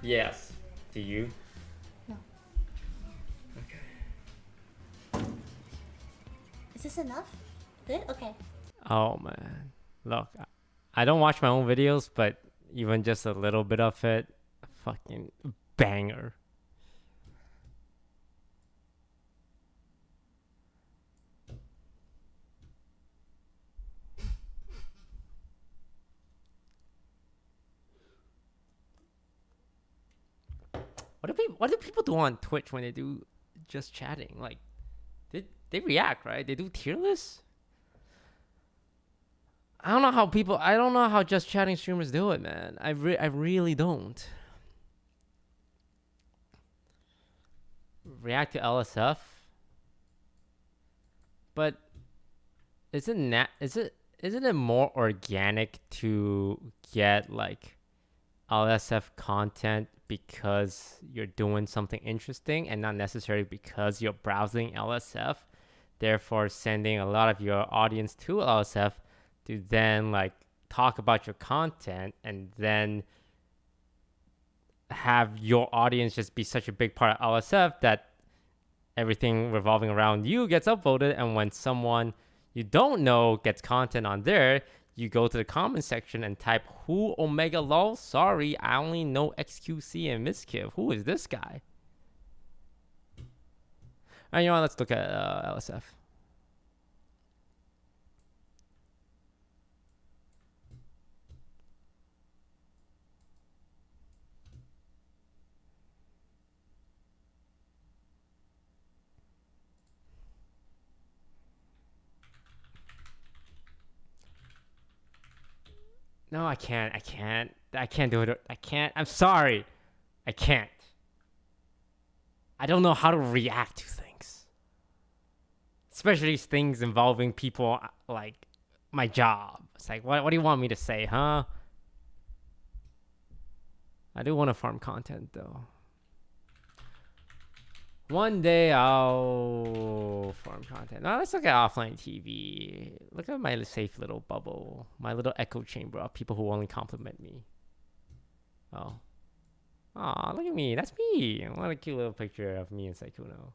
yes. Do you? No. Okay. Is this enough? Good? Okay. Oh man. Look, I don't watch my own videos, but even just a little bit of it, fucking banger. What do people do on Twitch when they do just chatting? Like, they react, right? They do tier lists. I don't know how just chatting streamers do it, man. I really don't. React to LSF. But isn't it more organic to get like LSF content because you're doing something interesting and not necessarily because you're browsing LSF, therefore sending a lot of your audience to LSF to then like talk about your content and then have your audience just be such a big part of LSF that everything revolving around you gets upvoted, and when someone you don't know gets content on there, you go to the comment section and type who Omega lol. Sorry, I only know XQC and Miskiv. Who is this guy? Alright, you know what? Let's look at LSF. No, I can't do it. I can't. I'm sorry. I can't. I don't know how to react to things. Especially things involving people like my job. It's like, what do you want me to say, huh? I do want to farm content though. One day I'll farm content. Now let's look at offline TV. Look at my safe little bubble. My little echo chamber of people who only compliment me. Oh. Aw, look at me. That's me. What a cute little picture of me and Saikuno.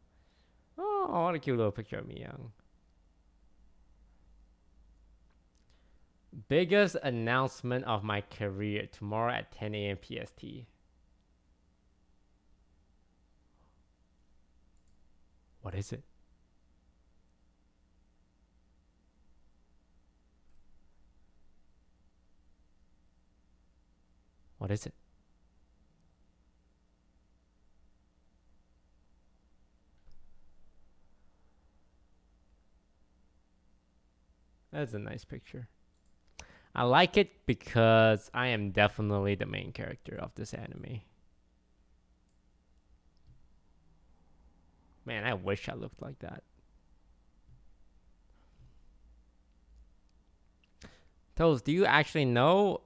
Oh, what a cute little picture of me young. Biggest announcement of my career tomorrow at 10 a.m. PST. What is it? What is it? That's a nice picture. I like it because I am definitely the main character of this anime. Man, I wish I looked like that. Toes, do you actually know?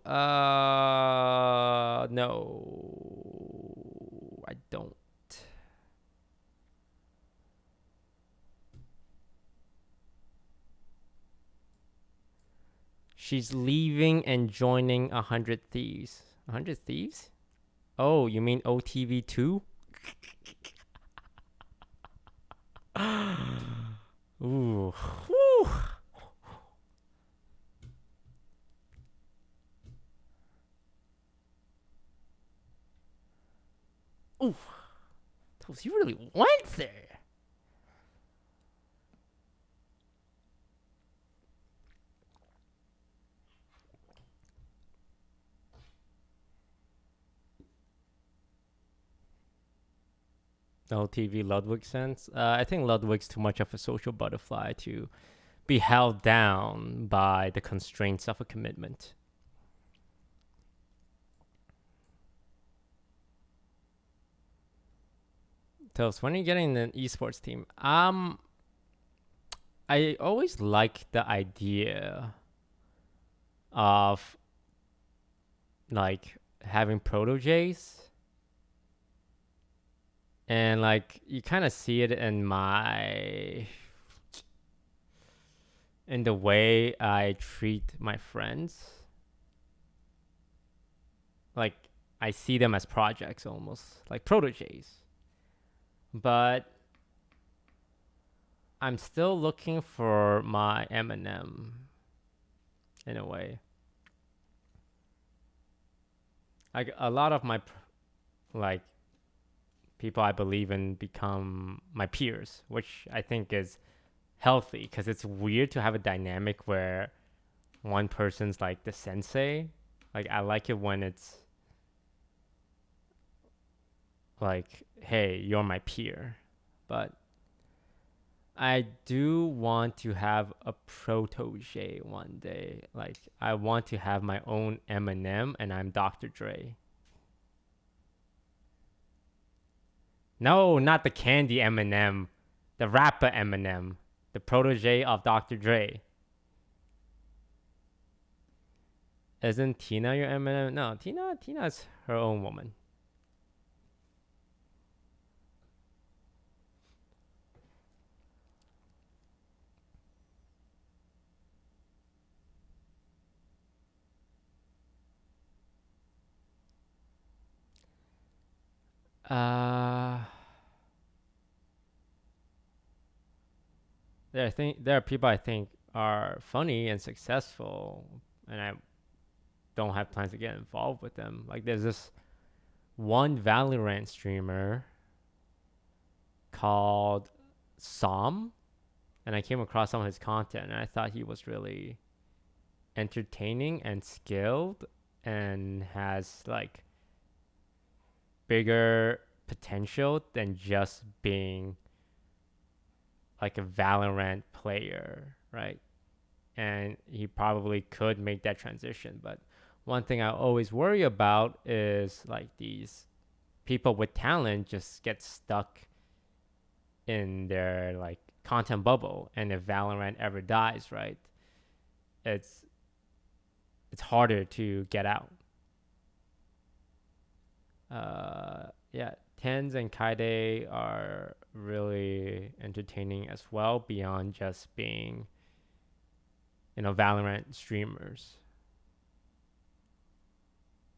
No, I don't. She's leaving and joining 100 Thieves. 100 Thieves? Oh, you mean OTV 2? Ooh. Whew. Ooh. Toes, you really went there. No TV Ludwig sense. I think Ludwig's too much of a social butterfly to be held down by the constraints of a commitment. Toast, when are you getting an esports team? I always like the idea of like having protojays. And like you kind of see it in the way I treat my friends. Like I see them as projects almost, like protojays. But I'm still looking for my M&M in a way. Like a lot of my like people I believe in become my peers, which I think is healthy because it's weird to have a dynamic where one person's like the sensei. Like I like it when it's like, hey, you're my peer. But I do want to have a protege one day. Like, I want to have my own Eminem and I'm Dr. Dre. No, not the candy Eminem, the rapper Eminem, the protege of Dr. Dre. Isn't Tina your Eminem? No, Tina's her own woman. Uh there are people I think are funny and successful, and I don't have plans to get involved with them. Like there's this one Valorant streamer called Som, and I came across some of his content, and I thought he was really entertaining and skilled, and has like bigger potential than just being like a Valorant player, right? And he probably could make that transition. But one thing I always worry about is like these people with talent just get stuck in their like content bubble, and if Valorant ever dies, right, it's harder to get out. Yeah, Tens and Kaide are really entertaining as well, beyond just being, Valorant streamers.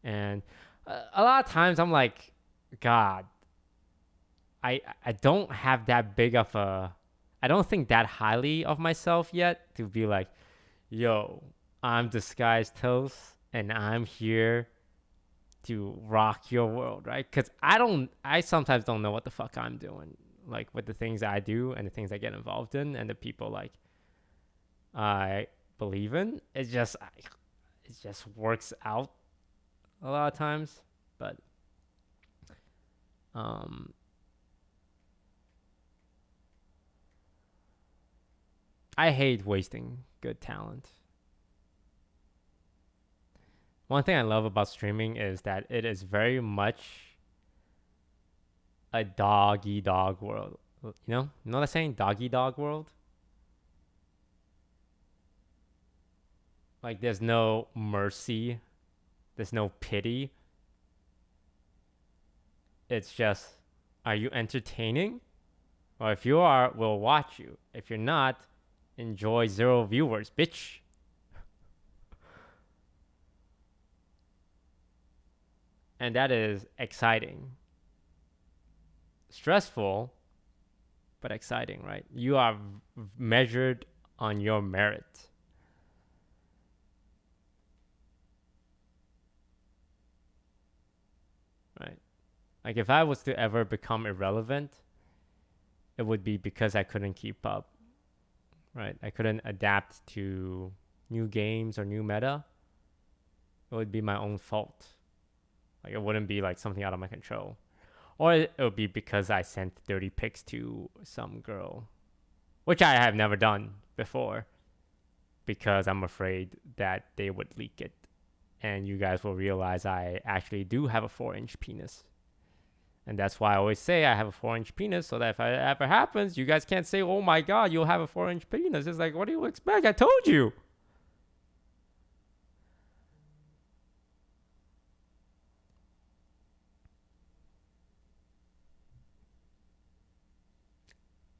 And a lot of times I'm like, God, I don't have that big of a, I don't think that highly of myself yet to be like, yo, I'm DisguisedToast and I'm here to rock your world, right? Because I sometimes don't know what the fuck I'm doing, like with the things I do and the things I get involved in and the people like I believe in. It just works out a lot of times, but I hate wasting good talent. One thing I love about streaming is that it is very much a doggy dog world. You know that saying, doggy dog world? Like there's no mercy, there's no pity. It's just, are you entertaining? Or if you are, we'll watch you. If you're not, enjoy 0 viewers, bitch. And that is exciting. Stressful, but exciting, right? You are measured on your merit. Right? Like if I was to ever become irrelevant, it would be because I couldn't keep up. Right? I couldn't adapt to new games or new meta. It would be my own fault. Like it wouldn't be like something out of my control. Or it would be because I sent dirty pics to some girl, which I have never done before, because I'm afraid that they would leak it and you guys will realize I actually do have a 4-inch penis. And that's why I always say I have a 4-inch penis, so that if it ever happens, you guys can't say, oh my God, you'll have a 4-inch penis. It's like, what do you expect? I told you.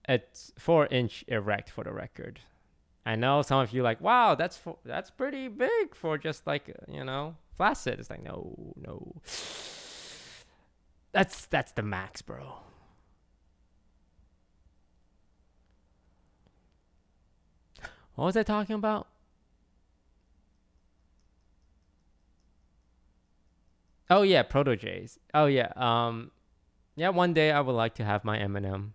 It's 4-inch erect, for the record. I know some of you like, wow, that's pretty big for just like, flaccid. It's like, no. That's the max, bro. What was I talking about? Oh yeah, protoges. Oh yeah. Yeah, one day I would like to have my Eminem.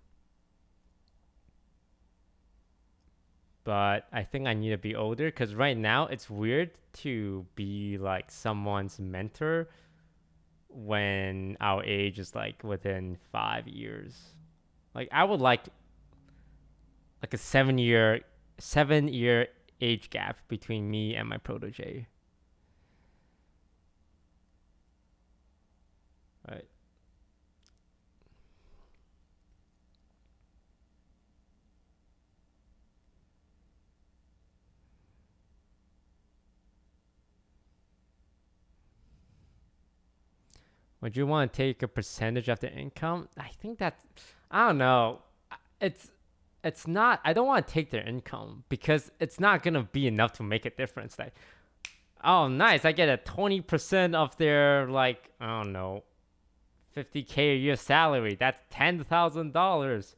But I think I need to be older, because right now it's weird to be like someone's mentor when our age is like within 5 years. Like I would like a 7 year age gap between me and my protege. Right. Would you want to take a percentage of the income? I think that I don't know. It's it's not. I don't want to take their income because it's not gonna be enough to make a difference. Like, oh, nice, I get a 20% of their like I don't know, 50K a year salary. That's $10,000.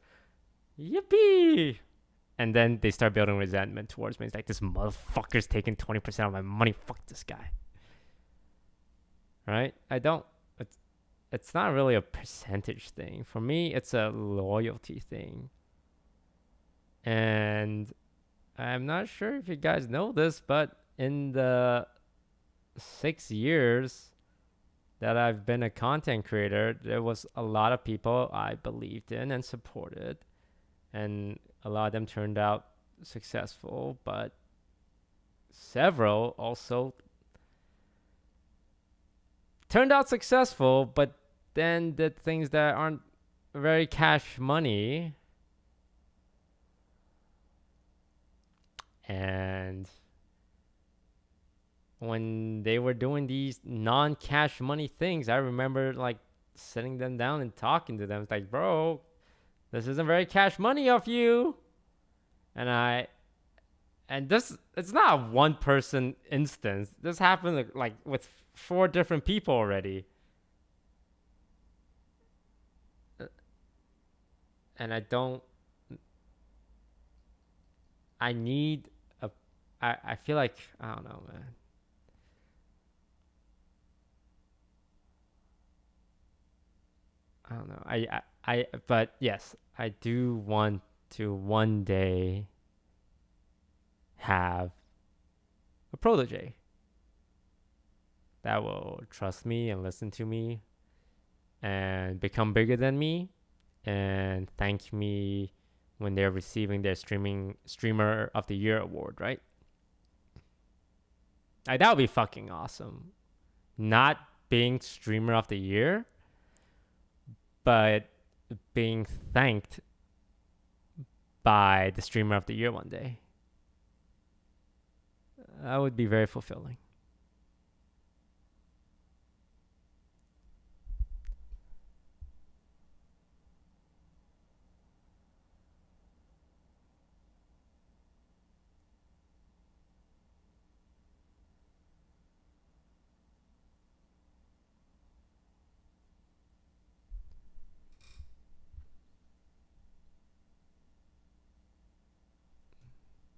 Yippee! And then they start building resentment towards me. It's like this motherfucker's taking 20% of my money. Fuck this guy. Right? I don't. It's not really a percentage thing. For me, it's a loyalty thing. And I'm not sure if you guys know this, but in the 6 years that I've been a content creator, there was a lot of people I believed in and supported. And a lot of them turned out successful, but several also turned out successful, but then did things that aren't very cash money. And when they were doing these non-cash money things, I remember like sitting them down and talking to them. It's like, bro, this isn't very cash money of you. And this, it's not a one person instance. This happened like with 4 different people already. And I need I feel like, I don't know, man. I don't know. But yes, I do want to one day have a protege that will trust me and listen to me and become bigger than me and thank me when they're receiving their streamer of the year award, right? Like, that would be fucking awesome. Not being streamer of the year, but being thanked by the streamer of the year one day. That would be very fulfilling.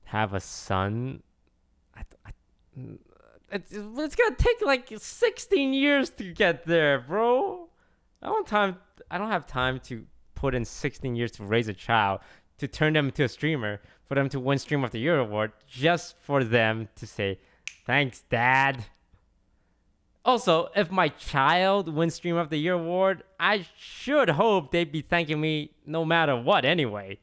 Have a son. It's gonna take like 16 years to get there, bro. I don't have time to put in 16 years to raise a child, to turn them into a streamer, for them to win Streamer of the Year award, just for them to say, thanks, Dad. Also, if my child wins Streamer of the Year award, I should hope they'd be thanking me no matter what anyway.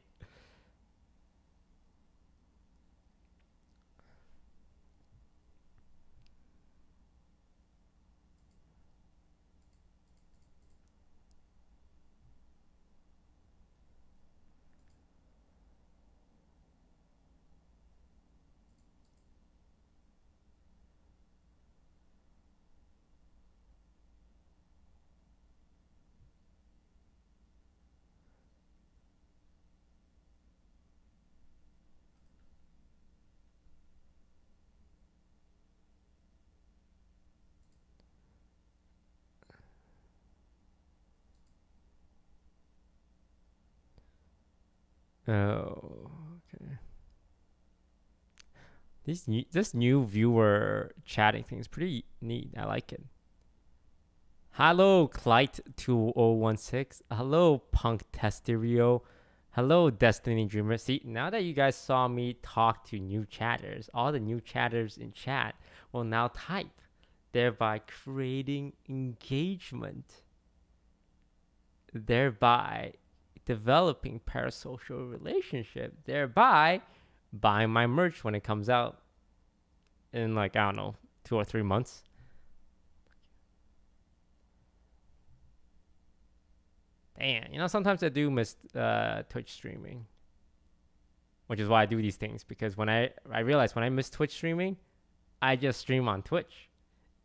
Oh, okay. This new viewer chatting thing is pretty neat. I like it. Hello, Clyte2016. Hello, Punk Testerio. Hello, Destiny Dreamer. See, now that you guys saw me talk to new chatters, all the new chatters in chat will now type. thereby creating engagement, thereby developing parasocial relationship, thereby buying my merch when it comes out in like, I don't know, 2 or 3 months. Damn, you know, sometimes I do miss Twitch streaming, which is why I do these things, because when I realize when I miss Twitch streaming, I just stream on Twitch.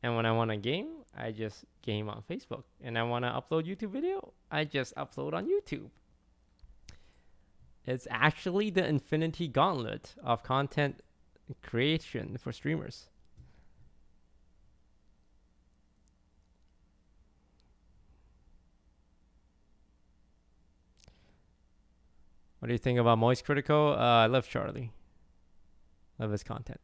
And when I want to game, I just game on Facebook. And I want to upload YouTube video, I just upload on YouTube. It's actually the infinity gauntlet of content creation for streamers. What do you think about Moist Critical? I love Charlie. Love his content.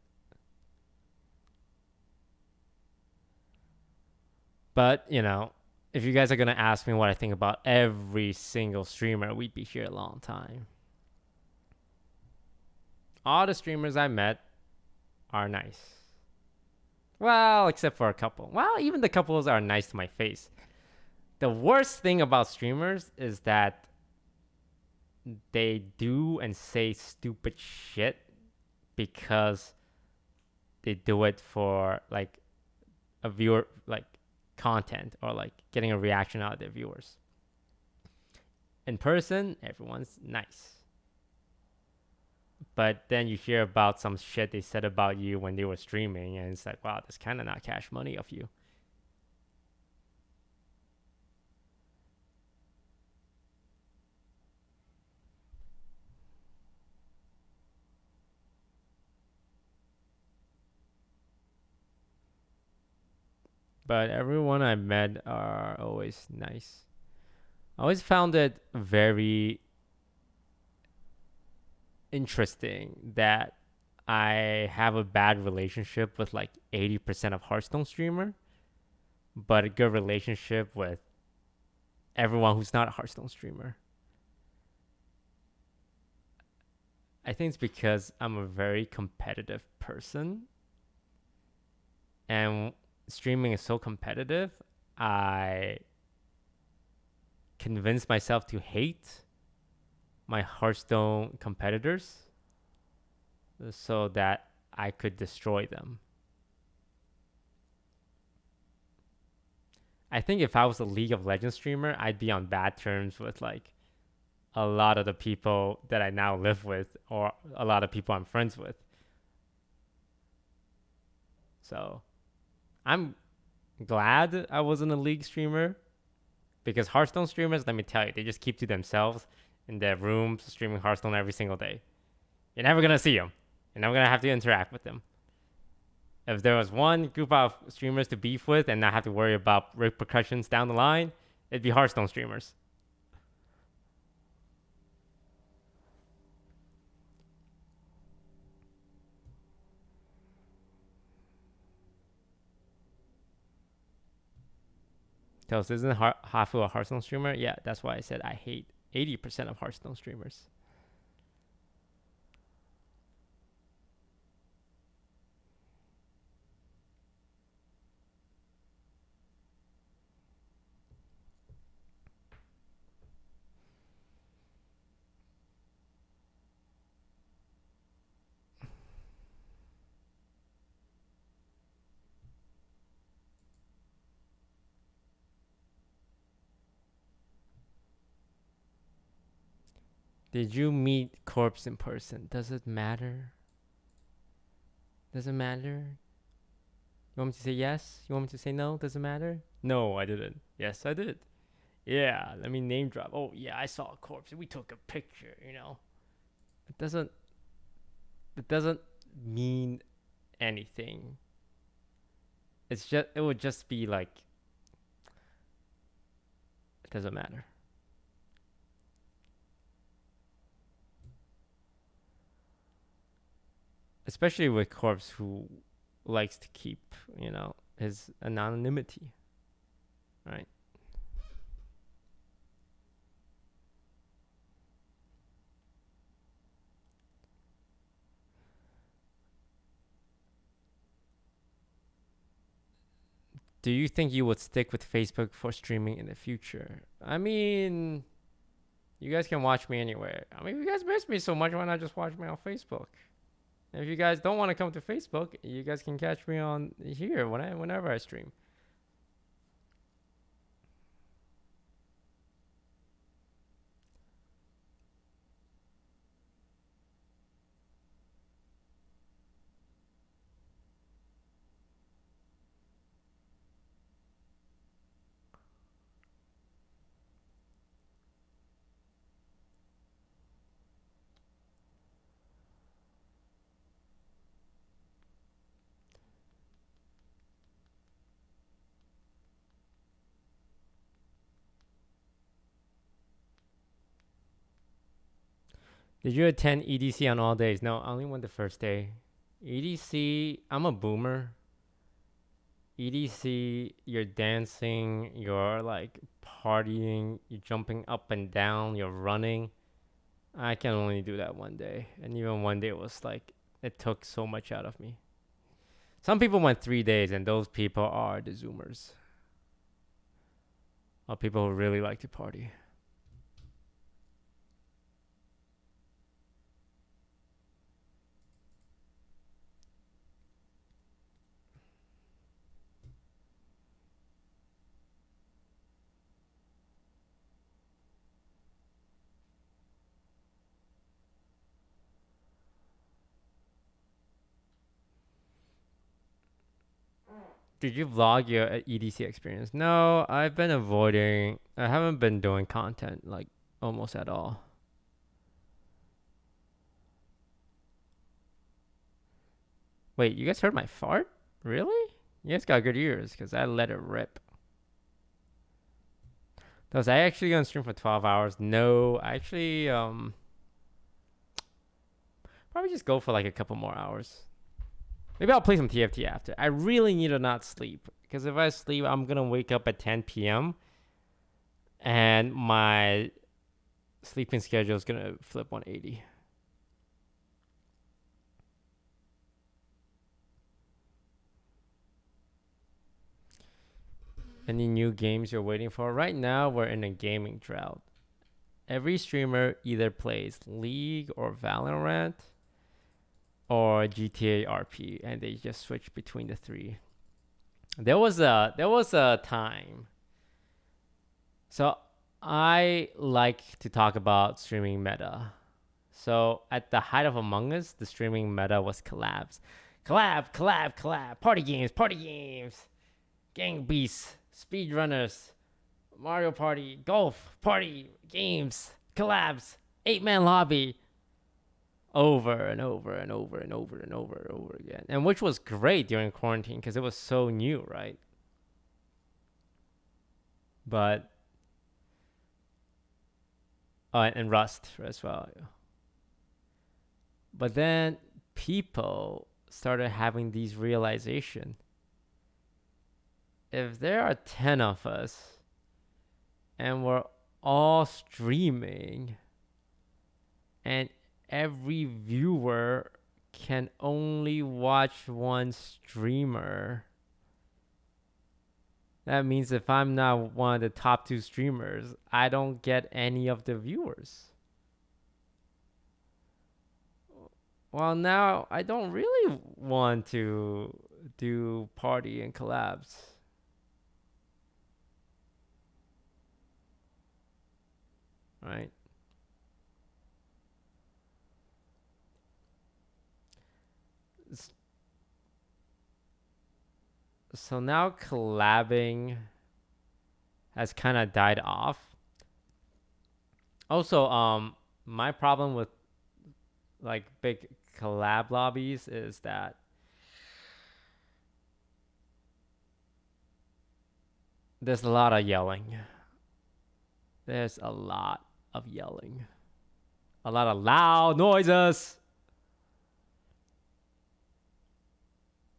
But, you know, if you guys are going to ask me what I think about every single streamer, we'd be here a long time. All the streamers I met are nice. Well, except for a couple. Well, even the couples are nice to my face. The worst thing about streamers is that they do and say stupid shit because they do it for like a viewer, like content, or like getting a reaction out of their viewers. In person, everyone's nice. But then you hear about some shit they said about you when they were streaming, and it's like, wow, that's kind of not cash money of you. But everyone I met are always nice. I always found it very interesting that I have a bad relationship with like 80% of Hearthstone streamer, but a good relationship with everyone who's not a Hearthstone streamer. I think it's because I'm a very competitive person, and streaming is so competitive, I convince myself to hate my Hearthstone competitors so that I could destroy them. I think if I was a League of Legends streamer, I'd be on bad terms with like a lot of the people that I now live with, or a lot of people I'm friends with. So I'm glad I wasn't a League streamer, because Hearthstone streamers, let me tell you, they just keep to themselves in their rooms streaming Hearthstone every single day. You're never going to see them. You're never going to have to interact with them. If there was one group of streamers to beef with and not have to worry about repercussions down the line, it'd be Hearthstone streamers. Toast, isn't Hafu a Hearthstone streamer? Yeah, that's why I said I hate 80% of Hearthstone streamers. Did you meet Corpse in person? Does it matter? Does it matter? You want me to say yes? You want me to say no? Does it matter? No, I didn't. Yes, I did. Yeah, let me name drop. Oh, yeah, I saw a corpse. We took a picture, you know. It doesn't mean anything. It would just be like, it doesn't matter. Especially with Corpse, who likes to keep, you know, his anonymity, right? Do you think you would stick with Facebook for streaming in the future? I mean, you guys can watch me anywhere. I mean, if you guys miss me so much, why not just watch me on Facebook? And if you guys don't want to come to Facebook, you guys can catch me on here whenever I stream. Did you attend EDC on all days? No, I only went the first day. EDC, I'm a boomer. EDC, you're dancing, you're like partying, you're jumping up and down, you're running. I can only do that one day. And even one day was like, it took so much out of me. Some people went 3 days, and those people are the Zoomers. Or people who really like to party. Did you vlog your EDC experience? No, I've been avoiding. I haven't been doing content like almost at all. Wait, you guys heard my fart? Really? You guys got good ears because I let it rip. Was I actually gonna stream for 12 hours? No, actually, probably just go for like a couple more hours. Maybe I'll play some TFT after. I really need to not sleep. Because if I sleep, I'm going to wake up at 10 p.m. And my sleeping schedule is going to flip 180. Any new games you're waiting for? Right now, we're in a gaming drought. Every streamer either plays League or Valorant or GTA RP, and they just switch between the three. There was a time. So I like to talk about streaming meta. So at the height of Among Us, the streaming meta was collabs. Collab. Party games. Gang beasts, speedrunners, Mario Party, golf, party, games, collabs, 8-man lobby. Over and over again. And which was great during quarantine because it was so new, right? But and Rust as well. But then people started having these realization. If there are 10 of us and we're all streaming and every viewer can only watch one streamer, that means if I'm not one of the top 2 streamers, I don't get any of the viewers. Well, now I don't really want to do party and collabs. Right? So now collabing has kind of died off. Also, my problem with like big collab lobbies is that there's a lot of yelling. There's a lot of yelling. A lot of loud noises.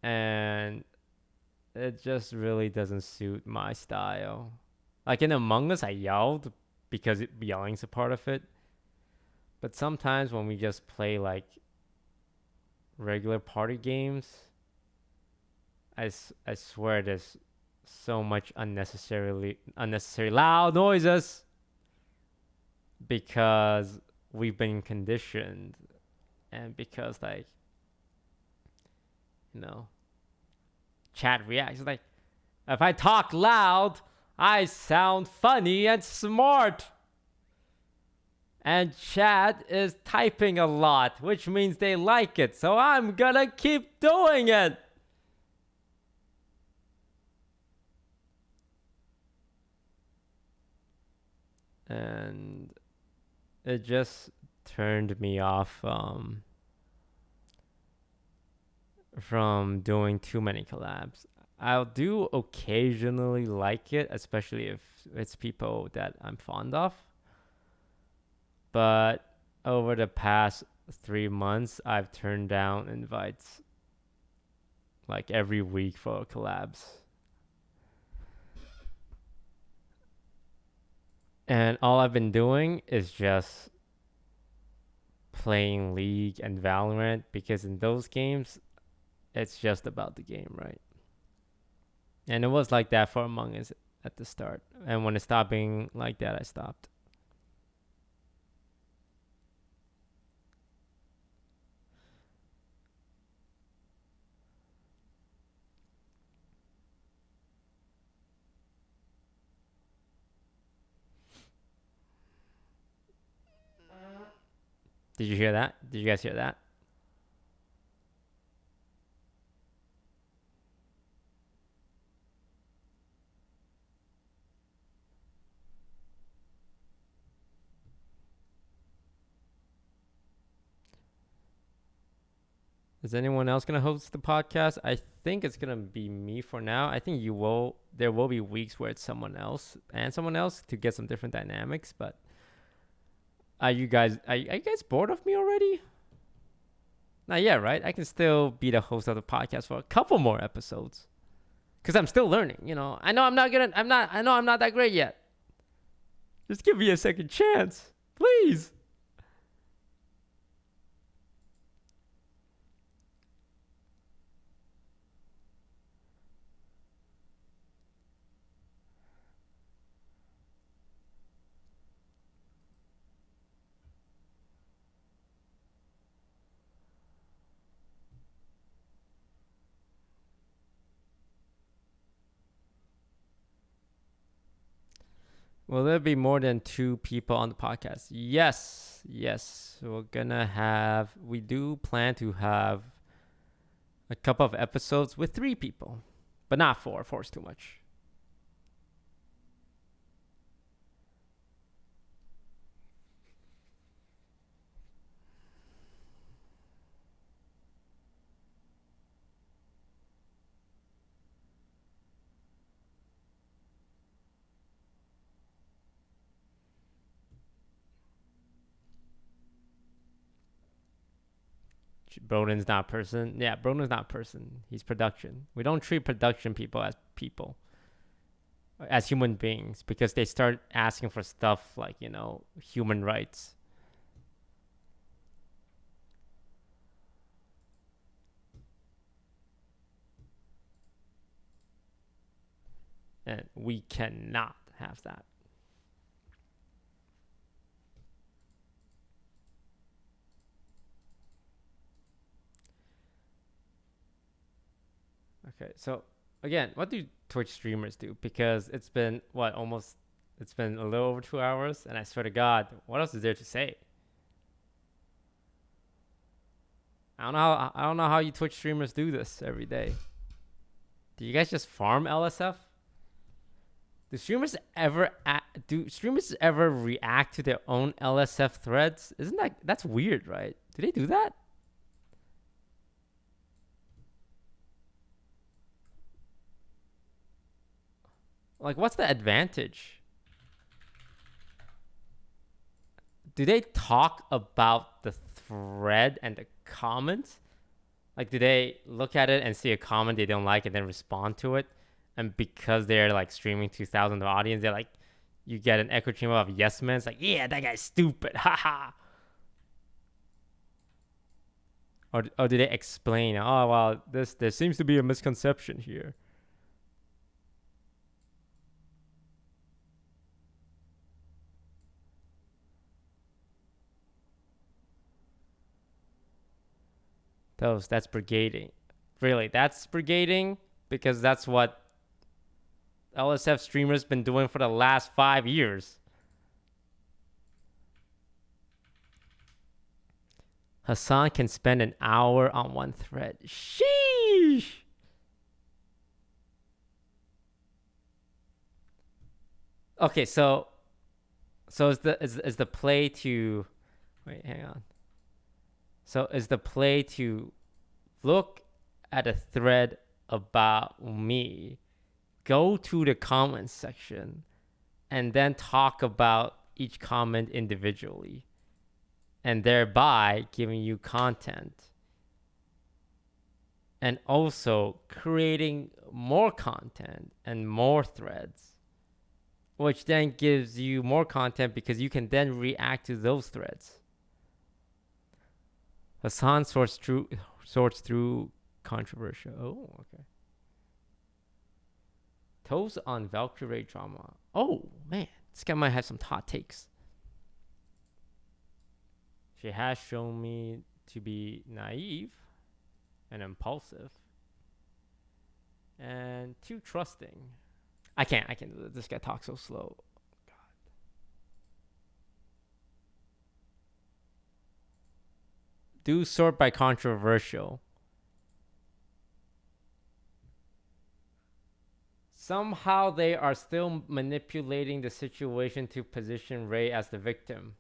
And it just really doesn't suit my style. Like in Among Us, I yelled because yelling's a part of it. But sometimes when we just play like regular party games, I swear there's so much unnecessary loud noises because we've been conditioned, and because like, you know, chat reacts like, if I talk loud, I sound funny and smart. And chat is typing a lot, which means they like it, so I'm gonna keep doing it. And it just turned me off from doing too many collabs. I'll do occasionally like it, especially if it's people that I'm fond of. But over the past 3 months, I've turned down invites like every week for collabs. And all I've been doing is just playing League and Valorant, because in those games, it's just about the game, right? And it was like that for Among Us at the start. And when it stopped being like that, I stopped. Did you hear that? Did you guys hear that? Is anyone else gonna host the podcast? I think it's gonna be me for now. I think you will. There will be weeks where it's someone else and someone else to get some different dynamics. But are you guys bored of me already? Not yet, right? I can still be the host of the podcast for a couple more episodes, because I'm still learning. You know, I know I'm not that great yet. Just give me a second chance, please. Will there be more than 2 people on the podcast? Yes. We do plan to have a couple of episodes with 3 people, but not 4. 4 is too much. Broden's not person. Yeah, Broden's not person. He's production. We don't treat production people, as human beings, because they start asking for stuff like, you know, human rights. And we cannot have that. Okay, so again, what do Twitch streamers do? Because it's been it's been a little over 2 hours, and I swear to God, what else is there to say? I don't know how you Twitch streamers do this every day. Do you guys just farm LSF? Do streamers ever react to their own LSF threads? That's weird, right? Do they do that? Like, what's the advantage? Do they talk about the thread and the comments? Like, do they look at it and see a comment they don't like and then respond to it? And because they're like streaming 2,000 of audience, they're like, you get an echo chamber of yes men. It's like, yeah, that guy's stupid, haha. Or do they explain? Oh well, there seems to be a misconception here. That's brigading. Really, that's brigading because that's what LSF streamers been doing for the last 5 years. Hassan can spend an hour on one thread. Sheesh. Okay, so is the play to wait, hang on. So is the play to look at a thread about me, go to the comments section, and then talk about each comment individually, and thereby giving you content, and also creating more content and more threads, which then gives you more content because you can then react to those threads. Hassan sorts through controversial. Oh, okay. Toes on Valkyrie drama. Oh man, this guy might have some hot takes. She has shown me to be naive and impulsive and too trusting. I can't. This guy talks so slow. God. Do sort by controversial. Somehow they are still manipulating the situation to position Ray as the victim.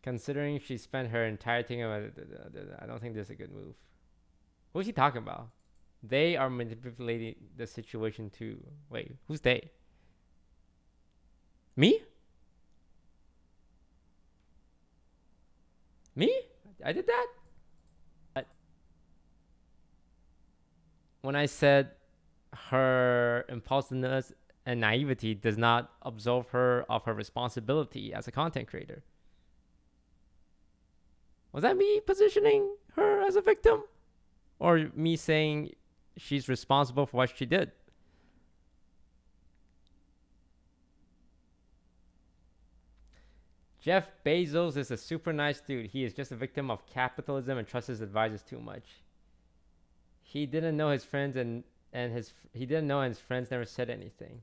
Considering she spent her entire thing on, I don't think this is a good move. What is he talking about? They are manipulating the situation to... Wait, who's they? Me? Me? I did that? But when I said her impulsiveness and naivety does not absolve her of her responsibility as a content creator. Was that me positioning her as a victim? Or me saying she's responsible for what she did? Jeff Bezos is a super nice dude. He is just a victim of capitalism and trusts his advisors too much. He didn't know his friends he didn't know, and his friends never said anything.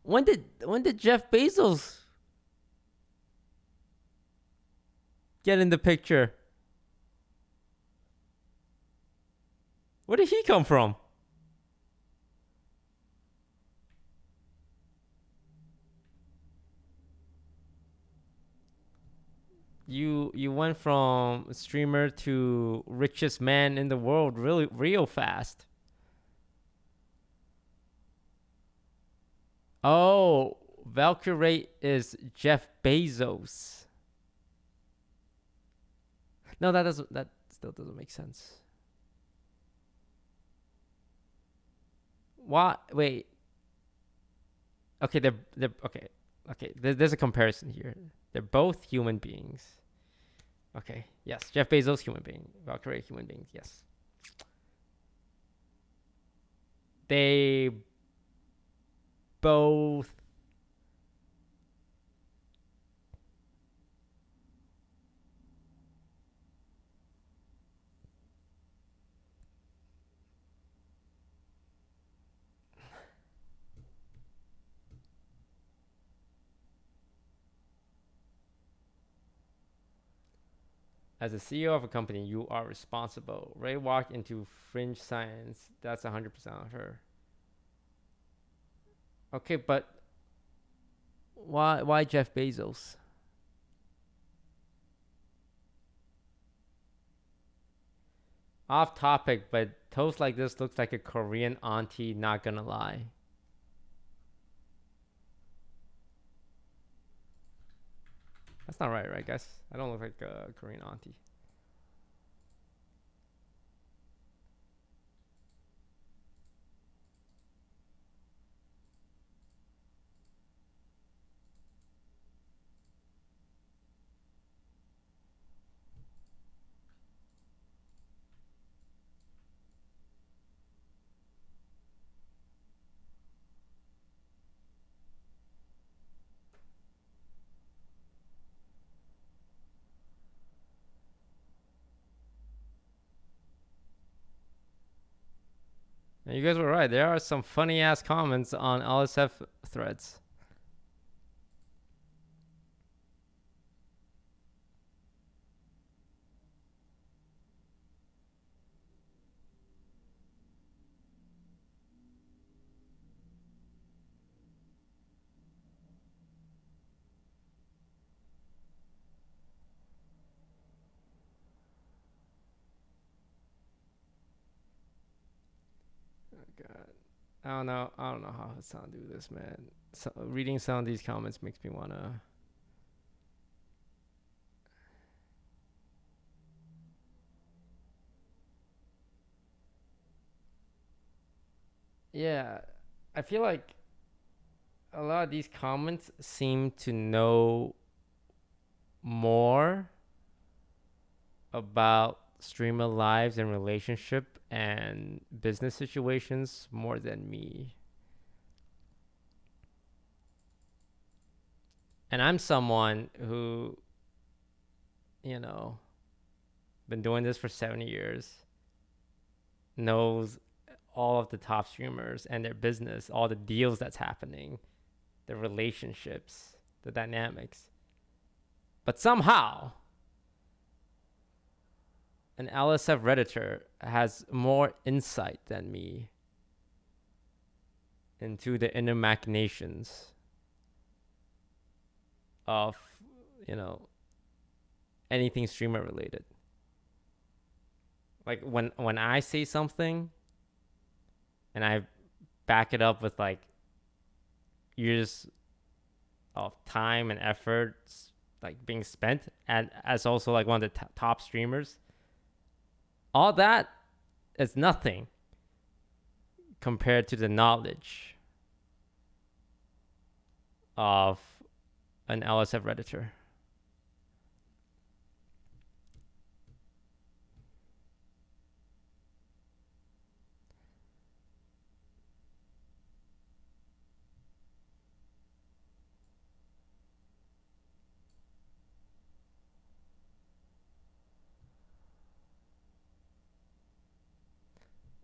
When did Jeff Bezos get in the picture? Where did he come from? You went from streamer to richest man in the world really real fast. Oh, Valkyrie is Jeff Bezos. No, that still doesn't make sense. Why? Wait. Okay, they're okay. Okay, there's a comparison here. They're both human beings. Okay, yes. Jeff Bezos, human being. Valkyrie, human beings, yes. They both... As a CEO of a company, you are responsible. Ray walked into fringe science. That's 100% on her. Okay, but why Jeff Bezos? Off topic, but toast like this looks like a Korean auntie, not gonna lie. That's not right, guys? I don't look like a Korean auntie. And you guys were right. There are some funny ass comments on LSF threads. God. I don't know how Hassan do this, man. So, reading some of these comments makes me wanna. Yeah, I feel like a lot of these comments seem to know more about streamer lives and relationship and business situations more than me. And I'm someone who, you know, been doing this for 7 years, knows all of the top streamers and their business, all the deals that's happening, the relationships, the dynamics. But somehow, an LSF Redditor has more insight than me into the inner machinations of, you know, anything streamer related. Like when I say something and I back it up with like years of time and effort like being spent, and as also like one of the top streamers, all that is nothing compared to the knowledge of an LSF Redditor.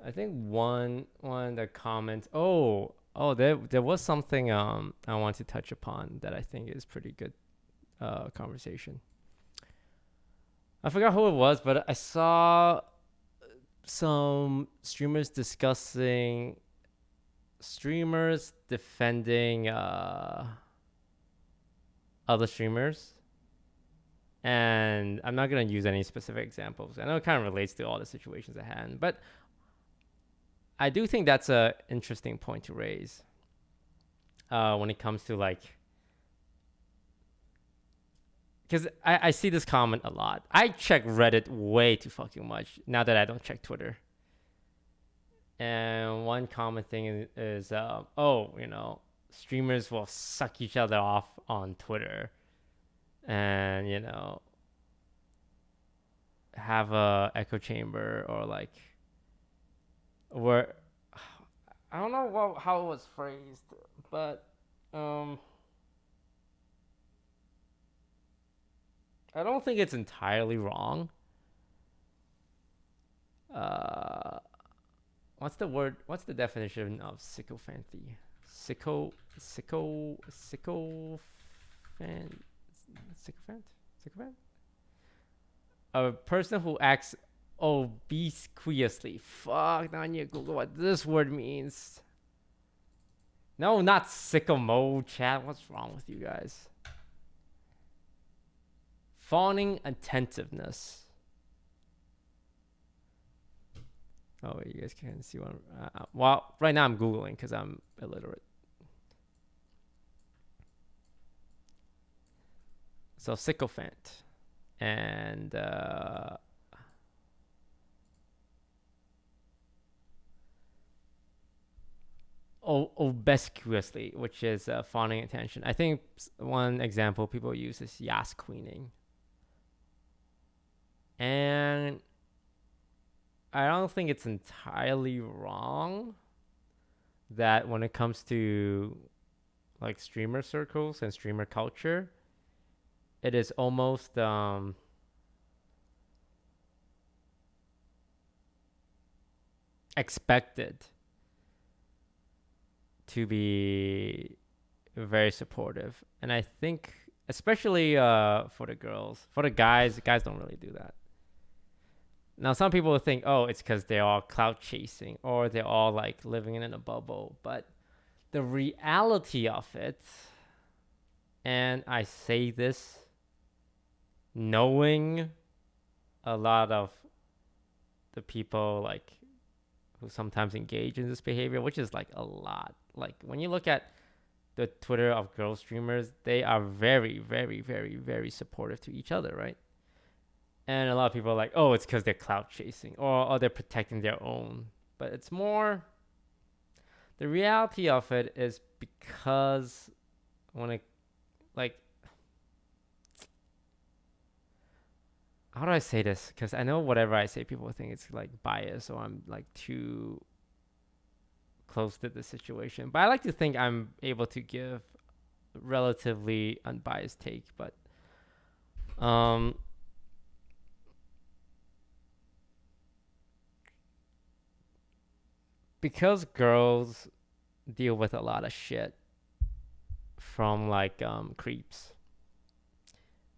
I think one of the comments. There was something I want to touch upon that I think is pretty good conversation. I forgot who it was, but I saw some streamers discussing streamers defending other streamers. And I'm not going to use any specific examples. I know it kind of relates to all the situations at hand, but I do think that's an interesting point to raise when it comes to like, because I see this comment a lot. I check Reddit way too fucking much now that I don't check Twitter. And one common thing is streamers will suck each other off on Twitter and, have a echo chamber or like, where I don't know how it was phrased, but I don't think it's entirely wrong. What's the word? What's the definition of sycophancy? Sycophant? A person who acts obsequiously. Fuck, now I need to Google what this word means. No, not sicko mode, chat. What's wrong with you guys? Fawning attentiveness. Oh, you guys can't see what well, right now I'm Googling because I'm illiterate. So, sycophant. And obsequiously, which is fawning attention. I think one example people use is yas queening. And I don't think it's entirely wrong that when it comes to like streamer circles and streamer culture, it is almost expected to be very supportive. And I think especially for the girls, for the guys don't really do that. Now some people will think, oh, it's because they're all clout chasing or they're all like living in a bubble. But the reality of it, and I say this knowing a lot of the people like who sometimes engage in this behavior, which is like a lot. Like when you look at the Twitter of girl streamers, they are very, very, very, very supportive to each other, right? And a lot of people are like, oh, it's because they're clout chasing or they're protecting their own. But it's more, the reality of it is because when it, like, how do I say this? Because I know whatever I say, people think it's like biased or I'm like too close to the situation. But I like to think I'm able to give relatively unbiased take. But because girls deal with a lot of shit from like creeps,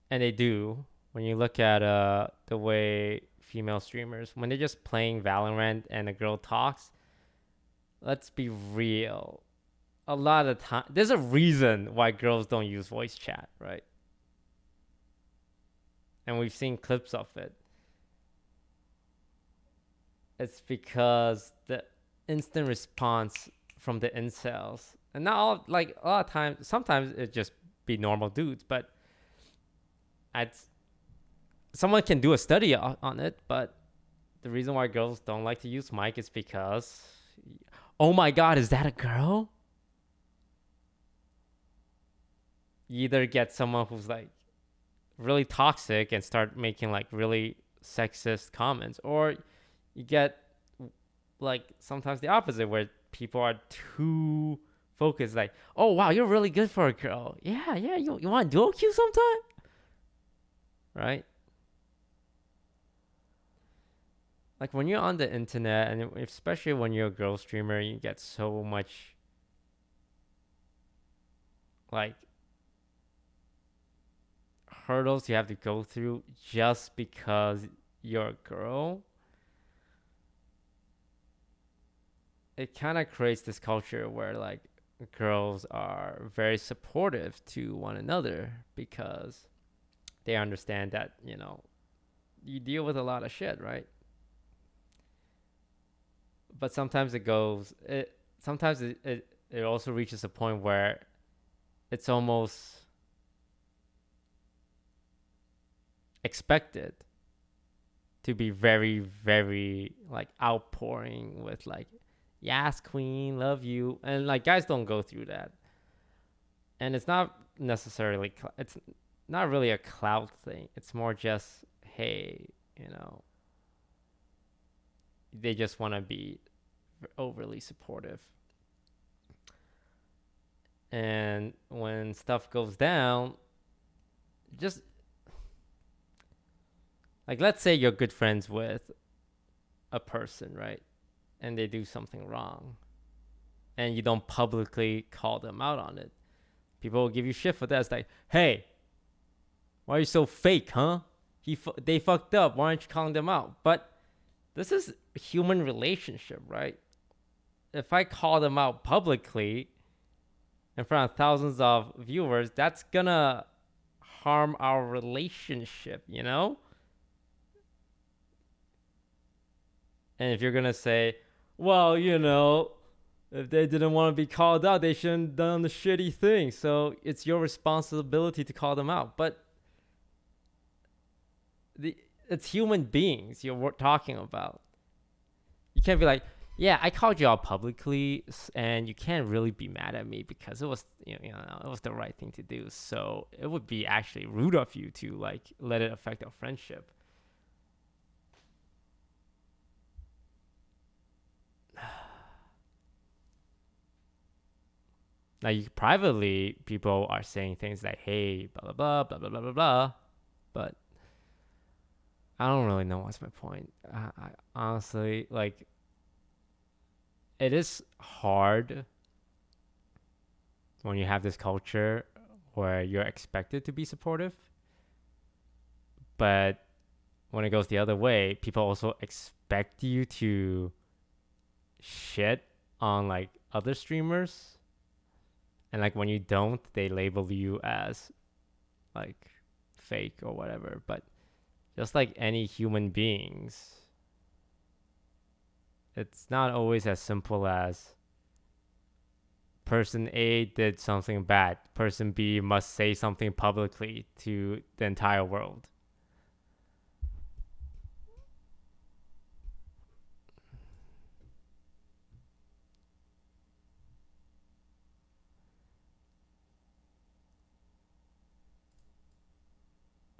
and they do. When you look at the way female streamers, when they're just playing Valorant and a girl talks, let's be real. A lot of time, there's a reason why girls don't use voice chat, right? And we've seen clips of it. It's because the instant response from the incels, and not all, like a lot of times, sometimes it just be normal dudes, but someone can do a study on it, but the reason why girls don't like to use mic is because, oh my god, is that a girl? You either get someone who's like really toxic and start making like really sexist comments, or you get like sometimes the opposite where people are too focused, like, oh wow, you're really good for a girl. Yeah, you want dual Q sometime? Right? Like when you're on the internet, and especially when you're a girl streamer, you get so much like hurdles you have to go through just because you're a girl. It kind of creates this culture where like girls are very supportive to one another because they understand that, you know, you deal with a lot of shit, right? But sometimes it also reaches a point where it's almost expected to be very, very like outpouring with like, yes, queen, love you. And like guys don't go through that. And it's not necessarily, it's not really a clout thing. It's more just, hey, you know, they just want to be overly supportive. And when stuff goes down, just like, let's say you're good friends with a person, right? And they do something wrong and you don't publicly call them out on it. People will give you shit for that. It's like, hey, why are you so fake, huh? They fucked up. Why aren't you calling them out? But this is a human relationship, right? If I call them out publicly in front of thousands of viewers, that's gonna harm our relationship, you know? And if you're gonna say, well, you know, if they didn't want to be called out, they shouldn't have done the shitty thing. So it's your responsibility to call them out. But it's human beings you're talking about. You can't be like, yeah, I called you out publicly, and you can't really be mad at me because it was, you know, it was the right thing to do. So it would be actually rude of you to like let it affect our friendship. Like privately, people are saying things like, hey, blah, blah, blah, blah, blah, blah, blah. But I don't really know what's my point. I honestly, like, it is hard when you have this culture where you're expected to be supportive, but when it goes the other way, people also expect you to shit on like other streamers, and like when you don't, they label you as like fake or whatever. But just like any human beings, it's not always as simple as person A did something bad, person B must say something publicly to the entire world.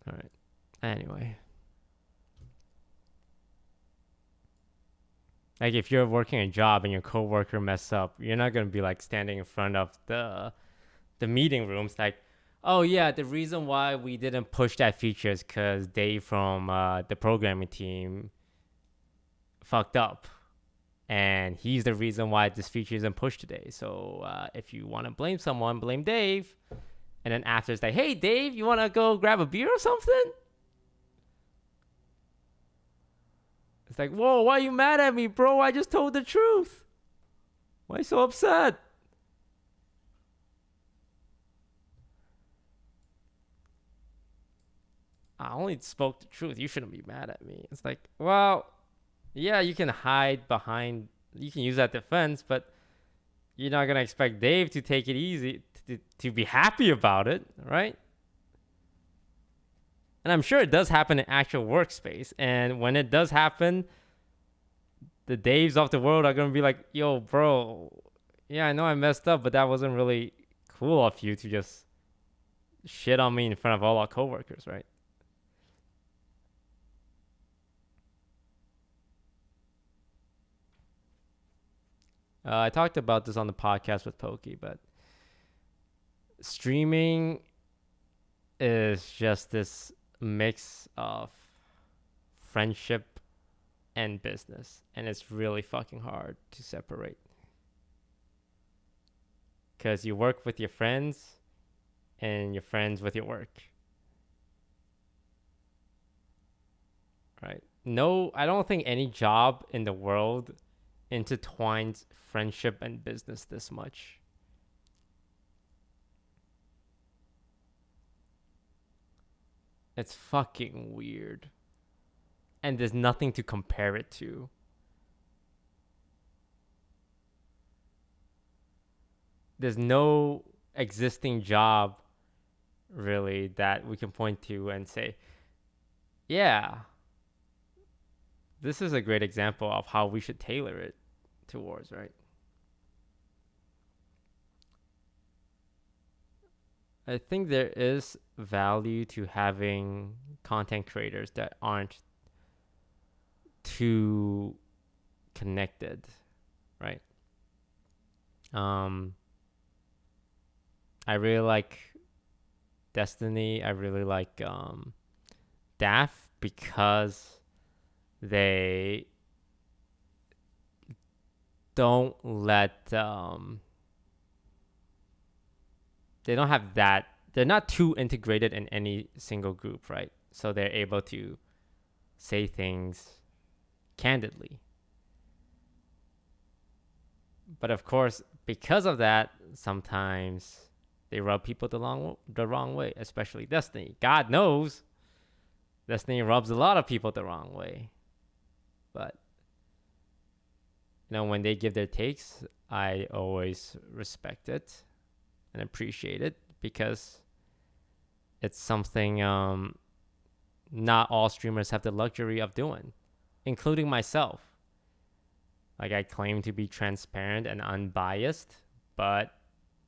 All right. Anyway. Like if you're working a job and your coworker mess up, you're not gonna be like standing in front of the meeting rooms like, oh yeah, the reason why we didn't push that feature is because Dave from the programming team fucked up, and he's the reason why this feature isn't pushed today. So if you want to blame someone, blame Dave. And then after it's like, hey Dave, you want to go grab a beer or something? It's like, whoa, why are you mad at me, bro? I just told the truth. Why are you so upset? I only spoke the truth. You shouldn't be mad at me. It's like, well, yeah, you can hide behind, you can use that defense, but you're not going to expect Dave to take it easy, to be happy about it, right? And I'm sure it does happen in actual workspace. And when it does happen, the Daves of the world are going to be like, yo, bro, yeah, I know I messed up, but that wasn't really cool of you to just shit on me in front of all our coworkers, right? I talked about this on the podcast with Pokey, but streaming is just this mix of friendship and business, and it's really fucking hard to separate because you work with your friends and your friends with your work, right? No, I don't think any job in the world intertwines friendship and business this much. It's fucking weird. And there's nothing to compare it to. There's no existing job really that we can point to and say, yeah, this is a great example of how we should tailor it towards, right? I think there is value to having content creators that aren't too connected, right? I really like Destiny. I really like Daft because they don't let they don't have that, they're not too integrated in any single group, right? So they're able to say things candidly. But of course, because of that, sometimes they rub people the wrong way, especially Destiny. God knows Destiny rubs a lot of people the wrong way. But when they give their takes, I always respect it and appreciate it because it's something not all streamers have the luxury of doing, including myself. Like, I claim to be transparent and unbiased, but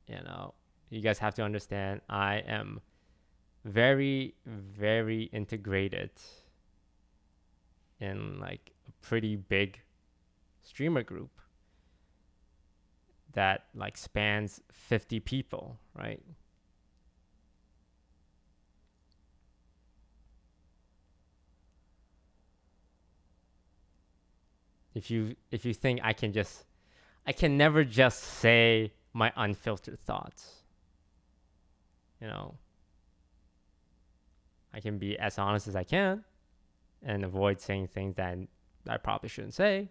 you guys have to understand I am very, very integrated in like a pretty big streamer group that like spans 50 people, right? If you think I can never just say my unfiltered thoughts. You know, I can be as honest as I can and avoid saying things that I probably shouldn't say.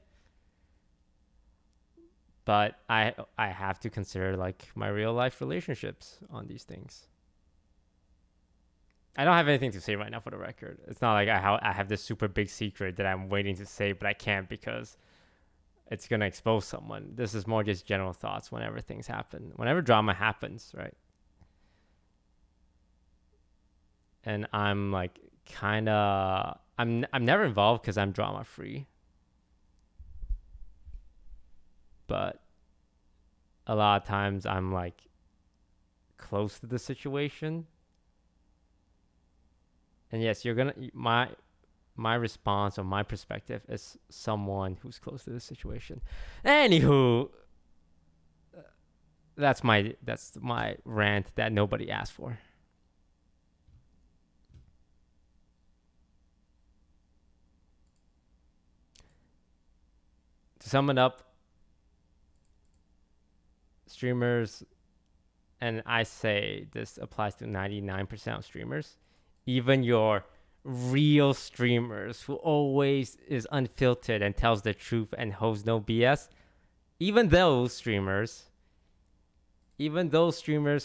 But I have to consider like my real life relationships on these things. I don't have anything to say right now for the record. It's not like I have this super big secret that I'm waiting to say, but I can't because it's going to expose someone. This is more just general thoughts whenever things happen. Whenever drama happens, right? And I'm like kind of... I'm never involved because I'm drama free. But a lot of times I'm like close to the situation. And yes, you're gonna my response or my perspective is someone who's close to the situation. Anywho, that's my rant that nobody asked for. To sum it up, streamers, and I say this applies to 99% of streamers, even your real streamers who always is unfiltered and tells the truth and holds no BS, even those streamers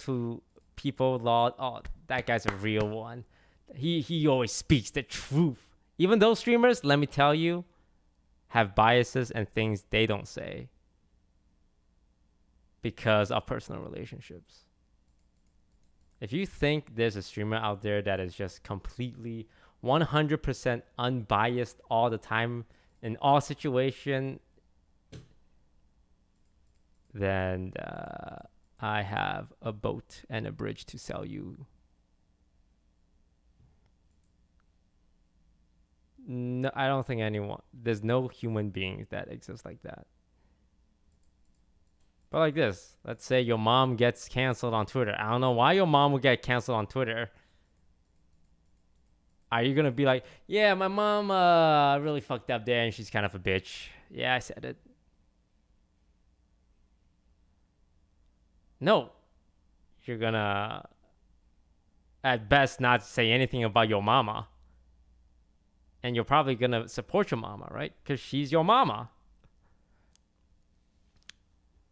who people laud, oh, that guy's a real one, he always speaks the truth, even those streamers, let me tell you, have biases and things they don't say because of personal relationships. If you think there's a streamer out there that is just completely 100% unbiased all the time in all situation, then I have a boat and a bridge to sell you. No, I don't think there's no human being that exists like that. But like this, let's say your mom gets canceled on Twitter. I don't know why your mom would get canceled on Twitter. Are you going to be like, yeah, my mom really fucked up there and she's kind of a bitch. Yeah, I said it. No. You're going to, at best, not say anything about your mama. And you're probably going to support your mama, right? Because she's your mama.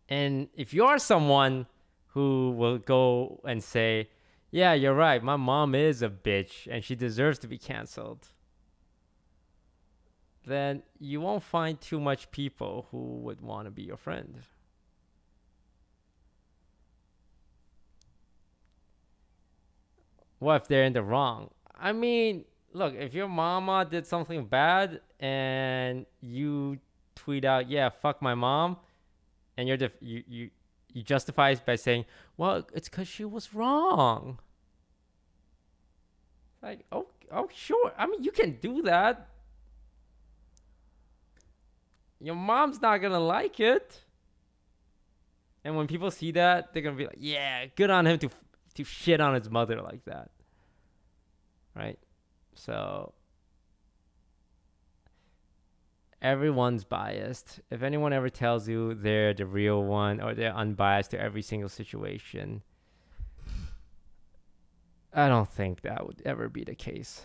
And if you're someone who will go and say, yeah, you're right, my mom is a bitch and she deserves to be canceled, then you won't find too much people who would want to be your friend. What if they're in the wrong? I mean, look, if your mama did something bad and you tweet out, yeah, fuck my mom, and you justify it by saying, well, it's because she was wrong. Like, oh, sure. I mean, you can do that. Your mom's not going to like it. And when people see that, they're going to be like, yeah, good on him to shit on his mother like that. Right? So everyone's biased. If anyone ever tells you they're the real one or they're unbiased to every single situation, I don't think that would ever be the case.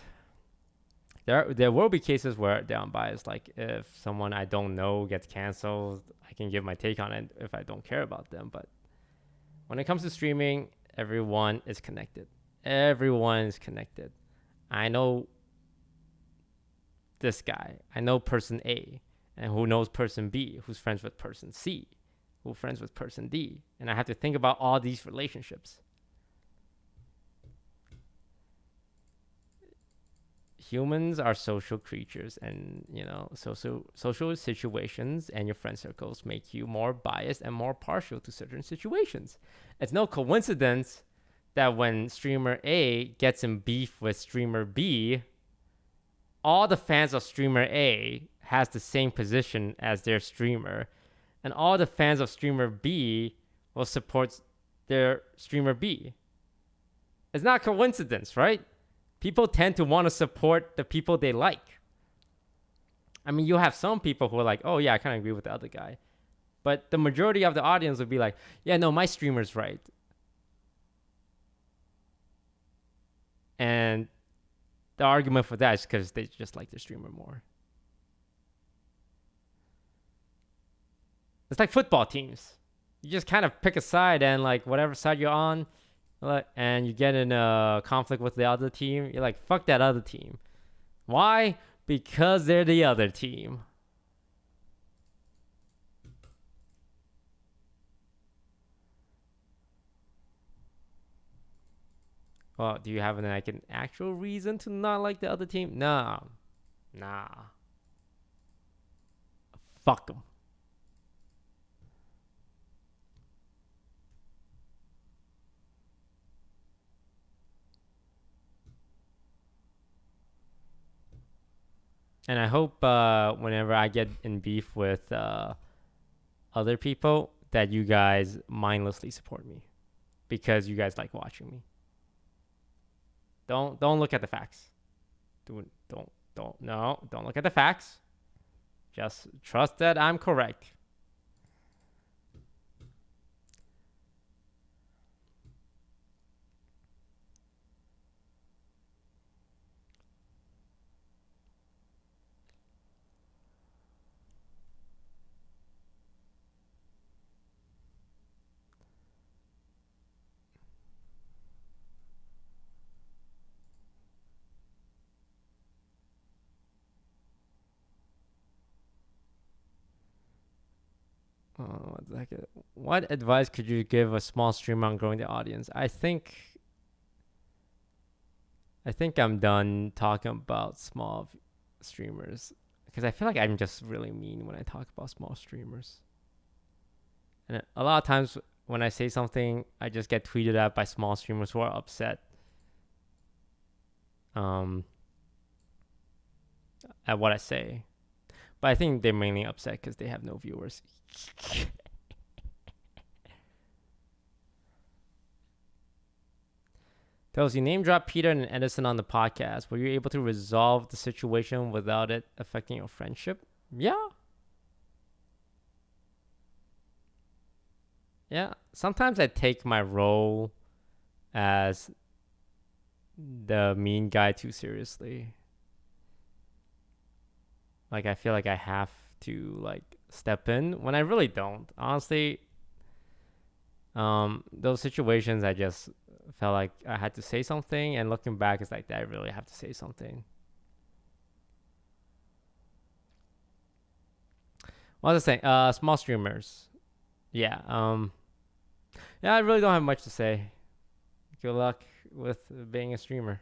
There will be cases where they're unbiased. Like if someone I don't know gets canceled, I can give my take on it if I don't care about them. But when it comes to streaming, everyone is connected. Everyone is connected. I know this guy. I know person A, and who knows person B, who's friends with person C, who's friends with person D. And I have to think about all these relationships. Humans are social creatures, and social situations and your friend circles make you more biased and more partial to certain situations. It's no coincidence that when streamer A gets in beef with streamer B, all the fans of streamer A has the same position as their streamer, and all the fans of streamer B will support their streamer B. It's not coincidence, right? People tend to want to support the people they like. I mean, you have some people who are like, oh yeah, I kind of agree with the other guy. But the majority of the audience would be like, yeah, no, my streamer's right. And the argument for that is because they just like the streamer more. It's like football teams. You just kind of pick a side, and like whatever side you're on, and you get in a conflict with the other team, you're like, fuck that other team. Why? Because they're the other team. Well, do you have an actual reason to not like the other team? No. Nah. Fuck them. And I hope whenever I get in beef with other people that you guys mindlessly support me because you guys like watching me. Don't look at the facts. Don't look at the facts. Just trust that I'm correct. What advice could you give a small streamer on growing the audience? I think I'm done talking about small streamers because I feel like I'm just really mean when I talk about small streamers. And a lot of times when I say something, I just get tweeted at by small streamers who are upset at what I say. But I think they're mainly upset because they have no viewers. Tells you name drop Peter and Edison on the podcast. Were you able to resolve the situation without it affecting your friendship? Yeah. Yeah. Sometimes I take my role as the mean guy too seriously. Like I feel like I have to like step in when I really don't. Honestly, those situations I just felt like I had to say something, and looking back, it's like, I really have to say something. What was I saying? Small streamers. Yeah. Yeah, I really don't have much to say. Good luck with being a streamer.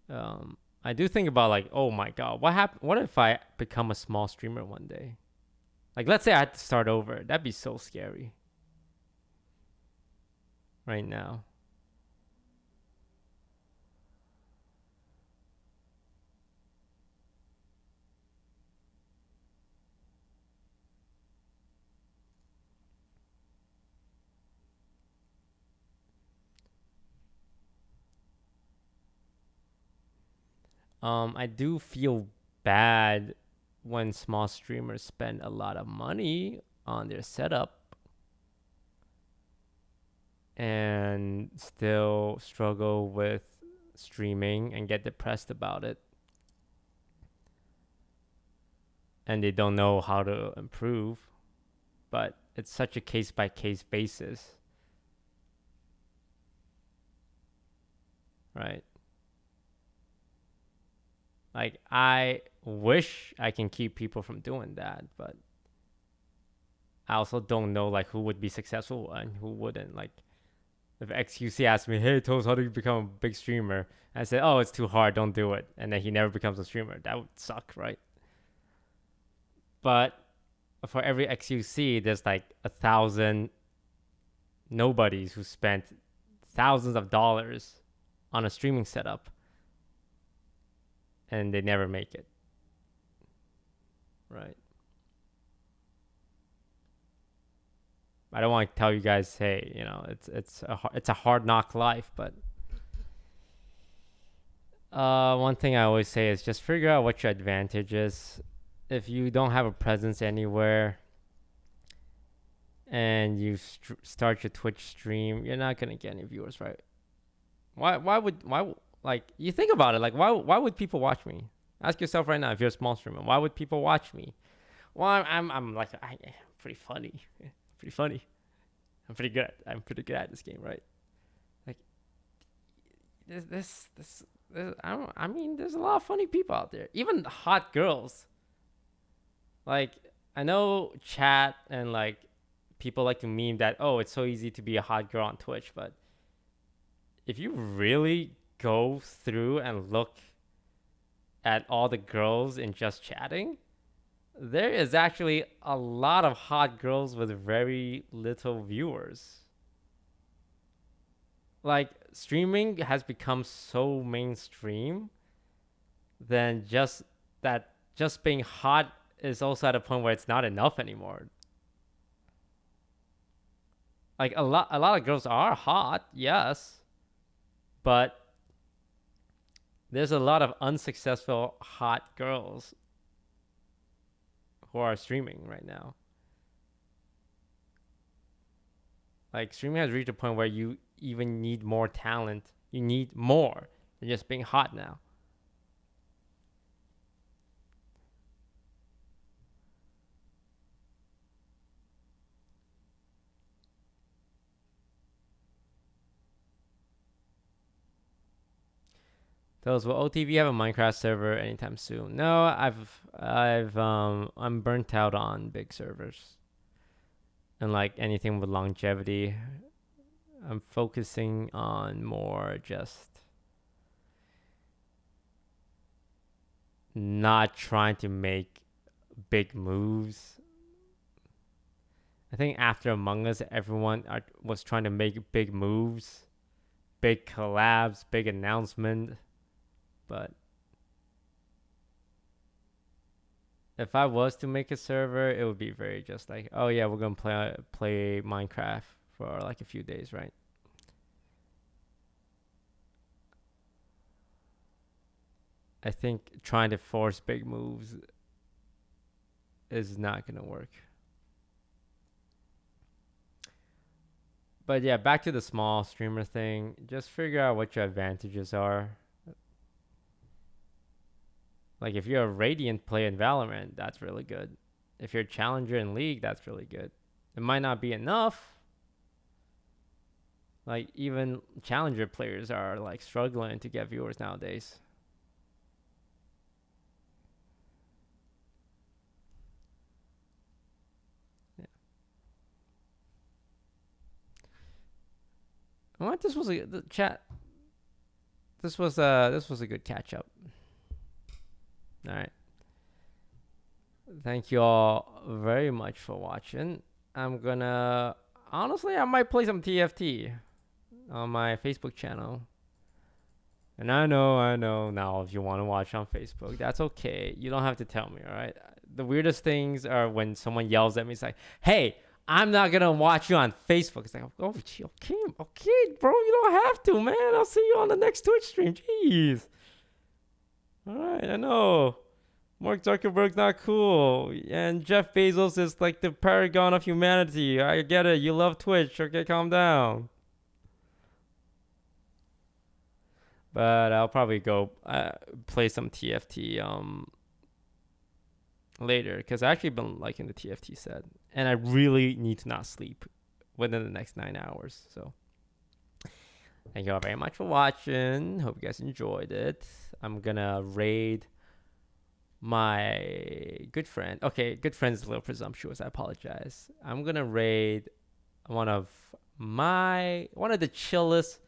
I do think about like, oh my god, what if I become a small streamer one day? Like, let's say I had to start over. That'd be so scary. Right now. I do feel bad when small streamers spend a lot of money on their setup and still struggle with streaming and get depressed about it. And they don't know how to improve. But it's such a case-by-case basis. Right? Like, I wish I can keep people from doing that, but I also don't know like who would be successful and who wouldn't. Like, if XQC asked me, hey Toast, how do you become a big streamer? And I said, oh, it's too hard, don't do it. And then he never becomes a streamer. That would suck, right? But for every XQC, there's like 1,000 nobodies who spent thousands of dollars on a streaming setup and they never make it. Right? I don't want to tell you guys, hey, you know, it's a hard knock life, but One thing I always say is just figure out what your advantage is. If you don't have a presence anywhere and you start your Twitch stream, you're not gonna get any viewers, right? Like, you think about it, like why would people watch me? Ask yourself right now, if you're a small streamer, why would people watch me? Well, I'm like, I'm pretty funny, pretty funny. I'm pretty good at this game, right? Like, this I mean, there's a lot of funny people out there, even hot girls. Like, I know chat and like people like to meme that, oh, it's so easy to be a hot girl on Twitch, but if you really go through and look at all the girls in just chatting, there is actually a lot of hot girls with very little viewers. Like, streaming has become so mainstream, then just being hot is also at a point where it's not enough anymore. Like, a lot of girls are hot, yes, but there's a lot of unsuccessful hot girls who are streaming right now. Like, streaming has reached a point where you even need more talent. You need more than just being hot now. Those, will OTV have a Minecraft server anytime soon? No, I'm burnt out on big servers and like anything with longevity. I'm focusing on more just not trying to make big moves. I think after Among Us, everyone was trying to make big moves, big collabs, big announcement. But if I was to make a server, it would be very just like, oh yeah, we're gonna play Minecraft for like a few days, right? I think trying to force big moves is not gonna work. But yeah, back to the small streamer thing. Just figure out what your advantages are. Like, if you're a Radiant player in Valorant, that's really good. If you're a Challenger in League, that's really good. It might not be enough. Like, even Challenger players are like struggling to get viewers nowadays. Yeah. What? This was the chat. This was a good catch up. All right. Thank you all very much for watching. Honestly, I might play some TFT on my Facebook channel. And I know now if you want to watch on Facebook, that's okay. You don't have to tell me, all right? The weirdest things are when someone yells at me, it's like, hey, I'm not going to watch you on Facebook. It's like, oh, okay, bro, you don't have to, man. I'll see you on the next Twitch stream. Jeez. All right, I know. Mark Zuckerberg's not cool. And Jeff Bezos is like the paragon of humanity. I get it. You love Twitch. Okay, calm down. But I'll probably go play some TFT later, because I've actually been liking the TFT set. And I really need to not sleep within the next 9 hours. So thank you all very much for watching. Hope you guys enjoyed it. I'm going to raid my good friend. Okay, good friend's a little presumptuous. I apologize. I'm going to raid one of the chillest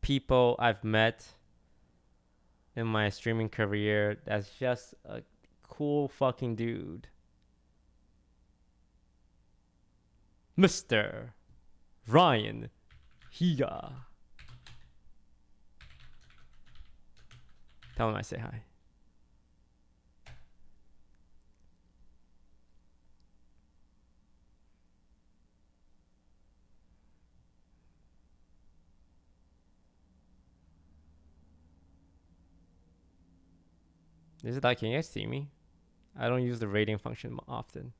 people I've met in my streaming career. That's just a cool fucking dude. Mr. Ryan Higa. Tell him I say hi. Is it like, can you guys see me? I don't use the rating function often.